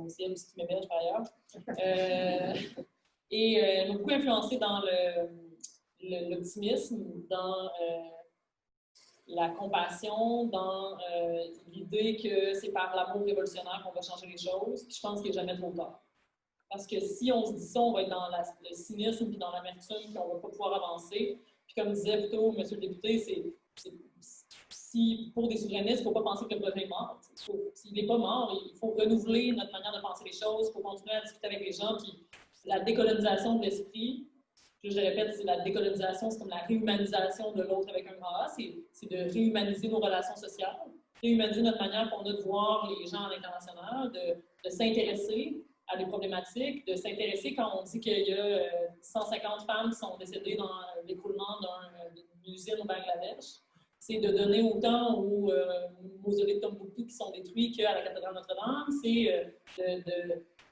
c'est elle aussi qui m'héberge par ailleurs. Et elle m'a beaucoup influencée dans l'optimisme, dans la compassion, dans l'idée que c'est par l'amour révolutionnaire qu'on va changer les choses. Puis je pense qu'il n'est jamais trop tard. Parce que si on se dit ça, on va être dans le cynisme puis dans l'amertume, puis on ne va pas pouvoir avancer. Puis comme disait plutôt M. le député, si pour des souverainistes, il ne faut pas penser que le projet est mort. S'il n'est pas mort, il faut renouveler notre manière de penser les choses, il faut continuer à discuter avec les gens. Puis la décolonisation de l'esprit, je répète, c'est la décolonisation, c'est comme la réhumanisation de l'autre avec un grand A, c'est de réhumaniser nos relations sociales, réhumaniser notre manière qu'on a de voir les gens à l'international, de s'intéresser à des problématiques, de s'intéresser quand on dit qu'il y a 150 femmes qui sont décédées dans l'écroulement d'une usine au Bangladesh. C'est de donner autant aux mausolées de Tombouctou qui sont détruits qu'à la cathédrale Notre-Dame. C'est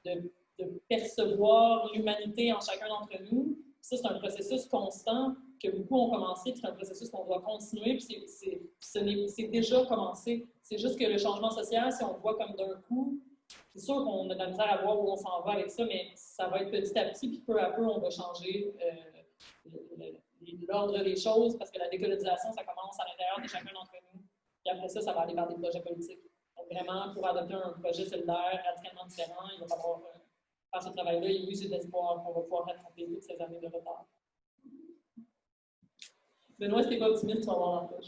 de percevoir l'humanité en chacun d'entre nous. Ça, c'est un processus constant que beaucoup ont commencé, puis c'est un processus qu'on doit continuer, puis c'est déjà commencé. C'est juste que le changement social, si on le voit comme d'un coup, c'est sûr qu'on a de la misère à voir où on s'en va avec ça, mais ça va être petit à petit, puis peu à peu, on va changer l'ordre des choses, parce que la décolonisation, ça commence à l'intérieur de chacun d'entre nous. Puis après ça, ça va aller vers des projets politiques. Donc vraiment, pour adopter un projet solidaire radicalement différent, il va falloir faire ce travail-là. Et oui, j'ai l'espoir qu'on va pouvoir rattraper toutes ces années de retard. Benoît, si t'es pas optimiste, tu vas avoir l'approche.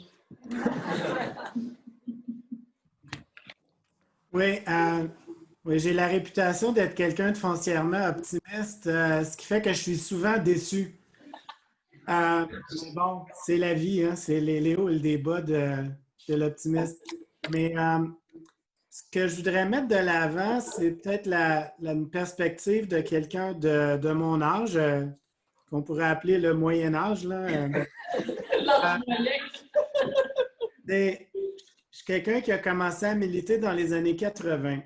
Oui, oui, j'ai la réputation d'être quelqu'un de foncièrement optimiste, ce qui fait que je suis souvent déçu. Mais bon, c'est la vie, hein, c'est les hauts et les bas de l'optimiste. Mais ce que je voudrais mettre de l'avant, c'est peut-être une perspective de quelqu'un de mon âge, qu'on pourrait appeler le Moyen Âge. L'âge moyen. Je suis quelqu'un qui a commencé à militer dans les années 80.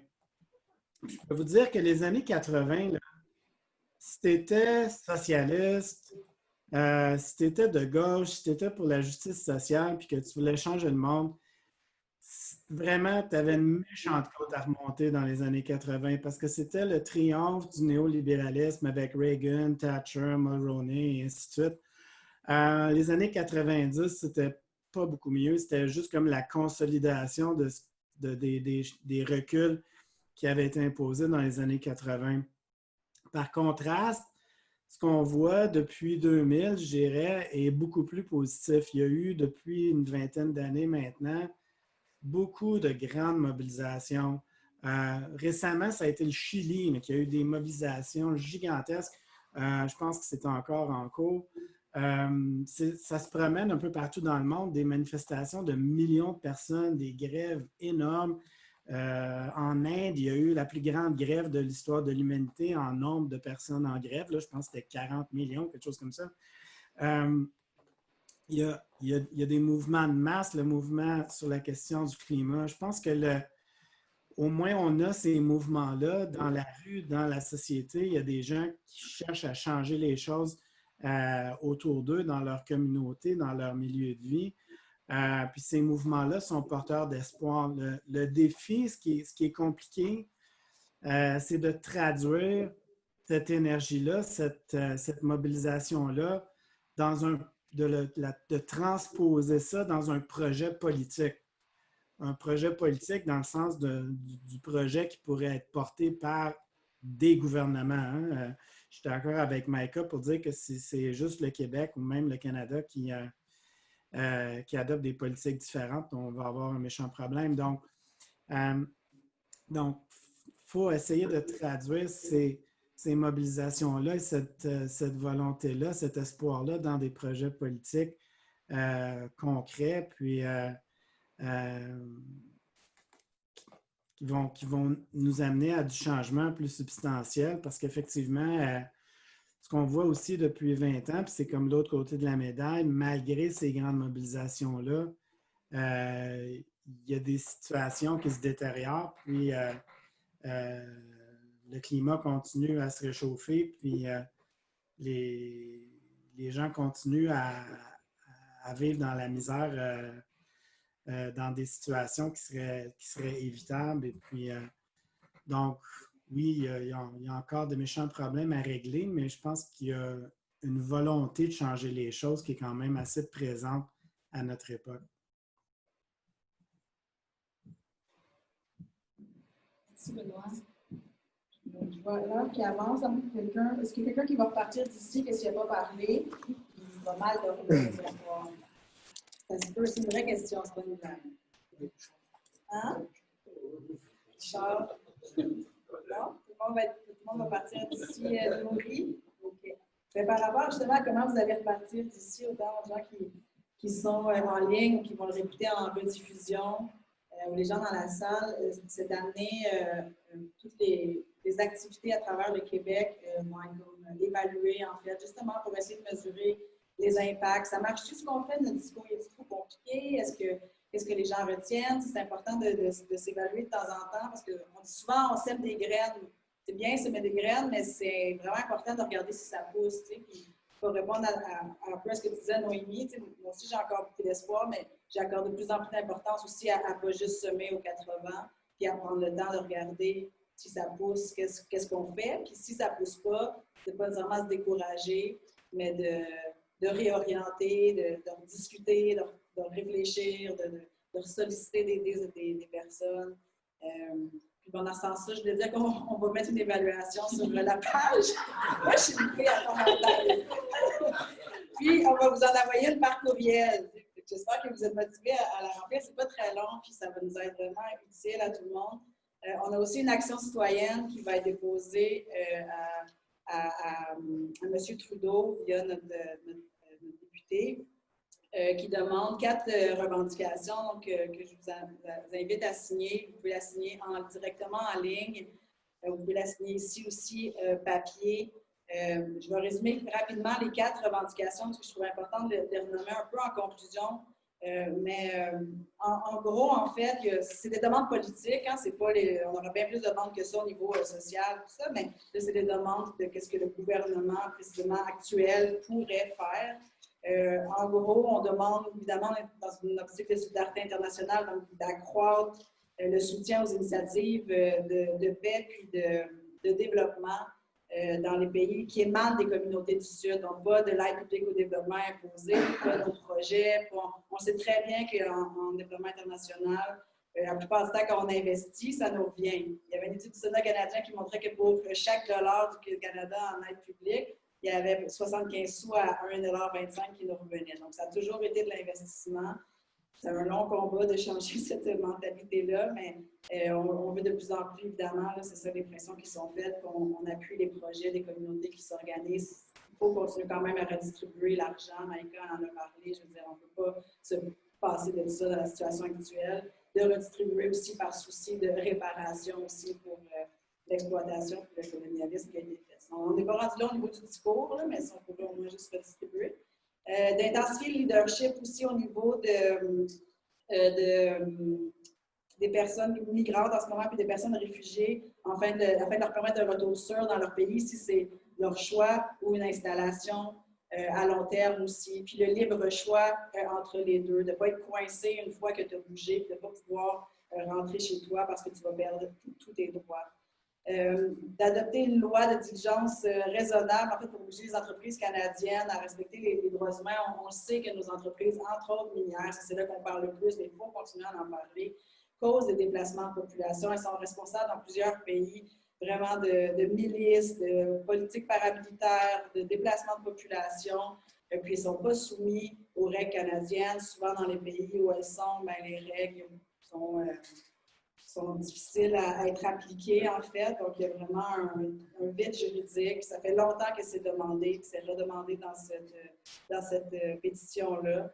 Je peux vous dire que les années 80, là, si tu étais socialiste, si tu étais de gauche, si tu étais pour la justice sociale puis que tu voulais changer le monde, vraiment, tu avais une méchante côte à remonter dans les années 80 parce que c'était le triomphe du néolibéralisme avec Reagan, Thatcher, Mulroney et ainsi de suite. Les années 90, c'était pas beaucoup mieux. C'était juste comme la consolidation des reculs qui avaient été imposés dans les années 80. Par contraste, ce qu'on voit depuis 2000, je dirais, est beaucoup plus positif. Il y a eu, depuis une vingtaine d'années maintenant, beaucoup de grandes mobilisations. Récemment, ça a été le Chili, mais qui a eu des mobilisations gigantesques. Je pense que c'est encore en cours. Ça se promène un peu partout dans le monde, des manifestations de millions de personnes, des grèves énormes. En Inde, il y a eu la plus grande grève de l'histoire de l'humanité en nombre de personnes en grève. Là, je pense que c'était 40 millions, quelque chose comme ça. Il y a des mouvements de masse, le mouvement sur la question du climat. Je pense que au moins on a ces mouvements-là dans la rue, dans la société. Il y a des gens qui cherchent à changer les choses autour d'eux, dans leur communauté, dans leur milieu de vie. Puis ces mouvements-là sont porteurs d'espoir. Le défi, ce qui est compliqué, c'est de traduire cette énergie-là, cette mobilisation-là, de transposer ça dans un projet politique. Un projet politique dans le sens du projet qui pourrait être porté par des gouvernements. Hein. Je suis d'accord avec Maïka pour dire que c'est juste le Québec ou même le Canada qui adopte des politiques différentes, on va avoir un méchant problème. Donc, il faut essayer de traduire ces mobilisations-là, cette volonté-là, cet espoir-là dans des projets politiques concrets, puis qui vont nous amener à du changement plus substantiel, parce qu'effectivement, ce qu'on voit aussi depuis 20 ans, puis c'est comme l'autre côté de la médaille, malgré ces grandes mobilisations-là, il y a des situations qui se détériorent, puis le climat continue à se réchauffer, puis les gens continuent à vivre dans la misère, dans des situations qui seraient évitables. Et puis, donc, oui, il y a encore de méchants problèmes à régler, mais je pense qu'il y a une volonté de changer les choses qui est quand même assez présente à notre époque. Merci, Benoît. Je vois l'heure qui avance. Est-ce qu'il y a quelqu'un qui va repartir d'ici, qu'est-ce qu'il n'a pas parlé? Il va mal dormir. C'est une vraie question, c'est pas une blague. Hein? Charles? Non? Tout le monde va partir d'ici nourri? OK. Mais par rapport justement à comment vous allez repartir d'ici, autant aux gens qui sont en ligne ou qui vont le réécouter en rediffusion, ou les gens dans la salle, c'est d'amener toutes les les activités à travers le Québec vont être évaluées, en fait, justement pour essayer de mesurer les impacts. Ça marche-tu ce qu'on fait? Notre discours est trop compliqué? Qu'est-ce que les gens retiennent? C'est important de s'évaluer de temps en temps parce que souvent, on sème des graines. C'est bien semer des graines, mais c'est vraiment important de regarder si ça pousse. Puis, pour répondre un peu à ce que tu disais, Noémie, moi aussi, j'ai encore beaucoup d'espoir, mais j'accorde de plus en plus d'importance aussi à pas juste semer aux 80, puis à prendre le temps de regarder si ça pousse, qu'est-ce qu'on fait. Puis si ça ne pousse pas, c'est pas nécessairement se décourager, mais de réorienter, de discuter, de réfléchir, de solliciter des personnes. Puis dans ce sens-là, je voulais dire qu'on va mettre une évaluation sur la page. Moi, je suis une fille à commentaire. Puis, on va vous en envoyer une par courriel. J'espère que vous êtes motivés à la remplir. C'est pas très long, puis ça va nous être vraiment utile à tout le monde. On a aussi une action citoyenne qui va être déposée à M. Trudeau via notre député, qui demande 4 revendications que je vous invite à signer. Vous pouvez la signer directement en ligne. Vous pouvez la signer ici aussi, papier. Je vais résumer rapidement les 4 revendications parce que je trouve important de les renommer un peu en conclusion. En gros, en fait, c'est des demandes politiques. Hein, c'est pas on aura bien plus de demandes que ça au niveau social, tout ça, mais c'est des demandes de ce que le gouvernement précisément actuel pourrait faire. En gros, on demande évidemment dans une optique de solidarité internationale d'accroître le soutien aux initiatives de paix puis de développement dans les pays qui émanent des communautés du Sud. Donc, pas de l'aide publique au développement imposée, pas nos projets. On sait très bien qu'en développement international, la plupart du temps, quand on investit, ça nous revient. Il y avait une étude du Sénat canadien qui montrait que pour chaque dollar du Canada en aide publique, il y avait 75 sous à 1,25 $ qui nous revenaient. Donc, ça a toujours été de l'investissement. C'est un long combat de changer cette mentalité-là, mais on veut de plus en plus, évidemment, c'est ça les pressions qui sont faites, qu'on appuie les projets des communautés qui s'organisent. Il faut continuer quand même à redistribuer l'argent. Maïka en a parlé, je veux dire, on ne peut pas se passer de ça dans la situation actuelle. De redistribuer aussi par souci de réparation aussi pour l'exploitation et le colonialisme qui a été fait. On n'est pas rendu là au niveau du discours, là, mais si on pouvait au moins juste redistribuer. D'intensifier le leadership aussi au niveau des personnes migrantes en ce moment, puis des personnes réfugiées, afin de leur permettre un retour sûr dans leur pays, si c'est leur choix ou une installation à long terme aussi. Puis le libre choix entre les deux, de ne pas être coincé une fois que tu as bougé, de ne pas pouvoir rentrer chez toi parce que tu vas perdre tous tes droits. D'adopter une loi de diligence raisonnable, en fait, pour obliger les entreprises canadiennes à respecter les droits humains. On sait que nos entreprises, entre autres minières, c'est là qu'on parle le plus, mais il faut continuer à en parler, causent des déplacements de population. Elles sont responsables dans plusieurs pays, vraiment de milices, de politiques paramilitaires, de déplacements de population. Et puis, ils ne sont pas soumis aux règles canadiennes. Souvent, dans les pays où elles sont, bien, les règles sont difficiles à être appliquées, en fait. Donc, il y a vraiment un vide juridique. Ça fait longtemps que c'est demandé, que c'est redemandé dans cette pétition-là.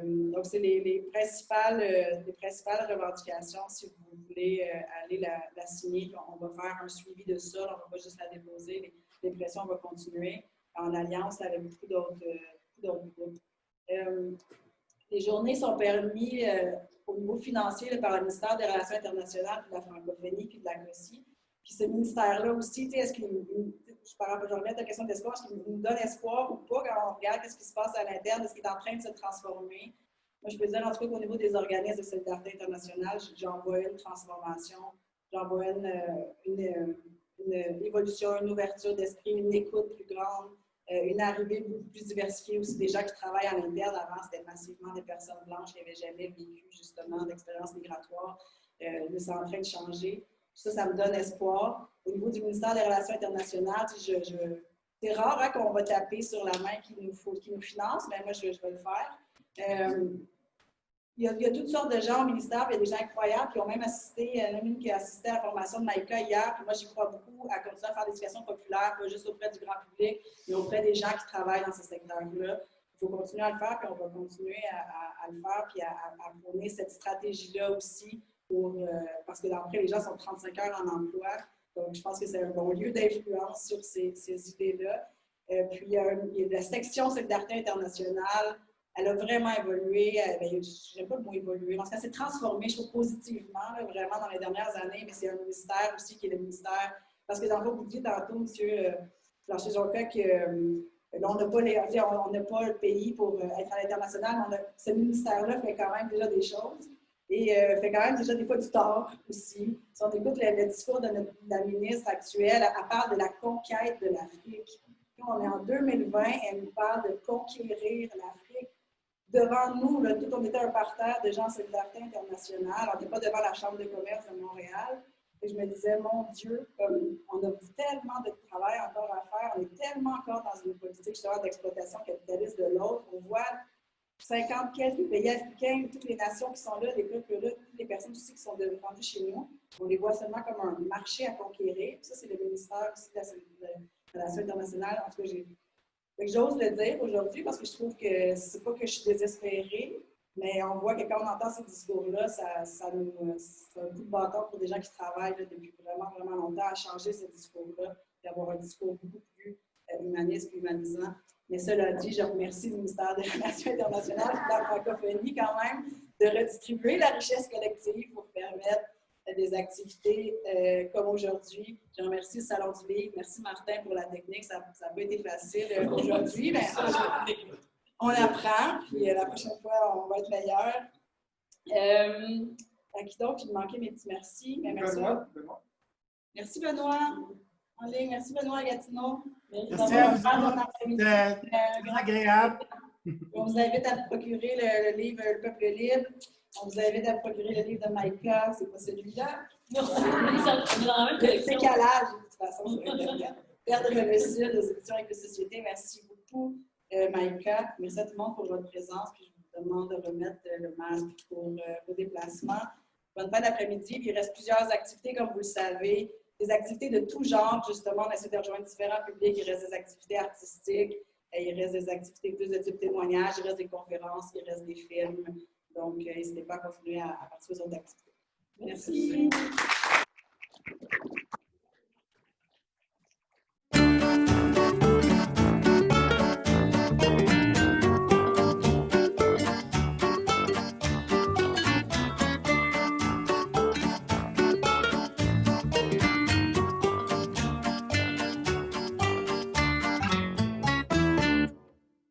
Donc, c'est les principales revendications. Si vous voulez aller la signer, on va faire un suivi de ça. On ne va pas juste la déposer. Les pressions vont continuer en alliance avec beaucoup d'autres groupes. Les journées sont permises au niveau financier par le ministère des Relations internationales, puis de la francophonie, puis de la GOSI. Puis ce ministère-là aussi, est-ce qu'il je remets ta question d'espoir, est-ce qu'il nous donne espoir ou pas quand on regarde ce qui se passe à l'interne, est-ce qu'il est en train de se transformer? Moi, je peux dire en tout cas qu'au niveau des organismes de solidarité internationale, j'en vois une transformation, j'en vois une évolution, une ouverture d'esprit, une écoute plus grande, une arrivée beaucoup plus diversifiée aussi des gens qui travaillent à l'interne. Avant, c'était massivement des personnes blanches qui n'avaient jamais vécu justement d'expérience migratoire. Mais c'est en train de changer. Ça me donne espoir. Au niveau du ministère des Relations internationales, c'est rare hein, qu'on va taper sur la main qui nous finance, mais moi, je vais le faire. Il y a toutes sortes de gens au ministère, il y a des gens incroyables qui ont même assisté, il y en a une qui a assisté à la formation de Maïka hier, puis moi j'y crois beaucoup à continuer à faire des éducations populaires, pas juste auprès du grand public, mais auprès des gens qui travaillent dans ce secteur-là. Il faut continuer à le faire, puis on va continuer à le faire, puis à prôner cette stratégie-là aussi, parce que d'après les gens sont 35 heures en emploi, Donc, je pense que c'est un bon lieu d'influence sur ces idées-là. Puis, la section Solidarité internationale, elle a vraiment évolué. Je n'aime pas le mot évoluer, parce qu'elle s'est transformée, je trouve, positivement, là, vraiment dans les dernières années, mais c'est un ministère aussi qui est le ministère. Parce que dans le fond, vous disiez tantôt, M. Blanchet-Jonca, que là, on n'a pas le pays pour être à l'international, mais ce ministère-là fait quand même déjà des choses et fait quand même déjà des fois du tort aussi. Si on écoute le discours de la ministre actuelle, elle parle de la conquête de l'Afrique. On est en 2020, elle nous parle de conquérir l'Afrique. Devant nous, là, on était un parterre de gens en solidarité internationale. On n'était pas devant la Chambre de commerce de Montréal. Et je me disais, mon Dieu, on a tellement de travail encore à faire. On est tellement encore dans une politique justement d'exploitation capitaliste de l'autre. On voit 50 quelques pays africains, toutes les nations qui sont là, les peuples-là, toutes les personnes aussi qui sont vendues chez nous. On les voit seulement comme un marché à conquérir. Ça, c'est le ministère aussi de la Relation internationale. En tout cas, j'ose le dire aujourd'hui parce que je trouve que c'est pas que je suis désespérée, mais on voit que quand on entend ces discours-là, c'est un coup de bâton pour des gens qui travaillent là, depuis vraiment, vraiment longtemps à changer ce discours-là, d'avoir un discours beaucoup plus humaniste, plus humanisant. Mais cela dit, je remercie le ministère des Relations internationales et de la francophonie quand même de redistribuer la richesse collective pour permettre des activités comme aujourd'hui. Je remercie le Salon du Livre. Merci Martin pour la technique. Ça n'a pas été facile aujourd'hui, mais on apprend. Puis la prochaine fois, on va être meilleur. À qui donc? Il me manquait mes petits merci. Mais merci. Benoît. Merci Benoît. En ligne. Merci Benoît Gatineau. Merci à vous. C'était très agréable. On vous invite à procurer le livre Le Peuple libre. On vous invite à procurer le livre de Maïka. C'est pas celui-là. Non, c'est Décalage, de toute façon, sur Internet. Perdre le sud aux éditions avec la société. Merci beaucoup, Maïka. Merci à tout le monde pour votre présence. Puis je vous demande de remettre le masque pour vos déplacements. Bonne fin d'après-midi. Il reste plusieurs activités, comme vous le savez. Des activités de tout genre, justement. On essaie de rejoindre différents publics. Il reste des activités artistiques. Il reste des activités, plus de type témoignages. Il reste des conférences. Il reste des films. Donc, n'hésitez pas à continuer à participer aux autres activités. Merci.